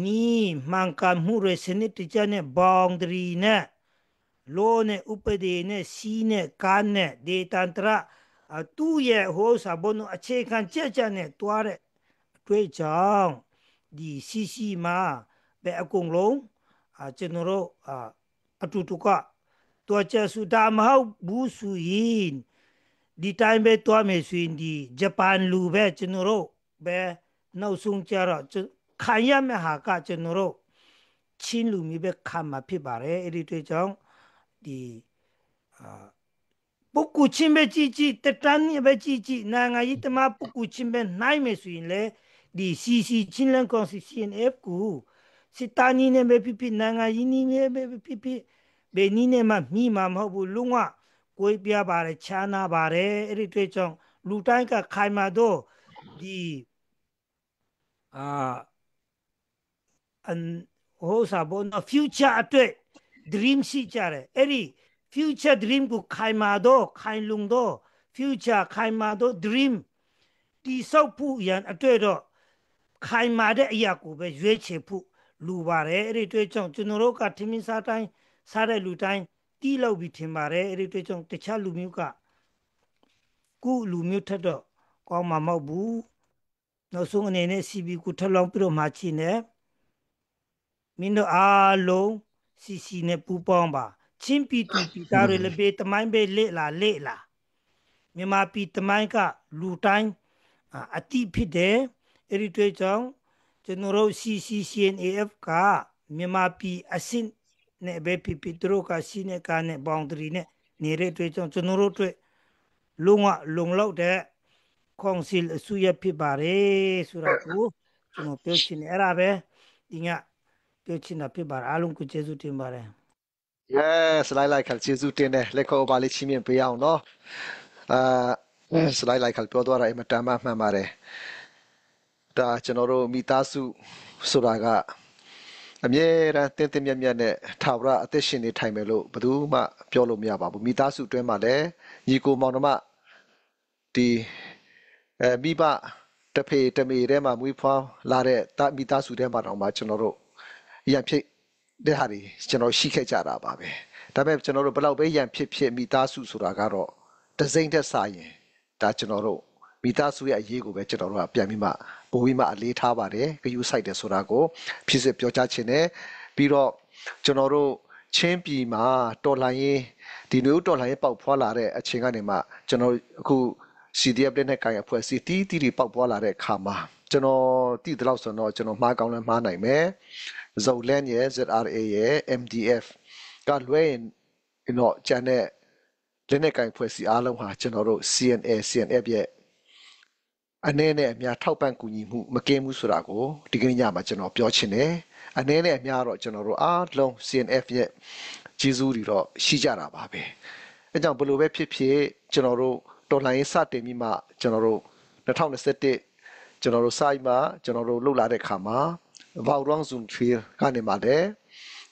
Speaker 2: နီမှန်ကန်မှုရစနစ်တကျနဲ့ဘောင်ဒရီနဲ့လောနဲ့ဥပဒေနဲ့စီးနဲ့ကားနဲ့ဒေတာတရာသူ့ရဲ့ဟိုစာဘုံအခြေခံကြနဲ့တွားတဲ့တွေ့ကြောင်းဒီ CC မှာပဲအကုန်လုံးကျွန်တော်တို့အတူတူကတွားချက်စုဒါမဟုတ်ဘူးဆိုရင်ဒီတိုင်းပဲတွားမယ်ဆိုရင်ဒီဂျပန်လူပဲကျွန်တော်တို့ပဲနောက်ဆုံးကြတော့ခံရမယ့်ဟာကကျွန်တော်တို့ချင်းလူမျိုးပဲခံမှာဖြစ်ပါတယ်အဲ့ဒီတွေ့ကြောင်းဒီပုဂ္ဂိုလ်ချင်းပဲကြည့်တတန်းပဲကြည့်နိုင်ငံရေးတမပုဂ္ဂိုလ်ချင်းပဲနိုင်မယ်ဆိုရင်လေဒီ CC ချင်းလန်ကောင်စီ CNF ကိုစစ်တမ်းနဲ့ပဲဖြစ်နိုင်ငံရေးနည်းနဲ့ပဲဖြစ်ဘယ်နည်းနဲ့မှမိမှာမဟုတ်ဘူးလုံးဝကိုယ်ပြပါတယ်ခြားနာပါတယ်အဲ့ဒီတွေ့ကြောင်းလူတိုင်းကခိုင်မာတော့ဒီဟိုစာဘောနော် future အတွက် dream ရှိကြတယ်အဲ့ဒီ future dream ကိုခိုင်မာတော့ခိုင်လုံတော့ future ခိုင်မာတော့ dream တိဆောက်ဖို့ရန်အတွက်တော့ခိုင်မာတဲ့အရာကိုပဲရွေးချယ်ဖို့လူပါတယ်အဲ့ဒီတွေ့ကြောင့်ကျွန်တော်တို့ကထမင်းစားတိုင်းစားတဲ့လူတိုင်းတီးလောက်ပြီးထင်ပါတယ်အဲ့ဒီတွေ့ကြောင့်တခြားလူမျိုးကကိုလူမျိုးထက်တော့ကောင်းမှာမဟုတ်ဘူးနောက်ဆုံးအနေနဲ့ CB ကိုထပ်လောင်းပြီးတော့မှချင်းတယ်မင်းတို့အားလုံး CC နဲ့ပူးပေါင်းပါချင်းပီတူပီတာတွေလည်းဘေးတမိုင်းပဲလေ့လာမြန်မာပြည်တမိုင်းကလူတိုင်းအတိဖြစ်တယ်အဲ့ဒီတွေ့ကြောင့်ကျွန်တော်တို့ CCCNAF ကမြန်မာပြည်အဆင့်နဲ့ပဲဖြစ်သူတို့ကစီးနဲ့ကားနဲ့ဘောင်ဒရီနဲ့နေတဲ့တွေ့ကြောင့်ကျွန်တော်တို့တွေ့လုံလောက်တဲ့ကောင်စီအစုရဖြစ်ပါတယ်ဆိုတာကိုကျွန်တော်ပြောချင်တယ်အဲ့ဒါပဲဒီညပြောချင်တာဖြစ်ပါတယ်အားလုံးကိုကျေးဇူးတင်ပါတယ်
Speaker 1: yes လိုက်ခါကျေးဇူးတင်တယ်လက်ခေါ်ပါလေးချင်းမြင်ပေးအောင်နော်စလိုက်ခါပြောသွားတာအမတမ်းမှန်ပါတယ်ဒါကျွန်တော်တို့မိသားစုဆိုတာကအမြဲတမ်းတင်းမြတ်နဲ့ထာဝရအသက်ရှင်နေထိုင်မယ်လို့ဘယ်သူမှပြောလို့မရပါဘူးမိသားစုတွင်းမှာလည်းညီကိုမောင်နှမဒီမိဘတဖေတမေထဲမှာမွေးဖွားလာတဲ့မိသားစုထဲမှာတော့မှကျွန်တော်တို့ရံဖြစ်တဲ့ဟာတွေကျွန်တော်ရှိခဲ့ကြတာပါပဲဒါပေမဲ့ကျွန်တော်တို့ဘယ်လောက်ပဲရံဖြစ်မိသားစုဆိုတာကတော့တစိမ့်သက်စာရင်ဒါကျွန်တော်တို့မိသားစုရဲ့အရေးကိုပဲကျွန်တော်တို့ကပြန်ပြီးမှပိုပြီးမှအလေးထားပါတယ်ဂရုစိုက်တယ်ဆိုတာကိုဖြစ်စစ်ပြောကြားခြင်းနဲ့ပြီးတော့ကျွန်တော်တို့ချင်းပြည်မှာတော်လှန်ရေးဒီမျိုးတော်လှန်ရေးပေါက်ဖွာလာတဲ့အချိန်ကနေမှကျွန်တော်အခု CDF နဲ့ကိုင်အဖွဲ့အစည်းတီးတွေပေါက်ပွားလာတဲ့အခါမှာကျွန်တော်တည်တယ်လို့ဆိုတော့ကျွန်တော်မှားကောင်းလဲမှားနိုင်မယ် Zolan ရဲ့ ZRA ရဲ့ MDF ကလွဲရင်ကျန်တဲ့ လက်နက်ကင်ဖွဲ့စည်းအားလုံးဟာကျွန်တော်တို့ CNA CNF ရဲ့အနေနဲ့အများထောက်ပံ့ကူညီမှုမကင်းဘူးဆိုတာကိုဒီကနေ့ညမှာကျွန်တော်ပြောချင်တယ်အနေနဲ့အများတော့ကျွန်တော်တို့အားလုံး CNF ရဲ့ကျေးဇူးတွေတော့ရှိကြတာပါပဲအဲကြောင့်ဘယ်လိုပဲဖြစ်ဖြစ်ကျွန်တော်တို့တော်လှန်ရေးစတင်ပြီးမှကျွန်တော်တို့2021ကျွန်တော်တို့စိုက်မှာကျွန်တော်တို့လှုပ်လာတဲ့ခါမှာဘောက်ရောင်းစုံထီကနေမှလည်း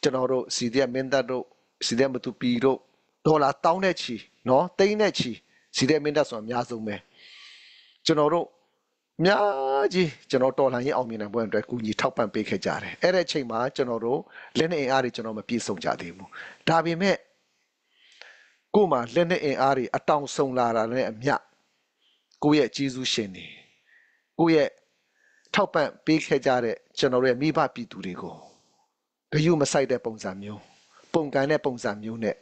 Speaker 1: ကျွန်တော်တို့စီဒီအမင်းတပ်တို့စီဒီမတူပီတို့ဒေါ်လာတောင်းတဲ့ချီနော်တိန်းတဲ့ချီစီဒီအမင်းတပ်ဆိုတာအများဆုံးပဲကျွန်တော်တို့များကြီးကျွန်တော်တော်လှန်ရေးအောင်မြင်နိုင်ပွဲအတွက်ကူညီထောက်ပံ့ပေးခဲ့ကြတယ်အဲ့ဒီအချိန်မှာကျွန်တော်တို့လက်နဲ့အင်အားတွေကျွန်တော်မပြည့်စုံကြသေးဘူးဒါပေမဲ့ကို့မှာလက်နဲ့အင်အားတွေအတောင်ဆုံလာတာနဲ့အမျှကိုယ့်ရဲ့ကျေးဇူးရှင်တွေကိုယ့်ရဲ့ထောက်ပံ့ပေးခဲ့ကြတဲ့ကျွန်တော်ရဲ့မိဘပြည်သူတွေကိုဂရုမစိုက်တဲ့ပုံစံမျိုးပုံကန်တဲ့ပုံစံမျိုးနဲ့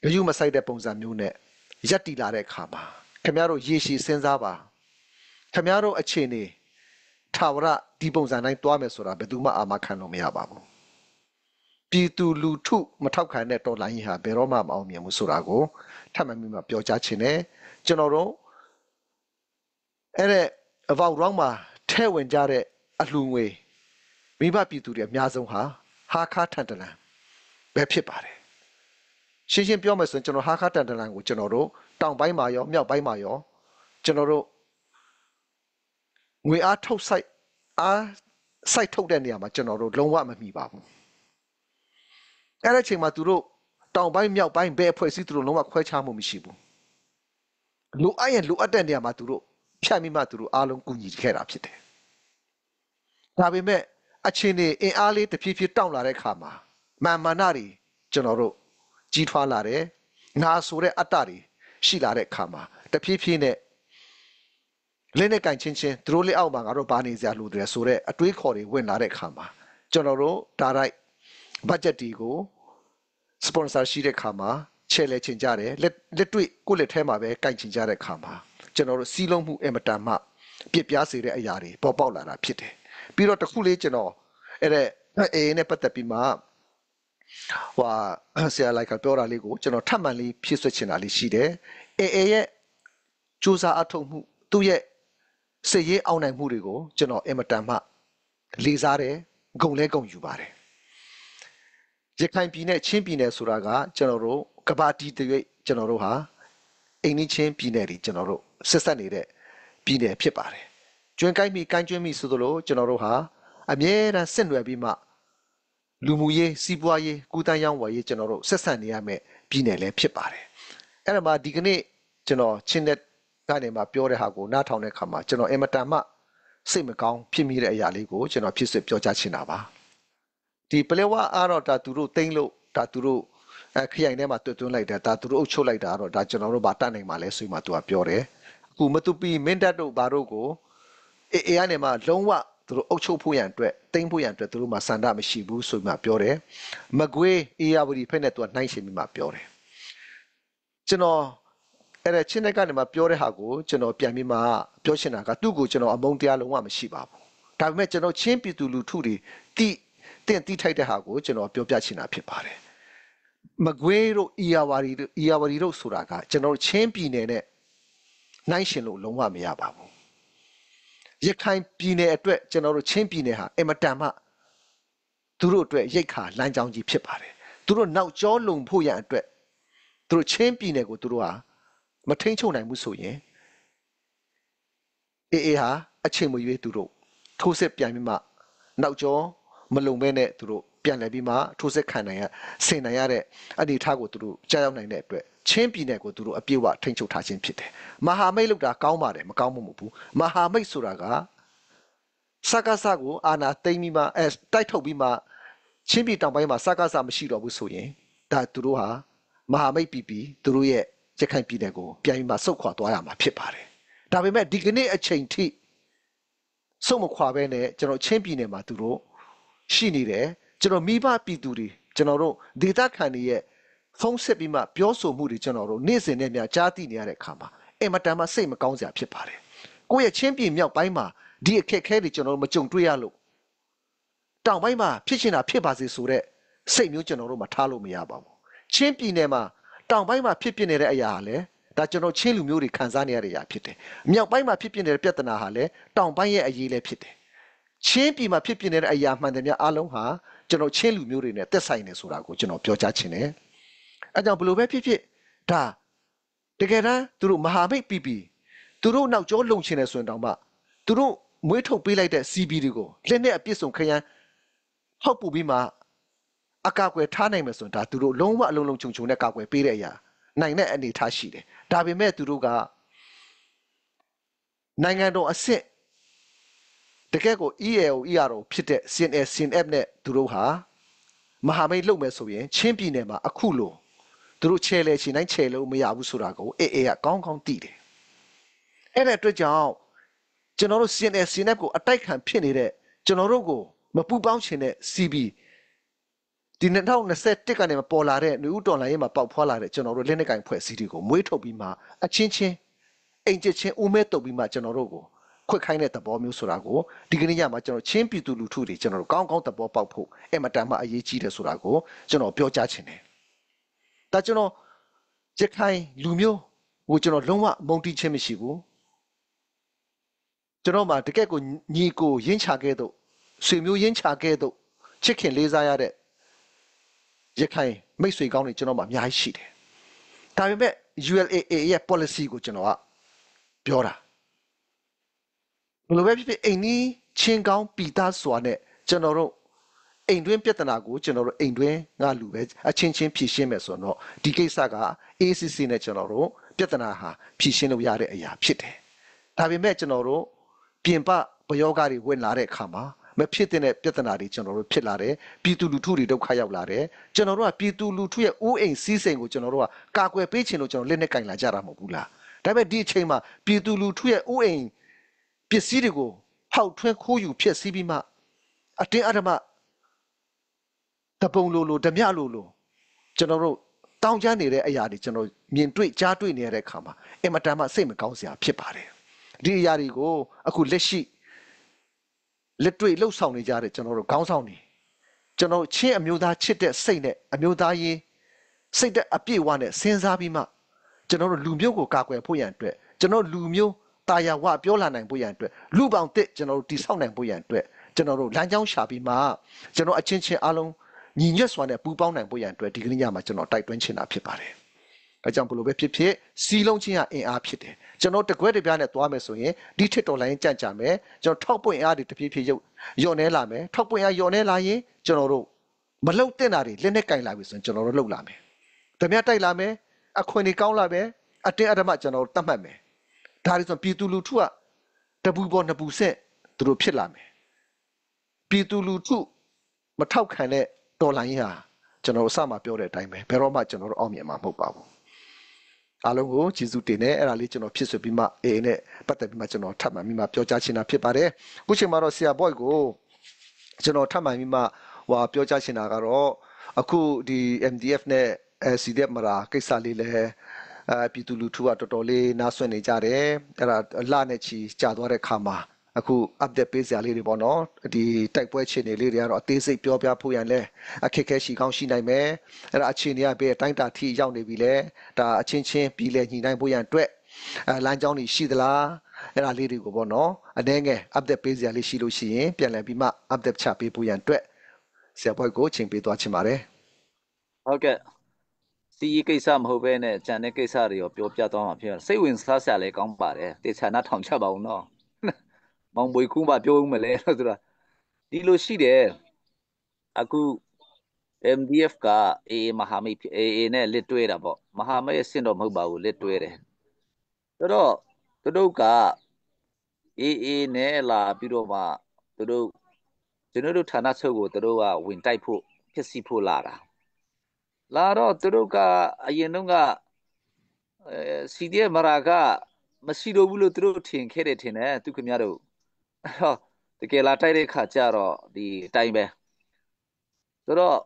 Speaker 1: ဂရုမစိုက်တဲ့ပုံစံမျိုးနဲ့ရက်တီလာတဲ့အခါမှာခင်ဗျားတို့ရေရှည်စဉ်းစားပါခင်ဗျားတို့အခြေအနေထာဝရဒီပုံစံတိုင်းတွားမယ်ဆိုတာဘယ်သူမှအာမခံလို့မရပါဘူးပြည်သူလူထုမထောက်ခံတဲ့တော်လှန်ရေးဟာဘယ်တော့မှမအောင်မြင်ဘူးဆိုတာကိုထပ်မံပြီးမှပြောကြားချင်တယ်ကျွန်တော်တို့အဲ့တဲ့အပေါက်ရောင်းမှာထဲ့ဝင်ကြတဲ့အလှူငွေမိဘပြည်သူတွေအများဆုံးဟာဟာခါထန်တလန်ပဲဖြစ်ပါတယ်ရှင်းရှင်းပြောမယ်ဆိုရင်ကျွန်တော်ဟာခါထန်တလန်ကိုကျွန်တော်တို့တောင်ပိုင်းမှာရောမြောက်ပိုင်းမှာရောကျွန်တော်တို့ငွေအားထုတ်စိုက်ထုတ်တဲ့နေရာမှာကျွန်တော်တို့လုံးဝမမီပါဘူးအဲ့ဒီအချိန်မှာသူတို့တောင်ပိုင်းမြောက်ပိုင်းဘယ်အဖွဲ့အစည်းသူတို့လုံးဝခွဲခြားမှုမရှိဘူးလိုအပ်ရင်လိုအပ်တဲ့နေရာမှာသူတို့ဖြတ်မိမှသူတို့အားလုံးကူညီခဲ့တာဖြစ်တယ်ဒါပေမဲ့အချင်းနေအင်အားလေးတစ်ဖြည်းဖြည်းတောင့်လာတဲ့အခါမှာမာနတွေကျွန်တော်တို့ကြီးထွားလာတယ်ငါဆိုတဲ့အတ္တတွေရှိလာတဲ့အခါမှာတဖြည်းဖြည်းနဲ့လက်နဲ့ကန်ချင်းသူတို့လက်အောက်မှာငါတို့ဘာနေစရာလိုတယ်ဆိုတဲ့အတွေးခေါ်တွေဝင်လာတဲ့အခါမှာကျွန်တော်တို့ဒါရိုက်ဘတ်ဂျက်တီကိုစပွန်ဆာရှိတဲ့အခါမှာချဲ့လဲချင်ကြတယ်လက်တွေ့ကိုယ့်လက်ထဲမှာပဲကန်ချင်ကြတဲ့အခါမှာကျွန်တော်တို့စီးလုံးမှုအမတန်မှပြစ်ပြားစေတဲ့အရာတွေပေါ်ပေါက်လာတာဖြစ်တယ်ပြီးတော့တစ်ခုလေးကျွန်တော်အဲ့ဒါအေးနဲ့ပတ်သက်ပြီးမှဆရာလိုက်ကပြောတာလေးကိုကျွန်တော်ထပ်မံလေးဖြည့်ဆွတ်ချင်တာလေးရှိတယ်အေးရဲ့စူးစမ်းအထောက်မှုသူ့ရဲ့စစ်ရေးအောင်နိုင်မှုတွေကိုကျွန်တော်အင်မတန်မှလေးစားတယ်ဂုဏ်လဲဂုဏ်ယူပါတယ်ရခိုင်ပြည်နယ်ချင်းပြည်နယ်ဆိုတာကကျွန်တော်တို့ကဘာတီတရွေ့ကျွန်တော်တို့ဟာအိမ်နီးချင်းပြည်နယ်တွေကျွန်တော်တို့ဆက်ဆက်နေတဲ့ပြည်နယ်ဖြစ်ပါတယ်ကျွန်းကိုင်းမိကိုင်းကျွန်းမိဆိုသလိုကျွန်တော်တို့ဟာအမြဲတမ်းစစ်နွယ်ပြီးမှလူမှုရေးစီးပွားရေးကုသရေးရောင်းဝယ်ရေးကျွန်တော်တို့ဆက်ဆက်နေရမယ့်ပြည်နယ်လည်းဖြစ်ပါတယ်အဲ့ဒါမှဒီကနေ့ကျွန်တော်ချင်းတဲ့ကနေမှပြောတဲ့ဟာကိုနားထောင်တဲ့အခါမှာကျွန်တော်အင်မတန်မှစိတ်မကောင်းဖြစ်မိတဲ့အရာလေးကိုကျွန်တော်ဖြစ်စစ်ပြောကြားချင်တာပါဒီပလဲဝါအားတော့ဒါသူတို့တိမ့်လို့ဒါသူတို့ခရိုင်ထဲမှာတွတ်သွင်းလိုက်တာဒါသူတို့အုပ်ချုပ်လိုက်တာတော့ဒါကျွန်တော်တို့ဗာတတ်နိုင်မှာလဲဆိုမှသူကပြောတယ်အခုမတူပီမင်းတပ်တို့ဘာတို့ကိုအေးကနေမှလုံးဝသူတို့အုပ်ချုပ်ဖို့ရန်အတွက်တိမ့်ဖို့ရန်အတွက်သူတို့မှစန္ဒမရှိဘူးဆိုမှပြောတယ်မကွေးအေယာဝတီဖက်နဲ့သူကနှိုင်းရှင်ပြီးမှပြောတယ်ကျွန်တော်အဲ့ဒါချင်းတဲ့ကနေမှပြောတဲ့ဟာကိုကျွန်တော်ပြန်ပြီးမှပြောချင်တာကသူ့ကိုကျွန်တော်အမုန်းတရားလုံးဝမရှိပါဘူးဒါပေမဲ့ကျွန်တော်ချင်းပြည်သူလူထုတွေတိထိုက်တဲ့ဟာကိုကျွန်တော်ပြောပြချင်တာဖြစ်ပါတယ်မကွေးတို့အီယာဝတီတို့ဆိုတာကကျွန်တော်ချင်းပြည်နယ်နဲ့နှိုင်းရှင်လို့လုံးဝမရပါဘူးရခိုင်ပြည်နယ်အတွက်ကျွန်တော်တို့ချင်းပြည်နယ်ဟာအင်မတန်မှသူတို့အတွက်ရိတ်ခါလမ်းကြောင်းကြီးဖြစ်ပါတယ်သူတို့နောက်ကျောလုံဖို့ရန်အတွက်သူတို့ချင်းပြည်နယ်ကိုသူတို့ဟာမထိန်ချုံနိုင်ဘူးဆိုရင်အေးဟာအချိန်မရွေးသူတို့ထိုးစစ်ပြန်ပြီးမှနောက်ကျောမလုံမဲနဲ့သူတို့ပြန်လဲပြီးမှထိုးစစ်ခံနိုင်ရဆင်နိုင်ရတဲ့အနေအထားကိုသူတို့ကြားရောက်နိုင်တဲ့အတွက်ချင်းပြည်နယ်ကိုသူတို့အပြည့်အဝထိန်းချုပ်ထားခြင်းဖြစ်တယ်မဟာမိတ်လောက်တာကောင်းပါတယ်မကောင်းမှမဟုတ်ဘူးမဟာမိတ်ဆိုတာကစကားစကိုအာနာသိမ့်ပြီးမှတိုက်ထုတ်ပြီးမှချင်းပြည်တောင်ပိုင်းမှာစကားစမရှိတော့ဘူးဆိုရင်ဒါသူတို့ဟာမဟာမိတ်ပြီးသူတို့ရဲ့ရခိုင်ပြည်နယ်ကိုပြန်ပြီးမှဆုတ်ခွာသွားရမှာဖြစ်ပါတယ်ဒါပေမဲ့ဒီကနေ့အချိန်ထိဆုတ်မခွာဘဲနဲ့ကျွန်တော်ချင်းပြည်နယ်မှာသူတို့ရှိနေတယ်ကျွန်တော်မိဘပြည်သူတွေကျွန်တော်တို့ဒေသခံတွေရဲ့ဖုန်းဆက်ပြီးမှပြောဆိုမှုတွေကျွန်တော်တို့နေ့စဉ်နဲ့ညကြားသိနေရတဲ့အခါမှာအင်မတန်မှစိတ်မကောင်းစရာဖြစ်ပါတယ်ကိုယ့်ရဲ့ချင်းပြည်မြောက်ပိုင်းမှာဒီအခက်အခဲတွေကျွန်တော်တို့မကြုံတွေ့ရလို့တောင်ပိုင်းမှာဖြစ်ချင်တာဖြစ်ပါစေဆိုတဲ့စိတ်မျိုးကျွန်တော်တို့မထားလို့မရပါဘူးချင်းပြည်နယ်မှာ တောင်ပိုင်းမှာဖြစ်ပစ်နေတဲ့အရာဟာလည်းဒါကျွန်တော်ချင်းလူမျိုးတွေခံစားနေရတဲ့အရာဖြစ်တယ်မြောက်ပိုင်းမှာဖြစ်ပစ်နေတဲ့ပြဿနာဟာလည်းတောင်ပိုင်းရဲ့အရေးလည်းဖြစ်တယ်ချင်းပြည်မှာဖြစ်ပစ်နေတဲ့အရာမှန်တယ်များအလုံးဟာကျွန်တော်ချင်းလူမျိုးတွေနဲ့သက်ဆိုင်နေဆိုတာကိုကျွန်တော်ပြောကြားချင်တယ်အဲကြောင့်ဘလို့ပဲဖြစ်ဖြစ်ဒါတကယ်တမ်းသူတို့မဟာမိတ်ပြီးသူတို့နောက်ကျောလုံချင်တယ်ဆိုရင်တောင်မှသူတို့မွေးထုတ်ပေးလိုက်တဲ့ CB တွေကိုလက်နဲ့အပြစ်ဆုံးခရမ်းဟောက်ပူပြီးမှအကာအကွယ်ထားနိုင်မယ်ဆိုရင်ဒါသူတို့လုံးဝအလုံးလုံးခြုံခြုံနဲ့ကာကွယ်ပေးတဲ့အရာနိုင်တဲ့အနေထားရှိတယ်ဒါပေမဲ့သူတို့ကနိုင်ငံတော်အဆင့်တကယ်ကို EAO ဖြစ်တဲ့ CNL CNF နဲ့သူတို့ဟာမဟာမိတ်လုပ်မယ်ဆိုရင်ချင်းပြည်နယ်မှာအခုလိုသူတို့ချဲလဲချင်တိုင်းချဲလို့မရဘူးဆိုတာကိုအေကကောင်းကောင်းသိတယ်အဲ့တဲ့အတွက်ကြောင့်ကျွန်တော်တို့ CNL CNF ကိုအတိုက်ခံဖြစ်နေတဲ့ကျွန်တော်တို့ကိုမပူပေါင်းချင်တဲ့ CB ဒီ2021ကနေပေါ်လာတဲ့newတော်လိုင်းရေးမှာပေါက်ဖွာလာတဲ့ကျွန်တော်တို့လက်နက်ကင်ဖွဲ့စည်းတွေကိုမွေးထုတ်ပြီးမှအချင်းချင်းအိမ်ချချင်းဦးမဲတုပ်ပြီးမှကျွန်တော်တို့ကိုခွတ်ခိုင်းတဲ့သဘောမျိုးဆိုတာကိုဒီကနေ့ညမှာကျွန်တော်ချင်းပြည်သူလူထုတွေကျွန်တော်တို့ကောင်းကောင်းသဘောပေါက်ဖို့အမတန်မှအရေးကြီးတယ်ဆိုတာကိုကျွန်တော်ပြောကြားချင်တယ်။ဒါကျွန်တော်ရခိုင်လူမျိုးကိုကျွန်တော်လုံးဝမုန်းတီးခြင်းမရှိဘူး။ကျွန်တော်မှတကယ့်ကိုညီကိုရင်းချခဲ့တော့ဆွေမျိုးရင်းချခဲ့တော့ချစ်ခင်လေးစားရတဲ့ရခိုင်မိတ်ဆွေကောင်းတွေကျွန်တော်မှအများကြီးရှိတယ်။ဒါပေမဲ့ ULAA ရဲ့ policy ကိုကျွန်တော်ကပြောတာဘယ်လိုပဲဖြစ်ဖြစ်အိမ်နီးချင်းကောင်းပီသားစွာနဲ့ကျွန်တော်တို့အိမ်တွင်းပြဿနာကိုကျွန်တော်တို့အိမ်တွင်းငါလူပဲအချင်းချင်းဖြေရှင်းမယ်ဆိုတော့ဒီကိစ္စက ACC နဲ့ကျွန်တော်တို့ပြဿနာဟာဖြေရှင်းလို့ရတဲ့အရာဖြစ်တယ်။ဒါပေမဲ့ကျွန်တော်တို့ပြင်ပဘယောဂတွေဝင်လာတဲ့အခါမှာမဖြစ်တဲ့ပြဿနာတွေကျွန်တော်တို့ဖြစ်လာတယ်ပြည်သူလူထုတွေဒုက္ခရောက်လာတယ်ကျွန်တော်တို့ကပြည်သူလူထုရဲ့ဥအိမ်စီးစိမ်ကိုကျွန်တော်တို့ကကာကွယ်ပေးချင်လို့ကျွန်တော်လက်နဲ့ကင်လာကြတာမဟုတ်ဘူးလားဒါပေမဲ့ဒီအချိန်မှာပြည်သူလူထုရဲ့ဥအိမ်ပစ္စည်းတွေကိုဟောက်ထွင်းခိုးယူဖျက်ဆီးပြီးမှအတင်းအဓမ္မတပုံလိုဓမြလိုကျွန်တော်တို့တောင်းကြနေတဲ့အရာတွေကျွန်တော်မြင်တွေ့ကြားတွေ့နေရတဲ့အခါမှာအင်မတန်မှစိတ်မကောင်းစရာဖြစ်ပါတယ်ဒီအရာတွေကိုအခုလက်ရှိလက်တွေ့လှုပ်ဆောင်နေကြတဲ့ကျွန်တော်တို့ခေါင်းဆောင်နေကျွန်တော်ချင်းအမျိုးသားချစ်တဲ့စိတ်နဲ့အမျိုးသားရေးစိတ်တဲ့အပြည့်အဝနဲ့စဉ်းစားပြီးမှကျွန်တော်တို့လူမျိုးကိုကာကွယ်ဖို့ရန်အတွက်ကျွန်တော်လူမျိုးတာယာဝပြောလာနိုင်ဖို့ရန်အတွက်လူပေါင်းတစ်ကျွန်တော်တို့တိဆောက်နိုင်ဖို့ရန်အတွက်ကျွန်တော်တို့လမ်းကြောင်းရှာပြီးမှကျွန်တော်အချင်းချင်းအားလုံးညီညွတ်စွာနဲ့ပူးပေါင်းနိုင်ဖို့ရန်အတွက်ဒီကနေ့ညမှာကျွန်တော်တိုက်တွန်းချင်တာဖြစ်ပါတယ်။အဲကြောင့်ဘလို့ပဲဖြစ်ဖြစ်စီလုံးချင်းကအင်အားဖြစ်တယ်။ကျွန်တော်တကွဲတပြားနဲ့သွားမယ်ဆိုရင်ဒီထစ်တော်လိုင်းကြန့်ကြမယ်။ကျွန်တော်ထောက်ပွင့်အားတွေတဖြည်းဖြည်းညော့နေလာမယ်။ထောက်ပွင့်အားညော့နေလာရင်ကျွန်တော်တို့မလုံတဲ့တာတွေလက်နဲ့ကင်လာပြီဆိုရင်ကျွန်တော်တို့လှုပ်လာမယ်။ဓမြတိုက်လာမယ်။အခွင့်တွေကောင်းလာမယ်။အတင်းအဓမ္မကျွန်တော်တို့တတ်မှတ်မယ်။ဒါတွေဆိုပြည်သူလူထုကတပူပေါ်နှစ်ပူဆက်သူတို့ဖြစ်လာမယ်။ပြည်သူလူထုမထောက်ခံတဲ့တော်လိုင်းဟာကျွန်တော်အစမှပြောတဲ့အတိုင်းပဲဘယ်တော့မှကျွန်တော်တို့အောင်မြင်မှာမဟုတ်ပါဘူးအားလုံးကိုကျေးဇူးတင်တယ်အဲ့ဒါလေးကျွန်တော်ဖြစ်ဆွပြီးမှအေးနဲ့ပတ်သက်ပြီးမှကျွန်တော်ထပ်မှန်ပြီးမှပြောကြားချင်တာဖြစ်ပါတယ်ခုချိန်မှာတော့ဆရာဘွိုက်ကိုကျွန်တော်ထပ်မှန်ပြီးမှပြောကြားချင်တာကတော့အခုဒီ MDF နဲ့ CDF မရာကိစ္စလေးလဲပြည်သူလူထုကတော်တော်လေးနားဆွနေကြတယ်အဲ့ဒါလနဲ့ချီကြာသွားတဲ့ခါမှာအခု update ပေးစရာလေးတွေပေါ့နော်ဒီတိုက်ပွဲအခြေအနေလေးတွေကတော့အသေးစိတ်ပြောပြဖို့ရန်လဲအခက်အခဲရှိကောင်းရှိနိုင်မယ်အဲ့ဒါအခြေအနေကဘယ်အတိုင်းတာထိရောက်နေပြီလဲဒါအချင်းချင်းပြည်လဲညှိနှိုင်းဖို့ရန်အတွက်လမ်းကြောင်းတွေရှိသလားအဲ့ဒါလေးတွေကိုပေါ့နော်အနေငယ် update ပေးစရာလေးရှိလို့ရှိရင်ပြန်လည်ပြီးမှ update ချပေးဖို့ရန်အတွက်ဆရာဘွိုက်ကိုချိန်ပေးသွားချင်ပါတယ်
Speaker 3: ဟုတ်ကဲ့စီးကိစ္စမဟုတ်ဘဲနဲ့ဂျန်တဲ့ကိစ္စတွေရောပြောပြသွားမှာဖြစ်စိတ်ဝင်စားစရာလည်းကောင်းပါတယ်တေချာနာထောင်ချပါဦးနော်မောင်ဘွေကူးမပြောဦးမလဲဆိုတာဒီလိုရှိတယ်အခု MDF က AA မဟာမိတ် AA နဲ့လက်တွဲတာပေါ့မဟာမိတ်အဆင့်တော့မဟုတ်ပါဘူးလက်တွဲတယ်ဆိုတော့သူတို့က AA နဲ့လာပြီးတော့မှသူတို့ကျွန်တော်တို့ဌာနချုပ်ကိုသူတို့ကဝင်တိုက်ဖို့ဖြစ်စီဖို့လာတော့သူတို့ကအရင်တုန်းကCDF မရာကမရှိတော့ဘူးလို့သူတို့ထင်ခဲ့တယ်ထင်တယ်သူခင်ဗျားတို့အဲ့တော့တကယ်လာတိုက်တဲ့ခါကျတော့ဒီအတိုင်းပဲဆိုတော့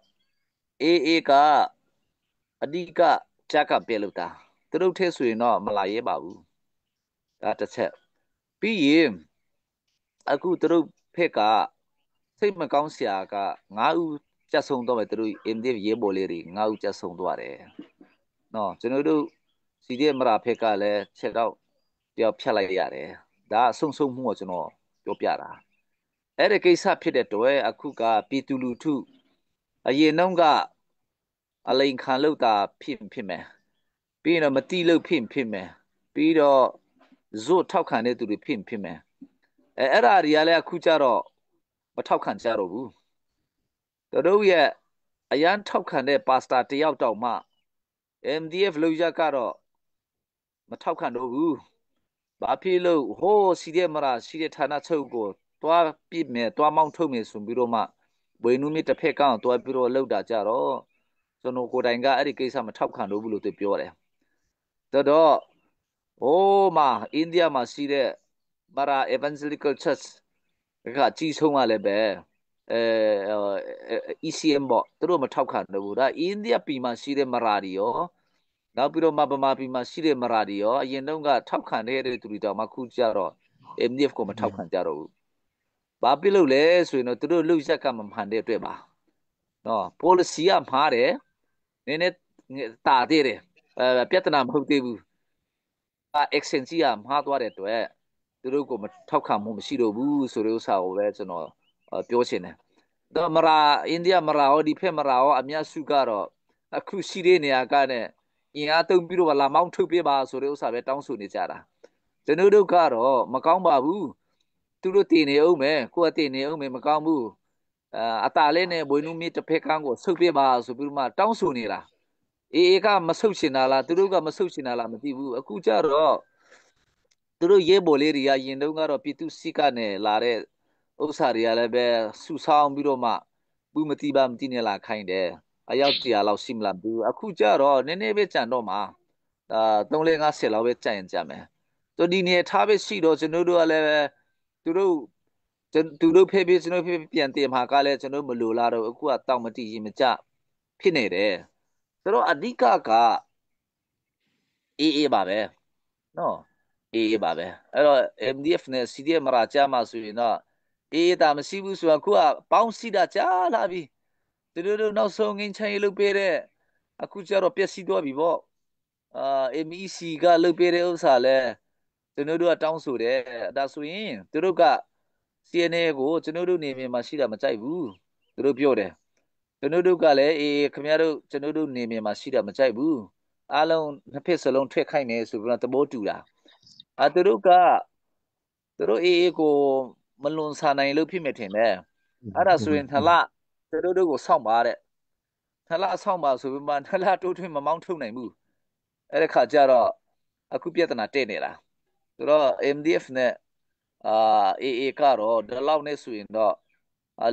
Speaker 3: AA ကအဓိကကြက်ကပြဲလို့တာသူတို့ထဲဆိုရင်တော့မလာရဲပါဘူးဒါတစ်ချက်ပြီးရင်အခုသူတို့ဖက်ကစိတ်မကောင်းစရာက9ဦးကြက်ဆုံးတော့မယ်သူတို့ MDF ရဲဘော်လေးတွေ9ဦးကြက်ဆုံးသွားတယ် နော်ကျွန်တော်တို့ CDF မရာဖက်ကလည်းချက်တော့တယောက်ဖြတ်လိုက်ရတယ်ဒါအဆုံမှုကိုကျွန်တော်ပြောပြတာအဲ့ဒီကိစ္စဖြစ်တဲ့တော့အခုကပြည်သူလူထုအရင်နှုန်းကအလိန်ခံလို့တာဖြစ်မယ်ပြီးရင်တော့မတိလို့ဖြစ်မယ်ပြီးတော့ဇွတ်ထောက်ခံတဲ့သူတွေဖြစ်မယ်အဲ့ဒါတွေကလည်းအခုကျတော့မထောက်ခံကြတော့ဘူးတို့ရဲ့အရန်ထောက်ခံတဲ့ပါစတာတယောက်တောင်မှ MDF လောက်ရကတော့မထောက်ခံတော့ဘူးဘာဖြစ်လို့ဟိုးစီတဲ့မရာစီတဲ့ဌာနချုပ်ကိုတွားပြစ်မယ်တွားမောင်းထုတ်မယ်ဆိုပြီးတော့မှဝေနုမြတစ်ဖက်ကောင်တွားပြီးတော့လောက်တာကြတော့ကျွန်တော်ကိုယ်တိုင်ကအဲ့ဒီကိစ္စမထောက်ခံတော့ဘူးလို့သူပြောတယ်တော့ဟိုးမှာအိန္ဒိယမှာရှိတဲ့မရာ Evangelical Church ကကြီးဆုံးကလည်းပဲECM ပေါ့သူတို့မထောက်ခံတော့ဘူးဒါအိန္ဒိယပြည်မှာရှိတဲ့မရာတွေရောနောက်ပြီးတော့ဗမာပြည်မှာရှိတဲ့မရာတွေရောအရင်တုန်းကထောက်ခံတဲ့သူတွေတောင်မှခုကြတော့ MDF ကိုမထောက်ခံကြတော့ဘူးဘာဖြစ်လို့လဲဆိုရင်တော့သူတို့လှုပ်ရက်ကမမှန်တဲ့အတွက်ပါနော် policy ကမှားတယ်နည်းနည်းတာသေးတယ်ပြဿနာမဟုတ်သေးဘူးaction ကြီးကမှားသွားတဲ့အတွက်သူတို့ကိုမထောက်ခံမှုမရှိတော့ဘူးဆိုတဲ့ဥစ္စာကိုပဲကျွန်တော်ပြောချင်တယ်တော့မရာအိန္ဒိယမရာဟောဒီဖက်မရာဟောအများစုကတော့အခုရှိတဲ့နေရာကနဲ့အင်အားသုံးပြီးတော့လာမောင်းထုတ်ပြပါဆိုတဲ့ဥစ္စာပဲတောင်းဆိုနေကြတာကျွန်တော်တို့ကတော့မကောင်းပါဘူးသူတို့တည်နေအောင်မယ်ကိုယ်ကတည်နေအောင်မယ်မကောင်းဘူးအတားလေးနဲ့ဘွေနုမီတစ်ဖက်ကန်းကိုဆုတ်ပြပါဆိုပြီးမှတောင်းဆိုနေတာအေးကမဆုတ်ချင်တာလားသူတို့ကမဆုတ်ချင်တာလားမသိဘူးအခုကျတော့သူတို့ရဲဘော်လေးတွေကရင်တုန်းကတော့ပြည်သူစစ်ကနေလာတဲ့ဥစ္စာတွေကလည်းပဲစုဆောင်းပြီးတော့မှဘူးမတိပါမတိနဲ့လာခိုင်းတယ်အယောက်100လောက်ရှိမလားဘူးအခုကျတော့နည်းနည်းပဲကြံတော့မှာ3-50လောက်ပဲကြံရင်ကြံမယ်တို့ဒီနေထားပဲရှိတော့ကျွန်တော်တို့ကလည်းသူတို့ဖေးဖေးကျွန်တော်ဖေးပြန်တင်မှာကလည်းကျွန်တော်မလိုလားတော့အခုကတောက်မတိရင်မကြဖြစ်နေတယ်ဆိုတော့အဓိကကအေးပါပဲနော်အေးပါပဲအဲ့တော့ MDF နဲ့ CDF မရာကြမှာဆိုရင်တော့အေးတာမရှိဘူးဆိုတော့အခုကပေါင်းစီတာကြားလာပြီသူတို့နောက်ဆုံးငင်းချင်ရေးလုပ်ပေးတဲ့အခုကျတော့ပျက်စီးသွားပြီပေါ့MEC ကလုပ်ပေးတဲ့ဥစ္စာလဲကျွန်တော်တို့ကတောင်းဆိုတယ်ဒါဆိုရင်သူတို့က CNA ကိုကျွန်တော်တို့နေမြေမှာရှိတာမကြိုက်ဘူးသူတို့ပြောတယ်ကျွန်တော်တို့ကလည်းအေးခင်ဗျားတို့ကျွန်တော်တို့နေမြေမှာရှိတာမကြိုက်ဘူးအားလုံးနှစ်ဖက်စလုံးထွက်ခိုင်းနေဆိုပြီးတော့သဘောတူတာသူတို့အေးကိုမလွန်ဆန်နိုင်လို့ဖြစ်မယ်ထင်တယ်အဲ့ဒါဆိုရင်ထလကျွန်တော်တို့ကိုစောင့်ပါတဲ့ထလစောင့်ပါဆိုပြီးမှထလတိုးထွင်းမမောင်းထုတ်နိုင်ဘူးအဲ့ဒီခါကျတော့အခုပြဿနာတက်နေတာဆိုတော့ MDF နဲ့AA ကတော့ဒီလောက်နဲ့ဆိုရင်တော့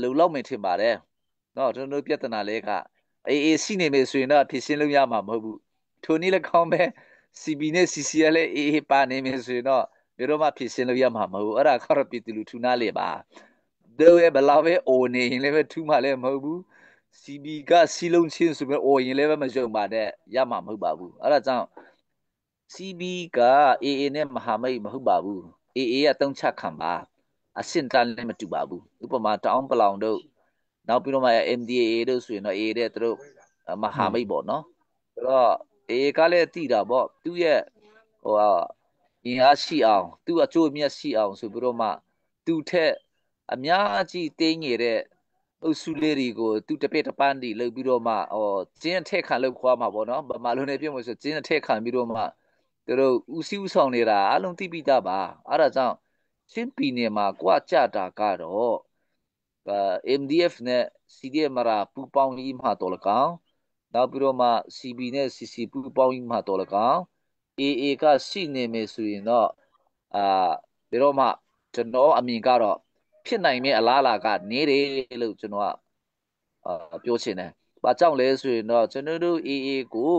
Speaker 3: လုံလောက်မယ်ထင်ပါတယ်နော်ကျွန်တော်ပြဿနာလေးက AA ရှိနေမယ်ဆိုရင်တော့ဖြည့်ရှင်းလို့ရမှာမဟုတ်ဘူးထိုနည်းလည်းကောင်းပဲ CB နဲ့ CC လည်း AA ပါနေမယ်ဆိုရင်တော့ဘယ်တော့မှဖြည့်ရှင်းလို့ရမှာမဟုတ်ဘူးအဲ့ဒါကတော့ပြည်သူလူထုနားလေပါတို့ရဲ့ဘလောက်ပဲအိုနေရင်လည်းပဲထူးမှလည်းမဟုတ်ဘူး CB ကစီလုံးချင်းဆိုပြီးအိုရင်လည်းပဲမယုံပါနဲ့ရမှာမဟုတ်ပါဘူးအဲ့ဒါကြောင့် CB က AA နဲ့မဟာမိတ်မဟုတ်ပါဘူး AA ကတုံးချခံပါအစင်တန်းလည်းမတူပါဘူးဥပမာတောင်းပလောင်တို့နောက်ပြီးတော့မှ MDAA တို့ဆိုရင်တော့ AA တဲ့သူတို့မဟာမိတ်ပေါ့နော်ဆိုတော့ AA ကလည်းတည်တာပေါ့သူ့ရဲ့ဟိုအင်အားရှိအောင်သူ့အကျိုးအမြတ်ရှိအောင်ဆိုပြီးတော့မှသူ့ထက်အများကြီးတင်းငယ်တဲ့အုပ်စုလေးတွေကိုသူတပည့်တပန်းတီလုပ်ပြီးတော့မှကျင်းအထက်ခံလုပ်ခွာမှာပေါ့နော်ဗမာလူနေပြောမှဆိုကျင်းအထက်ခံပြီးတော့မှသူတို့ဦးစီးဦးဆောင်နေတာအလုံးသိပြီးသားပါအဲ့ဒါကြောင့်ချင်းပြည်နယ်မှာကြွကြတာကတော့MDF နဲ့ CDF မရာပူပေါင်းကြီးမှာတော်လကောင်နောက်ပြီးတော့မှ CB နဲ့ CC ပူပေါင်းကြီးမှာတော်လကောင် AA ကရှိနေမယ်ဆိုရင်တော့ဘယ်တော့မှကျွန်တော်အမြင်ကတော့ဖြစ်နိုင်မယ့်အလားအလာကနေတယ်လို့ကျွန်တော်ကပြောချင်တယ်။ဘာကြောင့်လဲဆိုရင်တော့ကျွန်တော်တို့ AA ကို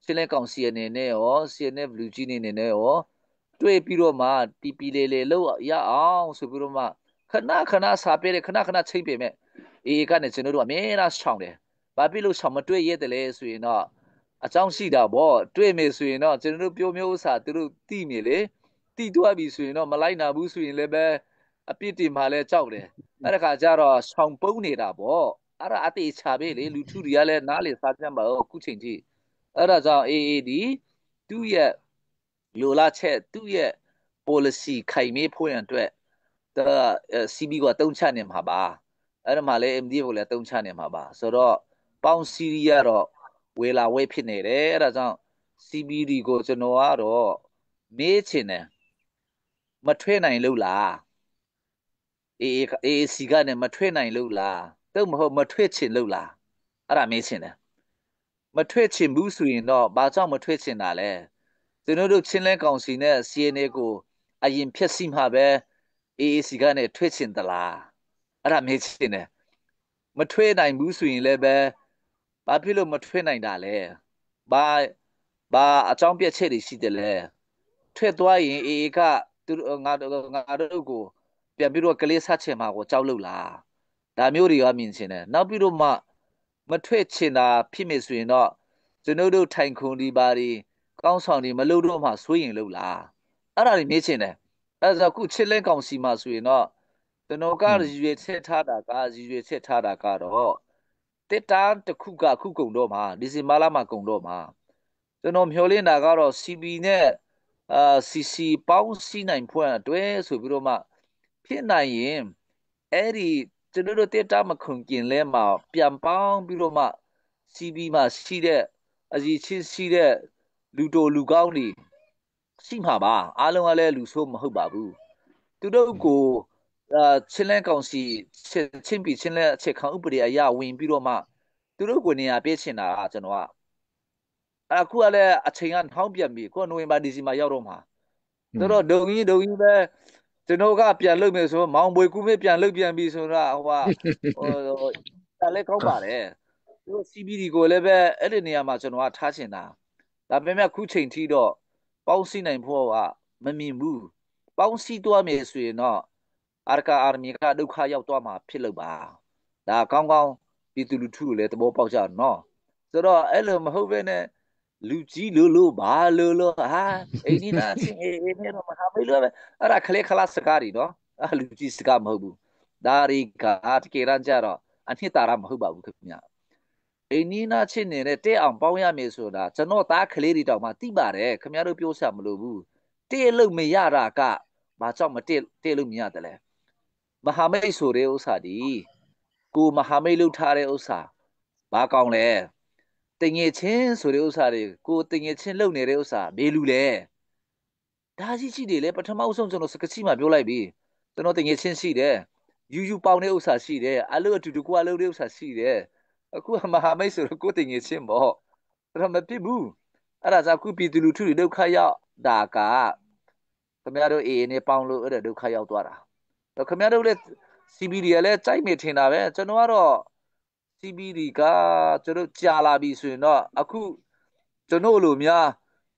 Speaker 3: ရှင်းလင်းကောင်စီအနေနဲ့ရော CNF လူကြီးအနေနဲ့ရောတွေ့ပြီးတော့မှတီပီလေလေလို့ရအောင်ဆိုပြီးတော့မှခဏစာပေးတယ်ခဏချိန်ပေးမယ်အေးကနေကျွန်တော်တို့အမြဲတမ်းရှောင်တယ်ဘာဖြစ်လို့ရှောင်မတွေ့ရတယ်လဲဆိုရင်တော့အကြောင်းရှိတာပေါ့တွေ့မယ်ဆိုရင်တော့ကျွန်တော်တို့ပြောမျိုးဥစ္စာသူတို့တိနေလေတိသွားပြီဆိုရင်တော့မလိုက်နာဘူးဆိုရင်လည်းပဲအပြစ်တင်မှလည်းကြောက်တယ်အဲ့ဒါခါကျတော့ရှောင်ပုံးနေတာပေါ့အဲ့ဒါအတေချာပဲလေလူထုတွေကလည်းနားလေစားကြမှာအခုချိန်ထိ အဲ့ဒါကြောင့် AA ဒီသူ့ရဲ့လိုလားချက်သူ့ရဲ့ policy ခိုင်မြဲဖို့ရန်အတွက်ဒါ CB ကတုံးချနေမှာပါအဲ့ဒါမှလည်း MDF ကိုလည်းတုံးချနေမှာပါဆိုတော့ပေါင်းစီရီကတော့ဝေလာဝဲဖြစ်နေတယ်အဲ့ဒါကြောင့် CBD ကိုကျွန်တော်ကတော့မေးချင်တယ်မထွေးနိုင်လို့လား AAC ကနေမထွေးနိုင်လို့လားတော့မဟုတ်မထွေးချင်လို့လားအဲ့ဒါမေးချင်တယ်မထွေးချင်ဘူးဆိုရင်တော့ဘာကြောင့်မထွေးချင်တာလဲကျွန်တော်တို့ချင်းလဲကောင်စီနဲ့ CNA ကိုအရင်ဖြည့်စီမှာပဲ AAC ကနေထွေးချင်သလားအဲ့ဒါမေးချင်တယ်မထွေးနိုင်ဘူးဆိုရင်လည်းပဲဘာဖြစ်လို့မထွေးနိုင်တာလဲဘာအကြောင်းပြချက်တွေရှိတယ်လဲထွေးသွားရင် AA ကသူငါတို့ကိုပြန်ပြီးတော့ကလေးဆက်ချင်မှာကိုကြောက်လို့လားဒါမျိုးတွေကမြင်ချင်တယ်နောက်ပြီးတော့မှမထွက်ချင်တာဖြစ်နေဆိုရင်တော့ကျွန်တော်တို့ထိုင်ခုံဒီပါဒီကောင်းဆောင်ဒီမလုပ်တော့မှစိုးရင်လို့လားအဲ့ဒါတွေမြင်ချင်တယ်အဲ့ဒါခုချစ်လဲကောင်စီမှာဆိုရင်တော့ကျွန်တော်ကရည်ရွယ်ချက်ထားတာကတော့တစ်တန်းတစ်ခုကခုကုန်တော့မှာဒီဇင်ဘာလမှာကုန်တော့မှာကျွန်တော်မျှော်လင့်တာကတော့ CB နဲ့CC ပေါင်းစည်းနိုင်ဖွယ်အတွက်ဆိုပြီးတော့မှဖြစ်နိုင်ရင်အဲ့ဒီကျွန်တော်တို့တေတာမခွန်ကျင်လဲမှာပြန်ပေါင်းပြီးတော့မှ CB မှာရှိတဲ့အကြီးချင်းရှိတဲ့လူတော်လူကောင်းတွေရှိမှာပါအားလုံးကလည်းလူဆိုးမဟုတ်ပါဘူးသူတို့ကိုချင်းလဲကောင်စီချင်းပြည်ချင်းလဲအခြေခံဥပဒေအရဝင်ပြီးတော့မှသူတို့ကိုနေရာပေးချင်တာကကျွန်တော်ကအခုကလည်းအချိန်ကနှောင်းပြန်ပြီခုနိုဝင်ဘာဒီဇင်ဘာရောက်တော့မှာဆိုတော့ဒုံကြီးပဲကျွန်တော်ကပြန်လုပ်မယ်ဆိုမောင်ဘွေကူးမေပြန်လုပ်ပြန်ပြီဆိုတော့ဟိုလည်းကောင်းပါတယ်သူတို့ CBD ကိုလည်းပဲအဲ့ဒီနေရာမှာကျွန်တော်ကထားချင်တာဒါပေမဲ့ခုချိန်ထိတော့ပေါင်းစည်းနိုင်ဖို့ကမမြင်ဘူးပေါင်းစည်းသွားမယ်ဆိုရင်တော့အာမီကဒုက္ခရောက်သွားမှာဖြစ်လို့ပါဒါကောင်းကောင်းပြည်သူလူထုကိုလည်းသဘောပေါက်ကြအောင်နော်ဆိုတော့အဲ့လိုမဟုတ်ဘဲနဲ့လူကြီးလို့ဘာလို့ဟာအိနီနာချင်းအေးနေတော့မဟာမေးလို့ပဲအဲ့ဒါခလေးခလာစကားတွေနော်အဲ့လူကြီးစကားမဟုတ်ဘူးဒါတွေကတကယ်တမ်းကျတော့အနှစ်သာရမဟုတ်ပါဘူးခင်ဗျအိနီနာချင်းနေတဲ့တဲ့အောင်ပေါင်းရမယ်ဆိုတာကျွန်တော်သားကလေးတွေတောင်မှသိပါတယ်ခင်ဗျားတို့ပြောဆရာမလို့ဘူးတဲ့လို့မရတာကဘာကြောင့်မတဲ့လို့မရတယ်လဲမဟာမိတ်ဆိုတဲ့ဥစ္စာဒီကိုမဟာမိတ်လုပ်ထားတဲ့ဥစ္စာဘာကောင်းလဲတငယ်ချင်းဆိုတဲ့ဥစ္စာတွေကိုတငယ်ချင်းလုပ်နေတဲ့ဥစ္စာဘေးလူလဲဒါရှိတယ်လေပထမအဆုံးကျွန်တော်စကစီမှာပြောလိုက်ပြီကျွန်တော်တငယ်ချင်းရှိတယ်ယူပေါင်းတဲ့ဥစ္စာရှိတယ်အလုပ်အတူတူကိုအလုပ်တဲ့ဥစ္စာရှိတယ်အခုမဟာမိတ်ဆိုတော့ကိုတငယ်ချင်းပေါ့အဲ့တော့မဖြစ်ဘူးအဲ့ဒါကြောင့်ခုပြည်သူလူထုတွေဒုက္ခရောက်တာကခင်ဗျားတို့အေးနေပေါင်းလို့အဲ့ဒါဒုက္ခရောက်သွားတာတော့ခင်ဗျားတို့လည်း CBD ကလည်းကြိုက်မိထင်တာပဲကျွန်တော်ကတော့ CBD ကကျွန်တော်ကြာလာပြီဆိုရင်တော့အခုကျွန်တော်လိုများ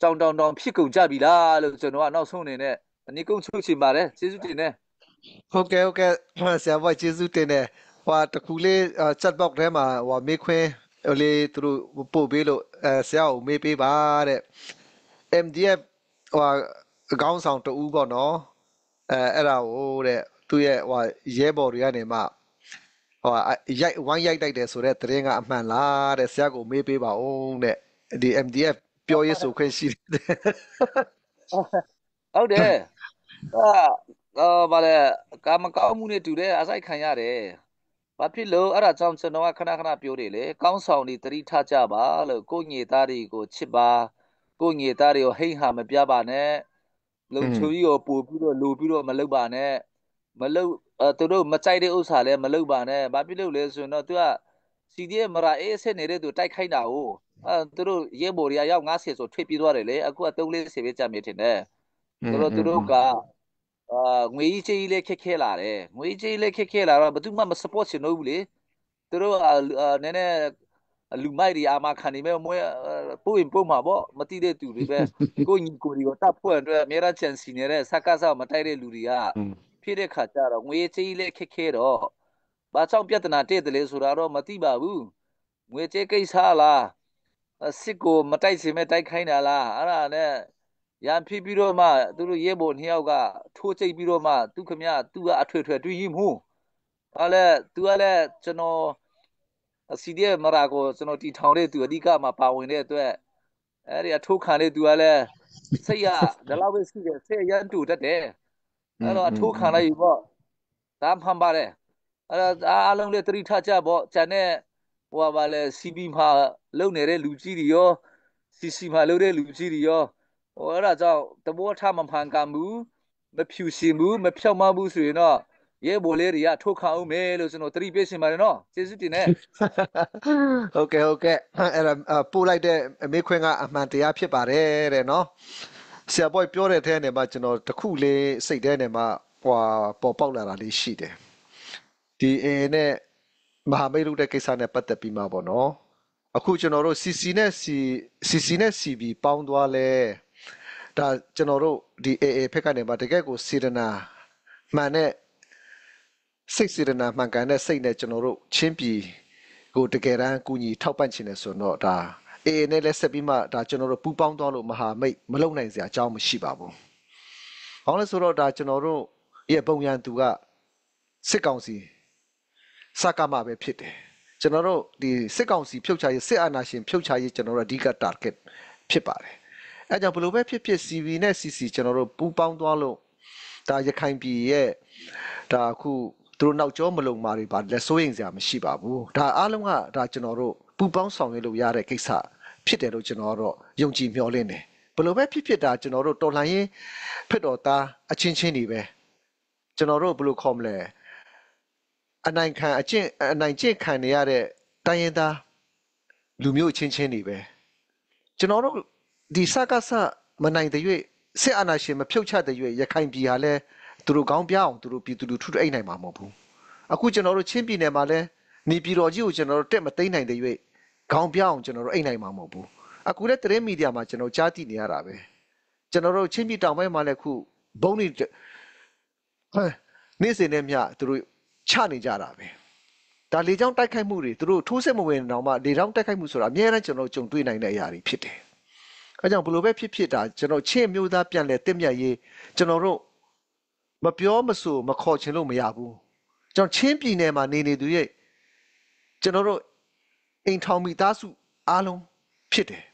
Speaker 3: ကြောင်တောင်ဖြစ်ကုန်ကြပြီလားလို့ကျွန်တော်ကနောက်ဆုံးအနေနဲ့အနည်းကုန်ချုပ်ချင်ပါတယ်ကျေးဇူးတင်တယ်
Speaker 1: ဟုတ်ကဲ့ဆရာဘွားကျေးဇူးတင်တယ်ဟိုတကူလေး chat box ထဲမှာဟိုမေးခွန်းဟိုလေးသူတို့ပို့ပေးလို့ဆရာကိုမေးပေးပါတဲ့ MDF ဟိုအကောင်းဆောင်တူပေါ့နော်အဲ့ဒါကိုတဲ့သူ့ရဲ့ဟိုရဲဘော်တွေကနေမှဟိုဝိုင်းရိုက်တိုက်တယ်ဆိုတဲ့သတင်းကအမှန်လားတဲ့ဆရာကိုမေးပေးပါဦးတဲ့ဒီ MDF ပြောရေးဆိုခွင့်ရှိတယ်
Speaker 3: ဟုတ်တယ်ဗါလဲကာမကောင်းမှုနဲ့တူတယ်အဆိုင်ခံရတယ်ဘာဖြစ်လို့အဲ့ဒါကြောင့်ကျွန်တော်ကခဏပြောတယ်လေကောင်းဆောင်တွေတတိထားကြပါလို့ကိုညေသားတွေကိုချစ်ပါကိုညေသားတွေကိုဟိတ်ဟာမပြပါနဲ့လုံချူကြီးကိုပို့ပြီးတော့လိုပြီးတော့မလုပ်ပါနဲ့မလုပ်သူတို့မကြိုက်တဲ့ဥစ္စာလည်းမလုပ်ပါနဲ့ဘာဖြစ်လို့လဲဆိုရင်တော့သူက CDF မရာအေးဆက်နေတဲ့သူတိုက်ခိုက်တာကိုသူတို့ရဲဘော်တွေကရောက်90ဆိုထွက်ပြေးသွားတယ်လေအခုက340ပဲကြာမြင့်တင်တယ်သူတို့ကငွေကြီးလေးခက်လာတယ်ငွေကြီးလေးခက်လာတော့ဘယ်သူမှမ support ချင်တော့ဘူးလေသူတို့ကနည်းနည်းလူမိုက်တွေအာမခံနေမဲ့မွေးပို့ရင်ပို့မှာပေါ့မတိတဲ့သူတွေပဲကိုညီကိုတွေကိုတတ်ဖို့အတွက်အများချန်စီနေတဲ့စကားစားမတိုက်တဲ့လူတွေကဖြစ်တဲ့ခါကျတော့ငွေကြီးလေးခက်တော့ဘာကြောင့်ပြဿနာတဲ့တယ်လဲဆိုတာတော့မသိပါဘူးငွေကြေးကိစ္စလားစစ်ကိုမတိုက်ချင်မဲ့တိုက်ခိုင်းတာလားအဲ့ဒါနဲ့ရန်ဖြစ်ပြီးတော့မှသူတို့ရဲဘော်နှစ်ယောက်ကထိုးကျိတ်ပြီးတော့မှသူခမရသူကအထွေထွေတွင်းရင်မှုအဲ့လေသူကလည်းကျွန်တော်CDF မရာကိုကျွန်တော်တီထောင်တဲ့သူအဓိကမှာပါဝင်တဲ့အတွက် အဲ့ဒီအထိုးခံလေးသူကလည်းစိတ်ရဒီလောက်ပဲရှိတယ်စိတ်ရမ်းတူတတ်တယ်အဲ့တော့အထိုးခံလိုက်ပြီပေါ့ဒါမှန်ပါတယ်အဲ့တော့အားလုံးလေးသတိထားကြပေါ့ဂျန်တဲ့ဟိုပါလေ CB မှာလုံနေတဲ့လူကြီးတွေရော CC မှာလုံတဲ့လူကြီးတွေရောဟိုအဲ့ဒါကြောင့်တဘောထားမဖန်ကန်ဘူးမဖြူစင်ဘူးမဖြောက်မဘူးဆိုရင်တော့ရဲဘော်လေးတွေကထိုးခံအောင်မယ်လို့ကျွန်တော်သတိပေးရှင်ပါတယ်နော်ကျေးဇူးတင်နေ
Speaker 1: ဟုတ်ကဲ့အဲ့ဒါပို့လိုက်တဲ့အမေခွန်းကအမှန်တရားဖြစ်ပါတယ်တဲ့နော်ဆရာဘော်ပြောတဲ့ထဲနဲ့မှကျွန်တော်တခုလေးစိတ်ထဲနဲ့မှဟွာပေါ်ပေါက်လာတာလေးရှိတယ်ဒီအေနဲ့မဟာမိတ်လုပ်တဲ့ကိစ္စနဲ့ပတ်သက်ပြီးမှပေါ့နော်အခုကျွန်တော်တို့ CC နဲ့ CB ပေါင်းသွားလဲဒါကျွန်တော်တို့ဒီ AA ဖက်ကနေမှတကယ့်ကိုစေတနာမှန်တဲ့စိတ်စေတနာမှန်ကန်တဲ့စိတ်နဲ့ကျွန်တော်တို့ချင်းပြည်ကိုတကယ်တမ်းကူညီထောက်ပံ့ခြင်းနဲ့ဆိုတော့ဒါ AA နဲ့လက်ဆက်ပြီးမှဒါကျွန်တော်တို့ပူးပေါင်းသွားလို့မဟာမိတ်မလုံနိုင်စရာအကြောင်းမရှိပါဘူး။ဟောင်းလဲဆိုတော့ဒါကျွန်တော်တို့ရဲ့ပုံရန်သူကစစ်ကောင်စီစကားမှပဲဖြစ်တယ်။ကျွန်တော်တို့ဒီစစ်ကောင်စီဖြုတ်ချရေးစစ်အာဏာရှင်ဖြုတ်ချရေးကျွန်တော်တို့အဓိက target ဖြစ်ပါတယ်။အဲကြောင့်ဘလို့ပဲဖြစ်ဖြစ် CV နဲ့ CC ကျွန်တော်တို့ပူးပေါင်းသွားလို့ဒါရခိုင်ပြည်ရဲ့ဒါအခုသူတို့နောက်ကျောမလုံမာတွေပါလက်စိုးရင်စရာမရှိပါဘူးဒါအားလုံးကဒါကျွန်တော်တို့ပူပေါင်းဆောင်ရွက်လို့ရတဲ့ကိစ္စဖြစ်တယ်လို့ကျွန်တော်တို့ယုံကြည်မျှော်လင့်တယ်ဘယ်လိုပဲဖြစ်တာကျွန်တော်တို့တော်လှန်ရေးဖြစ်တော်သားအချင်းချင်းတွေပဲကျွန်တော်တို့ဘယ်လိုခေါ်မလဲအနိုင်ကျင့်ခံနေရတဲ့တိုင်းရင်းသားလူမျိုးချင်းချင်းတွေပဲကျွန်တော်တို့ဒီစကားစမနိုင်တဲ့၍စစ်အာဏာရှင်မဖြုတ်ချတဲ့၍ရခိုင်ပြည်ဟာလဲသူတို့ကောင်းပြအောင်သူတို့ပြည်သူလူထုအိတ်နိုင်မှာမဟုတ်ဘူးအခုကျွန်တော်တို့ချင်းပြည်နယ်မှာလဲနေပြည်တော်ကြီးကိုကျွန်တော်တို့တက်မသိမ်းနိုင်တဲ့၍ခေါင်းပြအောင်ကျွန်တော်တို့အိတ်နိုင်မှာမဟုတ်ဘူးအခုလဲသတင်းမီဒီယာမှာကျွန်တော်ကြားသိနေရတာပဲကျွန်တော်တို့ချင်းပြည်တောင်ပိုင်းမှာလဲခုဘုံနေနေ့စဉ်နဲ့မျှသူတို့ချနေကြတာပဲဒါလေကြောင်းတိုက်ခိုက်မှုတွေသူတို့ထိုးစစ်မဝင်တော့မှလေကြောင်းတိုက်ခိုက်မှုဆိုတာအများအားကျွန်တော်ကြုံတွေ့နိုင်တဲ့အရာတွေဖြစ်တယ်အဲကြောင့်ဘလို့ပဲဖြစ်တာကျွန်တော်ချင်းမျိုးသားပြန်လဲတက်မြတ်ရေးကျွန်တော်တို့မပြောမဆိုမခေါ်ချင်လို့မရဘူးကျွန်တော်ချင်းပြည်နယ်မှာနေသူရဲ့ကျွန်တော်တို့အိမ်ထောင်မိသားစုအားလုံးဖြစ်တယ်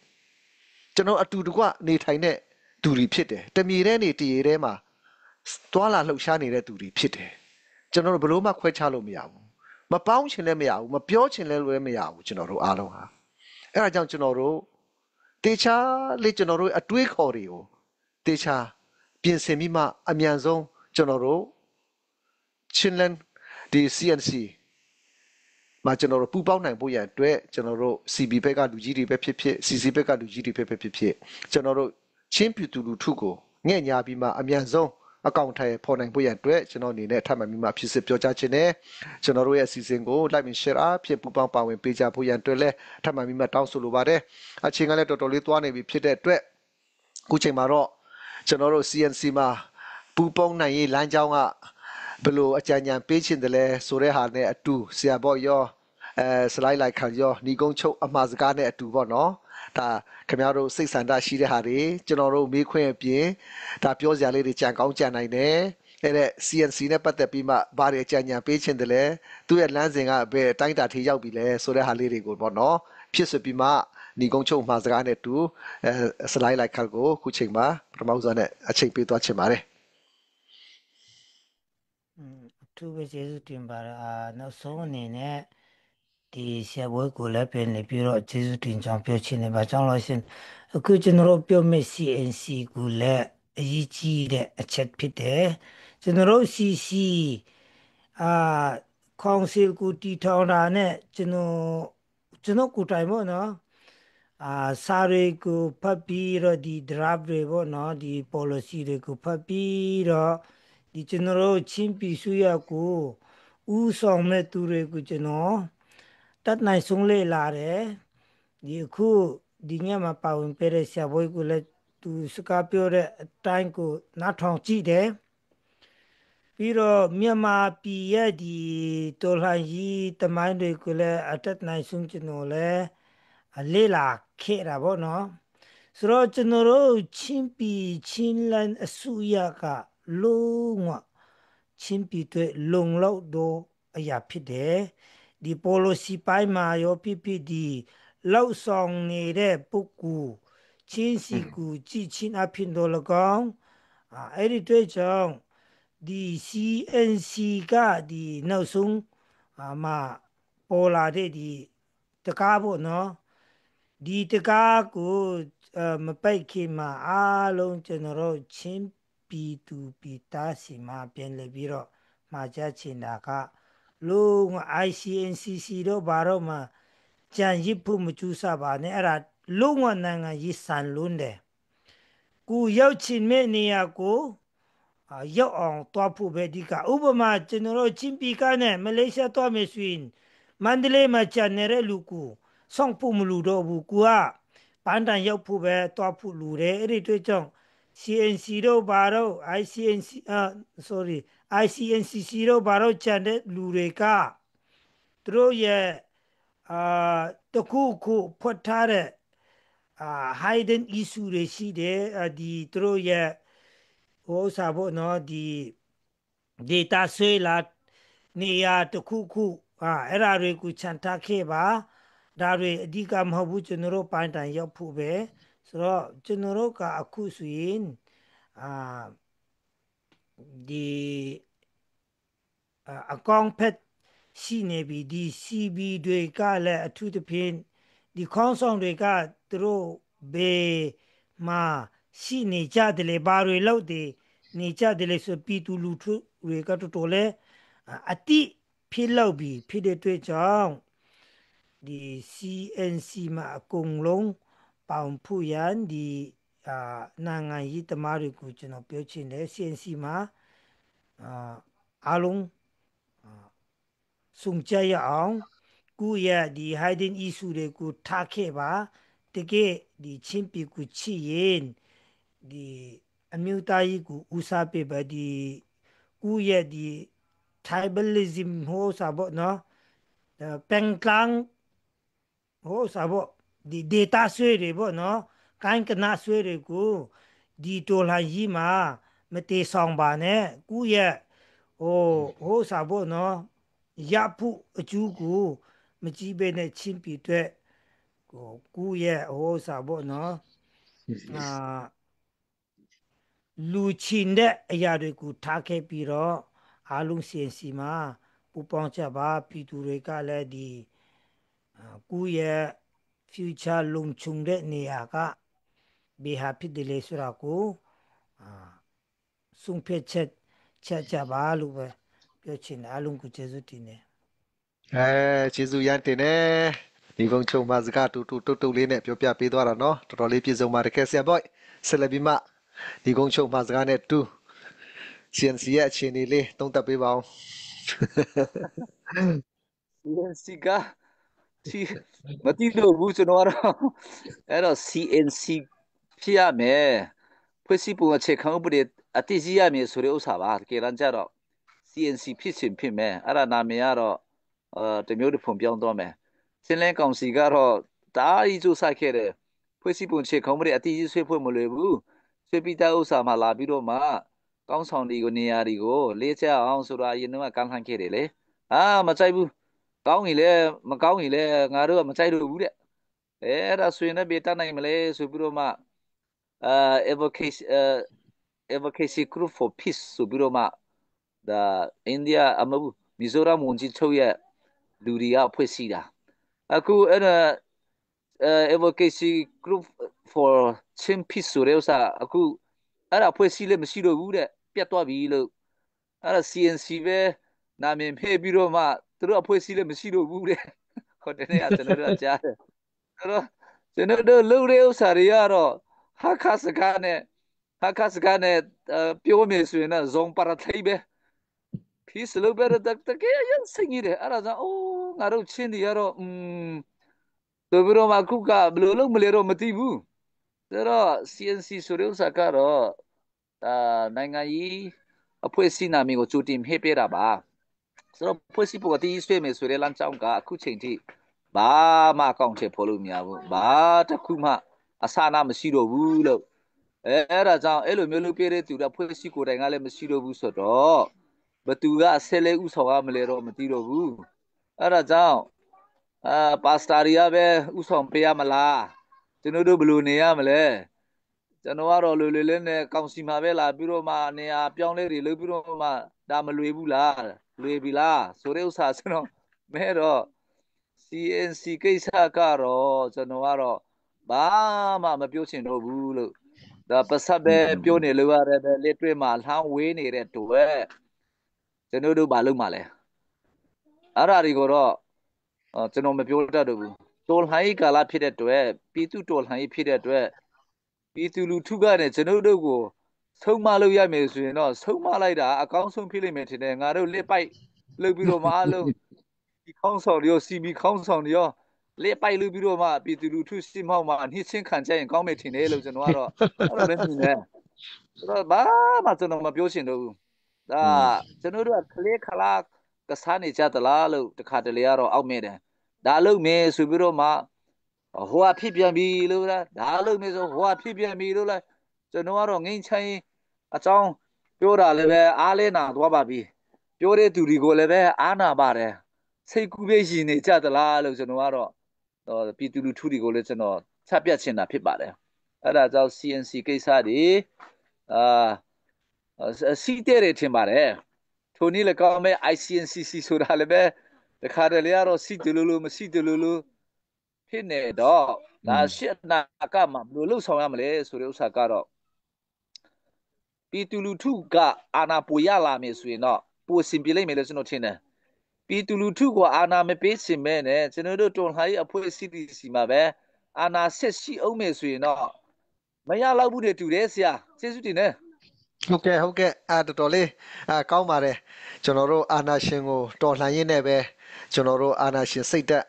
Speaker 1: ကျွန်တော်အတူတကွနေထိုင်တဲ့သူတွေဖြစ်တယ်တမြေထဲနေတရေထဲမှာတွာလာလှုပ်ရှားနေတဲ့သူတွေဖြစ်တယ်ကျွန်တော်တို့ဘလို့မှခွဲခြားလို့မရဘူးမပေါင်းချင်လည်းမရဘူးမပြောချင်လည်းမရဘူးကျွန်တော်တို့အားလုံးဟာအဲဒါကြောင့်ကျွန်တော်တို့တေချာလေးကျွန်တော်တို့အတွေးခေါ်တွေကိုတေချာပြင်ဆင်ပြီးမှအမြန်ဆုံးကျွန်တော်တို့ချင်းလန်ဒီ CNC မှာကျွန်တော်တို့ပူပေါင်းနိုင်ဖို့ရန်အတွက်ကျွန်တော်တို့ CB ဘက်ကလူကြီးတွေပဲဖြစ်ဖြစ် CC ဘက်ကလူကြီးတွေပဲဖြစ်ဖြစ်ကျွန်တော်တို့ချင်းပြည်သူလူထုကိုငဲ့ညာပြီးမှအမြန်ဆုံးအကောင့်ထဲပေါ်နိုင်ဖို့ရန်အတွက်ကျွန်တော်အနေနဲ့ထပ်မံပြီးမှဖြစ်စစ်ပြောကြားခြင်းနဲ့ကျွန်တော်တို့ရဲ့အစီအစဉ်ကို like and share အဖြစ်ပူပေါင်းပါဝင်ပေးကြဖို့ရန်အတွက်လည်းထပ်မံပြီးမှတောင်းဆိုလိုပါတယ်အချိန်ကလည်းတော်တော်လေးသွားနေပြီဖြစ်တဲ့အတွက်အခုချိန်မှာတော့ကျွန်တော်တို့ CNC မှာပူပေါင်းနိုင်ရေးလမ်းကြောင်းကဘယ်လိုအကြံဉာဏ်ပေးခြင်းတလဲဆိုတဲ့ဟာနဲ့အတူဆရာဘော့ရောစလိုက်လိုက်ခံရောညီကုန်းချုပ်အမှားစကားနဲ့အတူပေါ့နော်ဒါခင်ဗျားတို့စိတ်ဆန္ဒရှိတဲ့ဟာတွေကျွန်တော်တို့မေးခွန်းအပြင်ဒါပြောစရာလေးတွေကြံကောင်းကြံနိုင်တယ်အဲ့ဒါ CNC နဲ့ပတ်သက်ပြီးမှဘာတွေအကြံဉာဏ်ပေးခြင်းတလဲသူ့ရဲ့လမ်းစဉ်ကဘယ်အတိုင်းတာထိရောက်ပြီလဲဆိုတဲ့ဟာလေးတွေကိုပေါ့နော်ဖြစ်စပြီးမှညီကုန်းချုပ်မှာစကားနဲ့တူစလိုက်လိုက်ခါကိုခုချိန်မှာပထမဆုံးနဲ့အချိန်ပေးသွားချင်ပါတယ်
Speaker 2: သူပဲကျေးဇူးတင်ပါတယ်နောက်ဆုံးအနေနဲ့ဒီဆရာဘွဲကိုလည်းပြန်နေပြီးတော့ကျေးဇူးတင်ကြောင်းပြောချင်တယ်ဗာကြောင့်လို့ရှင်အခုကျွန်တော်တို့ပြောမယ့် CNC ကိုလည်းအရေးကြီးတဲ့အချက်ဖြစ်တယ်ကျွန်တော်တို့ CC ကောင်စီကိုတီထောင်တာနဲ့ကျွန်တော်ကိုတိုင်ပေါ့နော်စာတွေကိုဖတ်ပြီးတော့ဒီ draft တွေပေါ့နော်ဒီ policy တွေကိုဖတ်ပြီးတော့ဒီကျွန်တော်တို့ချင်းပြည်စုရကိုဥဆောင်မဲ့သူတွေကိုကျွန်တော်တတ်နိုင်ဆုံးလေ့လာတယ်ဒီအခုဒီညမှာပါဝင်ပေးတဲ့ဆရာဘွေးကိုလည်းသူစကားပြောတဲ့အတိုင်းကိုနားထောင်ကြည့်တယ်ပြီးတော့မြန်မာပြည်ရဲ့ဒီတော်လှန်ရေးတမိုင်းတွေကိုလည်းအတတ်နိုင်ဆုံးကျွန်တော်လည်းလေ့လာခဲ့တာပေါ့နော်ဆိုတော့ကျွန်တော်တို့ချင်းပြည်ချင်းလန်အစုရကလုံးဝချင်းပြည်တွေလုံလောက်တော့အရာဖြစ်တယ်ဒီ policy ပိုင်းမှာရောဖြစ်ဖြစ်ဒီလောက်ဆောင်နေတဲ့ပုဂ္ဂိုလ် ချင်းစီကိုကြည်ချင်းအဖြစ်တော်၎င်းအဲ့ဒီတွေ့ကြောင့်ဒီ CNC ကဒီနောက်ဆုံးမှပေါ်လာတဲ့ဒီတကားပေါ့နော်ဒီတကားကိုမပိုက်ခင်မှာအားလုံးကျွန်တော်တို့ချင်းပြည်သူပြည်သားစီမှာပြန်လည်ပြီးတော့မှာကြချင်တာကလုံး ICNCC တော့ဘာတော့မှကြံရစ်ဖို့မကြူးစားပါနဲ့အဲ့ဒါလုံးဝနိုင်ငံရေးဆန်လွန်းတယ်ကိုရောက်ချင်မဲ့နေရာကိုရောက်အောင်တွားဖို့ပဲဒီကဥပမာကျွန်တော်တို့ချင်းပြည်ကနဲ့မလေးရှားတွားမယ်ဆိုရင်မန္တလေးမှာကျန်နေတဲ့လူကိုစောင့်ဖို့မလူတော့ဘူးကိုကပန်းတန်ရောက်ဖို့ပဲတွားဖို့လူတယ်အဲ့ဒီတွေ့ကြောင့် CNC တို့ဘာတော့ ICNCC တို့ဘာတော့ကျန်တဲ့လူတွေကသူတို့ရဲ့တခုခုဖွက်ထားတဲ့hidden issue တွေရှိတယ်ဒီသူတို့ရဲ့ဟိုစားဖို့နော်ဒီ data ဆွဲလာနေရာတခုခုအဲ့ဒါတွေကိုချန်ထားခဲ့ပါဒါတွေအဓိကမဟုတ်ဘူးကျွန်တော်တို့ပိုင်းတိုင်ရောက်ဖို့ပဲဆိုတော့ကျွန်တော်တို့ကအခုဆိုရင်ဒီအကောင့်ဖက်ရှိနေပြီဒီ CB တွေကလည်းအထူးသဖြင့်ဒီခေါင်းဆောင်တွေကသူတို့ဘေးမှာရှိနေကြတယ်လေဘာတွေလို့ဒီနေကြတယ်လေဆိုပြည်သူလူထုတွေကတော်တော်လဲအတိဖြစ်လို့ပြီဖြစ်တဲ့အတွက်ကြောင့်ဒီ CNC မှာအကုန်လုံးပေါင်ဖို့ရန်ဒီနိုင်ငံရေးသမားတွေကိုကျွန်တော်ပြောချင်တယ် CNC မှာအားလုံးစုံကြရအောင်ကိုရဲ့ဒီ hidden issue တွေကိုထားခဲ့ပါတကယ်ဒီချင်းပြည်ကိုချစ်ရင်ဒီအမျိုးသားရေးကိုဦးစားပေးပါဒီကိုရဲ့ဒီ tribalism ဟိုစားပေါ့နော်ပန်ကလန်ဟိုစားပေါ့ဒီ data ဆွဲတွေပေါ့နော်ကိုင်းကနာဆွဲတွေကိုဒီတော်လှန်ရေးမှာမတေဆောင်ပါနဲ့ကိုရဲ့ဟိုစားပေါ့နော်ရဖို့အကျိုးကိုမကြည့်ဘဲနဲ့ချင်းပြည်အတွက်ကိုရဲ့ဟိုစားပေါ့နော်လူချင်းတဲ့အရာတွေကိုထားခဲ့ပြီးတော့အားလုံးစီမှာပူပေါင်းကြပါပြည်သူတွေကလည်းဒီကိုရဲ့ future လုံခြုံတဲ့နေရာကဘေးဟာဖြစ်တယ်လေဆိုတာကိုဆုံးဖြတ်ချက်ကြပါလို့ပဲပြောချင်တယ်အားလုံးကိုကျေးဇူးတင်တယ်
Speaker 1: ကျေးဇူးရန်တင်တယ်ဒီကုန်းချုံမှာစကားတူလေးနဲ့ပြောပြပေးသွားတာเนาะတော်တော်လေးပြည့်စုံပါတယ်ကဲဆရာဘော့ဆက်လက်ပြီးမှဒီကုန်းချုံမှာစကားနဲ့တူ CNC ရဲ့အခြေအနေလေးသုံးသပ်ပေးပါအောင်
Speaker 3: CNC ကမတိလို့ဘူးကျွန်တော်ကတော့အဲ့တော့ CNC ဖြစ်ရမယ်ဖွဲ့စည်းပုံအခြေခံဥပဒေအတည်ရှိရမယ်ဆိုတဲ့ဥစ္စာပါတကယ်တမ်းကျတော့ CNC ဖြစ်ခြင်းဖြစ်မယ်အဲ့ဒါနာမည်ကတော့တမျိုးတစ်ဖုံပြောင်းသွားမယ်စင်းလင်းကောင်စီကတော့ဒါအကြီးစူးစိုက်ခဲ့တယ်ဖွဲ့စည်းပုံအခြေခံဥပဒေအတည်ရှိဆွေးဖွဲ့မလွယ်ဘူးဆွေးပြီးတဲ့ဥစ္စာမှလာပြီးတော့မှကောင်းဆောင်တွေကိုနေရာတွေကိုလေးချအောင်ဆိုတာအရင်တော့ကမ်းလှမ်းခဲ့တယ်လေမကြိုက်ဘူးကောင်းရင်လည်းမကောင်းရင်လည်းငါတို့ကမကြိုက်လို့ဘူးတဲ့အဲ့ဒါဆိုရင်လည်းဘေးတတ်နိုင်မလဲဆိုပြီးတော့မှadvocacy group for peace ဆိုပြီးတော့မှဒါအိန္ဒိယမဟုတ်မီဇိုရမ်ဝန်ကြီးချုပ်ရဲ့လူတွေကဖွဲ့စည်းတာအခုအဲ့ဒါ advocacy group for Chin peace ဆိုတဲ့ဥစ္စာအခုအဲ့ဒါဖွဲ့စည်းလည်းမရှိတော့ဘူးတဲ့ပြတ်သွားပြီလို့အဲ့ဒါ CNC ပဲနာမည်ဖဲ့ပြီးတော့မှသူတို့အဖွဲ့စည်းလည်းမရှိတော့ဘူးတဲ့ဟိုတနေ့ကျွန်တော်တို့ကြားတယ်အဲ့တော့ကျွန်တော်တို့လုပ်တဲ့ဥစ္စာတွေကတော့ဟာခါစကားနဲ့ပြောမယ်ဆိုရင်တော့ဇုံပါရထိုင်ပဲ peace လို့ပဲတကယ်ရစိတ်ကြီးတယ်အဲ့ဒါကြောင့်ငါတို့ချင်းတွေကတော့ဆိုပြီးတော့မှအခုကဘယ်လိုလုပ်မလဲတော့မသိဘူးဒါတော့ CNC ဆိုတဲ့ဥစ္စာကတော့နိုင်ငံရေးအဖွဲ့အစည်းနာမည်ကိုကြိုတင်ဟဲ့ပြတာပါဆိုတော့ဖွဲ့စည်းပုံအတီးဆွေးမယ်ဆိုတဲ့လမ်းကြောင်းကအခုချိန်ထိဘာမှအကောင့်ထဲပေါ်လို့မရဘူးဘာတစ်ခုမှအစအနမရှိတော့ဘူးလို့အဲ့ဒါကြောင့်အဲ့လိုမျိုးလုပ်ပြတဲ့သူကဖွဲ့စည်းကိုယ်တိုင်ကလည်းမရှိတော့ဘူးဆိုတော့ဘသူကဆက်လက်ဥဆောင်ရမလဲတော့မသိတော့ဘူးအဲ့ဒါကြောင့်ပါစတာတွေကပဲဥဆောင်ပေးရမလား ကျွန်တော်တို့ဘယ်လိုနေရမလဲကျွန်တော်ကတော့လွယ်လွယ်လေးနဲ့ကောင်စီမှာပဲလာပြီးတော့မှနေရာပြောင်းလဲတွေလုပ်ပြီးတော့မှဒါမလွယ်ဘူးလားလွယ်ပြီလားဆိုတဲ့ဥစ္စာကျွန်တော်မဲတော့ CNC ကိစ္စကတော့ကျွန်တော်ကတော့ဘာမှမပြောချင်တော့ဘူးလို့ဒါပတ်သက်ပဲပြောနေလို့ရတယ်ပဲလက်တွေ့မှာလှမ်းဝေးနေတဲ့တွေ့ကျွန်တော်တို့ဘာလုပ်မှာလဲအဲ့ဒါတွေကတော့ကျွန်တော်မပြောတတ်တော့ဘူးတော်လှန်ရေးကာလဖြစ်တဲ့တွေ့ပြည်သူတော်လှန်ရေးဖြစ်တဲ့တွေ့ပြည်သူလူထုကလည်းကျွန်တော်တို့ကိုဆုံးမလို့ရမယ်ဆိုရင်တော့ဆုံးမလိုက်တာအကောင်းဆုံးဖြစ်လိမ့်မယ်ထင်တယ်ငါတို့လက်ပိုက်လုပ်ပြီးတော့မှအလုံးဒီခေါင်းဆောင်တွေရော CB ခေါင်းဆောင်တွေရောလက်ပိုက်လုပ်ပြီးတော့မှပြည်သူလူထုစစ်မှောက်မှာနှိမ့်ချင်းခံကြရင်ကောင်းမယ်ထင်တယ်လို့ကျွန်တော်ကတော့အဲ့လိုပဲမြင်တယ်ဆိုတော့ဘာမှကျွန်တော်မပြောချင်တော့ဘူးဒါကျွန်တော်တို့ကခလေးခလာကစားနေကြသလားလို့တခါတလေကတော့အောက်မဲ့တယ်ဒါလုပ်မယ်ဆိုပြီးတော့မှဟိုကဖြစ်ပြန်ပြီလို့လားဒါလုပ်မယ်ဆိုဟိုကဖြစ်ပြန်ပြီလို့လားကျွန်တော်ကတော့ငိမ့်ချိုင်းအကြောင်းပြောတာလည်းပဲအားလဲနာသွားပါပြီပြောတဲ့သူတွေကိုလည်းပဲအားနာပါတယ်စိတ်ကူးပဲရှင်နေကြသလားလို့ကျွန်တော်ကတော့ပြည်သူလူထုတွေကိုလည်းကျွန်တော်ချက်ပြတ်ချင်တာဖြစ်ပါတယ်အဲ့ဒါကြောင့် CNC ကိစ္စတွေစီးတဲ့ထင်ပါတယ်ထိုနည်းလည်းကောင်းမဲ့ ICNCC ဆိုတာလည်းပဲတခါတလေကတော့စီးတယ်လို့မရှိတယ်လို့ဖြစ်နေတော့ဒါရှစ်နာကမှဘယ်လိုလုပ်ဆောင်ရမလဲဆိုတဲ့ဥစ္စာကတော့ပြည်သူလူထုကအာဏာပိုရလာမယ်ဆိုရင်တော့ပိုစင်ပြလိုက်မယ်လို့ကျွန်တော်ထင်တယ်ပြည်သူလူထုကအာဏာမပေးချင်မဲ့နဲ့ကျွန်တော်တို့တော်လှန်ရေးအဖွဲ့အစည်းစီမှာပဲအာဏာဆက်ရှိအောင်မယ်ဆိုရင်တော့မရလောက်ဘူးတဲ့တူတယ်ဆရာကျေးဇူးတင်တယ်
Speaker 1: ဟုတ်ကဲ့တော်တော်လေးကောင်းပါတယ်ကျွန်တော်တို့အာနာရှင်ကိုတော်လှန်ရင်းနဲ့ပဲကျွန်တော်တို့အာနာရှင်စိတ်သက်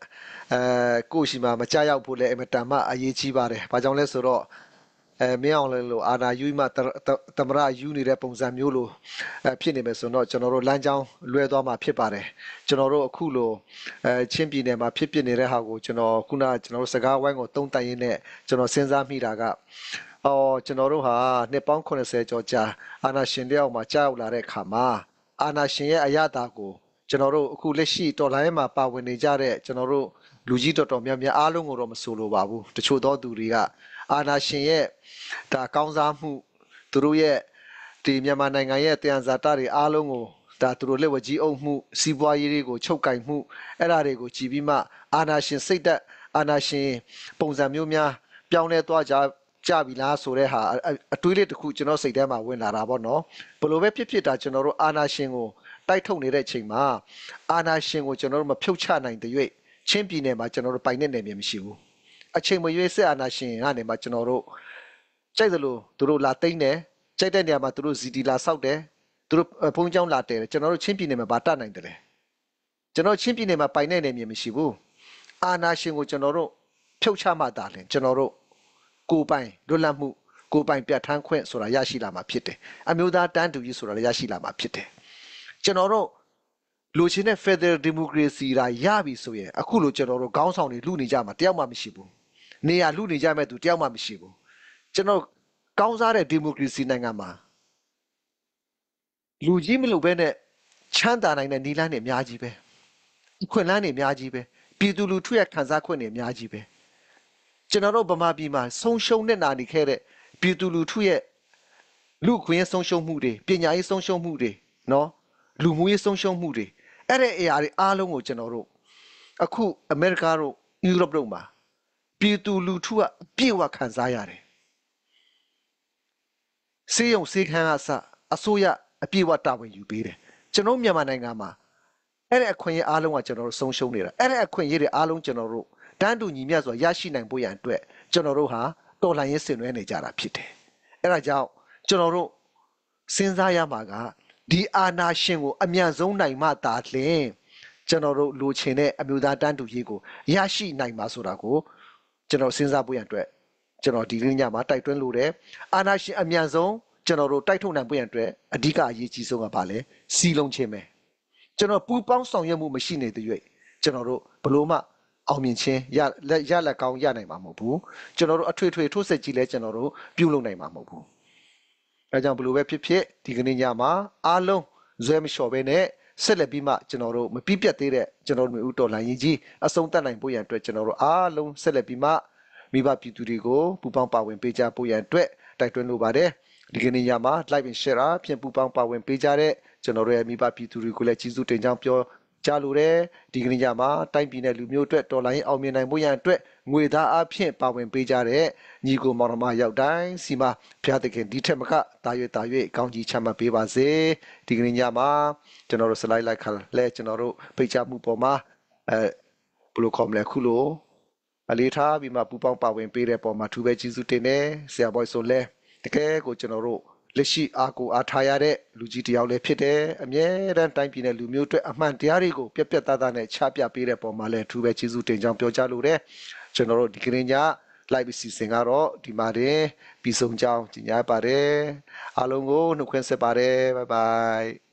Speaker 1: ကိုရှိမှာမကြောက်ရောက်ဖို့လည်းအမတန်မှအရေးကြီးပါတယ်။ဘာကြောင့်လဲဆိုတော့မင်းအောင်လည်းလို့အာနာယူမှသမရယူနေတဲ့ပုံစံမျိုးလိုဖြစ်နေမယ်ဆိုတော့ကျွန်တော်တို့လမ်းကြောင်းလွဲသွားမှာဖြစ်ပါတယ်။ကျွန်တော်တို့အခုလိုချင်းပြည်နယ်မှာဖြစ်နေတဲ့ဟာကိုကျွန်တော်ကျွန်တော်တို့စကားဝိုင်းကိုတုံးတက်ရင်းနဲ့ကျွန်တော်စဉ်းစားမိတာကကျွန်တော်တို့ဟာနှစ်ပေါင်း80ကျော်ကြာအာနာရှင်တယောက်မှာကြောက်လာတဲ့ခါမှာအာနာရှင်ရဲ့အရသာကိုကျွန်တော်တို့အခုလက်ရှိတော်လိုင်းမှာပါဝင်နေကြတဲ့ကျွန်တော်တို့လူကြီးတော်တော်များများအားလုံးကိုတော့မဆိုလိုပါဘူးတချို့သောသူတွေကအာနာရှင်ရဲ့ဒါကောင်းစားမှုသူတို့ရဲ့ဒီမြန်မာနိုင်ငံရဲ့တယံဇာတတွေအားလုံးကိုဒါသူတို့လက်ဝကြီးအုပ်မှုစီးပွားရေးတွေကိုချုပ်ကင်မှုအဲ့ဒါတွေကိုကြည်ပြီးမှအာနာရှင်စိတ်သက်အာနာရှင်ပုံစံမျိုးများပြောင်းလဲသွားကြပြီလားဆိုတဲ့ဟာအတွေးလေးတစ်ခုကျွန်တော်စိတ်ထဲမှာဝင်လာတာပေါ့နော်ဘယ်လိုပဲဖြစ်တာကျွန်တော်တို့အာနာရှင်ကိုတိုက်ထုတ်နေတဲ့ချိန်မှာအာနာရှင်ကိုကျွန်တော်တို့မဖြုတ်ချနိုင်တဲ့၍ချင်းပြည်နယ်မှာကျွန်တော်တို့ပိုင်တဲ့နယ်မြေမရှိဘူးအချိန်မရွေးစစ်အာဏာရှင်ကနေမှကျွန်တော်တို့ကြိုက်သလိုသူတို့လာသိမ်းတယ်ကြိုက်တဲ့နေရာမှာသူတို့ ZD လာဆောက်တယ်သူတို့ဘုံကျောင်းလာတယ်ကျွန်တော်တို့ချင်းပြည်နယ်မှာဗာတတ်နိုင်တယ်လေကျွန်တော်ချင်းပြည်နယ်မှာပိုင်တဲ့နယ်မြေမရှိဘူးအာဏာရှင်ကိုကျွန်တော်တို့ဖြုတ်ချမှသာလင်ကျွန်တော်တို့ကိုပိုင်လွတ်လပ်မှုကိုပိုင်ပြဋ္ဌာန်းခွင့်ဆိုတာရရှိလာမှာဖြစ်တယ်အမျိုးသားတန်းတူကြီးဆိုတာလည်းရရှိလာမှာဖြစ်တယ်ကျွန်တော်တို့လိုချင်တဲ့ Federal Democracy ရာရပြီဆိုရင်အခုလိုကျွန်တော်တို့ခေါင်းဆောင်တွေလူနေကြမှာတယောက်မှမရှိဘူးနေရာလူနေကြမဲ့သူတယောက်မှမရှိဘူးကျွန်တော်ကောင်းစားတဲ့ Democracy နိုင်ငံမှာလူကြီးမလို့ပဲနဲ့ချမ်းသာနိုင်တဲ့နီလန်းတွေအများကြီးပဲခွင့်လန်းတွေအများကြီးပဲပြည်သူလူထုရဲ့ခံစားခွင့်တွေအများကြီးပဲကျွန်တော်တို့ဗမာပြည်မှာဆုံးရှုံးနေနာနေခဲ့တဲ့ပြည်သူလူထုရဲ့လူခွင့်ဆုံးရှုံးမှုတွေပညာရေးဆုံးရှုံးမှုတွေနော်လူမှုရေးဆုံးရှုံးမှုတွေအဲ့တဲ့အရာတွေအားလုံးကိုကျွန်တော်တို့အခုအမေရိကတို့ယူရိုပတို့မှာပြည်သူလူထုကအပြည့်အဝခံစားရတယ်စေယုံစေခန်းအစအစိုးရအပြည့်အဝတာဝန်ယူပေးတယ်ကျွန်တော်မြန်မာနိုင်ငံမှာအဲ့တဲ့အခွင့်အရေးအားလုံးကကျွန်တော်တို့ဆုံးရှုံးနေတာအဲ့တဲ့အခွင့်အရေးတွေအားလုံးကျွန်တော်တို့တန်းတူညီမျှစွာရရှိနိုင်ဖို့ရန်အတွက်ကျွန်တော်တို့ဟာတော်လှန်ရေးဆင်နွှဲနေကြတာဖြစ်တယ်အဲ့ဒါကြောင့်ကျွန်တော်တို့စဉ်းစားရမှာကဒီအာဏာရှင်ကိုအမြန်ဆုံးနိုင်မှသာလျှင်ကျွန်တော်တို့လိုချင်တဲ့အမျိုးသားတန်းတူရေးကိုရရှိနိုင်မှာဆိုတာကိုကျွန်တော်စဉ်းစားဖို့ရန်အတွက်ကျွန်တော်ဒီနေ့ညမှာတိုက်တွန်းလိုတယ်အာဏာရှင်အမြန်ဆုံးကျွန်တော်တို့တိုက်ထုတ်နိုင်ဖို့ရန်အတွက်အဓိကအရေးကြီးဆုံးကဘာလဲစီလုံးခြင်းပဲကျွန်တော်ပူပေါင်းဆောင်ရွက်မှုမရှိနေတဲ့၍ကျွန်တော်တို့ဘလို့မှအောင်မြင်ခြင်းရလက်ကောင်းရနိုင်မှာမဟုတ်ဘူးကျွန်တော်တို့အထွေထွေထိုးစစ်ကြီးလဲကျွန်တော်တို့ပြုလုပ်နိုင်မှာမဟုတ်ဘူးအဲကြောင့်ဘလို့ပဲဖြစ်ဒီကနေ့ညမှာအားလုံးဇွဲမလျှော်ပဲနဲ့ဆက်လက်ပြီးမှကျွန်တော်တို့မပြည့်ပြတ်သေးတဲ့ကျွန်တော်တို့မျိုးတော်လှန်ရေးကြီးအဆုံးသတ်နိုင်ဖို့ရန်အတွက်ကျွန်တော်တို့အားလုံးဆက်လက်ပြီးမှ မိဘပြည်သူတွေကိုပူပေါင်းပါဝင်ပေးကြဖို့ရန်အတွက်တိုက်တွန်းလိုပါတယ်ဒီကနေ့ညမှာ live and share အဖြစ်ပူပေါင်းပါဝင်ပေးကြတဲ့ကျွန်တော်တို့ရဲ့မိဘပြည်သူတွေကိုလည်းကျေးဇူးတင်ကြောင်းပြောကြလိုတယ်ဒီကနေ့ညမှာတိုင်းပြည်နဲ့လူမျိုးအတွက်တော်လိုင်းအောင်မြင်နိုင်မှုရန်အတွက်ငွေသားအဖြစ်ပါဝင်ပေးကြတဲ့ညီကိုမောင်နှမရောက်တိုင်းစီမဖျားသခင်ဒီထက်မကတာ၍ကောင်းကြီးချမ်းသာပေးပါစေဒီကနေ့ညမှာကျွန်တော်တို့ slide လိုက်ခါလဲကျွန်တော်တို့ပိတ်ချမှုပေါ်မှာဘယ်လိုခေါ်မလဲခုလိုအလေးထားပြီးမှပူပေါင်းပါဝင်ပေးတဲ့ပုံမှာသူပဲကျေးဇူးတင်တယ်ဆရာဘော်ဆိုလဲတကယ်ကိုကျွန်တော်တို့လက်ရှိအားကိုအားထားရတဲ့လူကြီးတစ်ယောက်လည်းဖြစ်တယ်အမြဲတမ်းတိုင်းပြည်နဲ့လူမျိုးအတွက်အမှန်တရားတွေကိုပြက်ပြက်သားသားနဲ့ချပြပေးတဲ့ပုံမှာလည်းသူပဲကျေးဇူးတင်ကြောင်းပြောကြလိုတယ်ကျွန်တော်တို့ဒီကနေ့ည live စီစဉ်ကတော့ဒီမှာတင်ပြီးဆုံးကြောင်းကြီးညာပါတယ်အားလုံးကိုနှုတ်ခွန်းဆက်ပါတယ် bye bye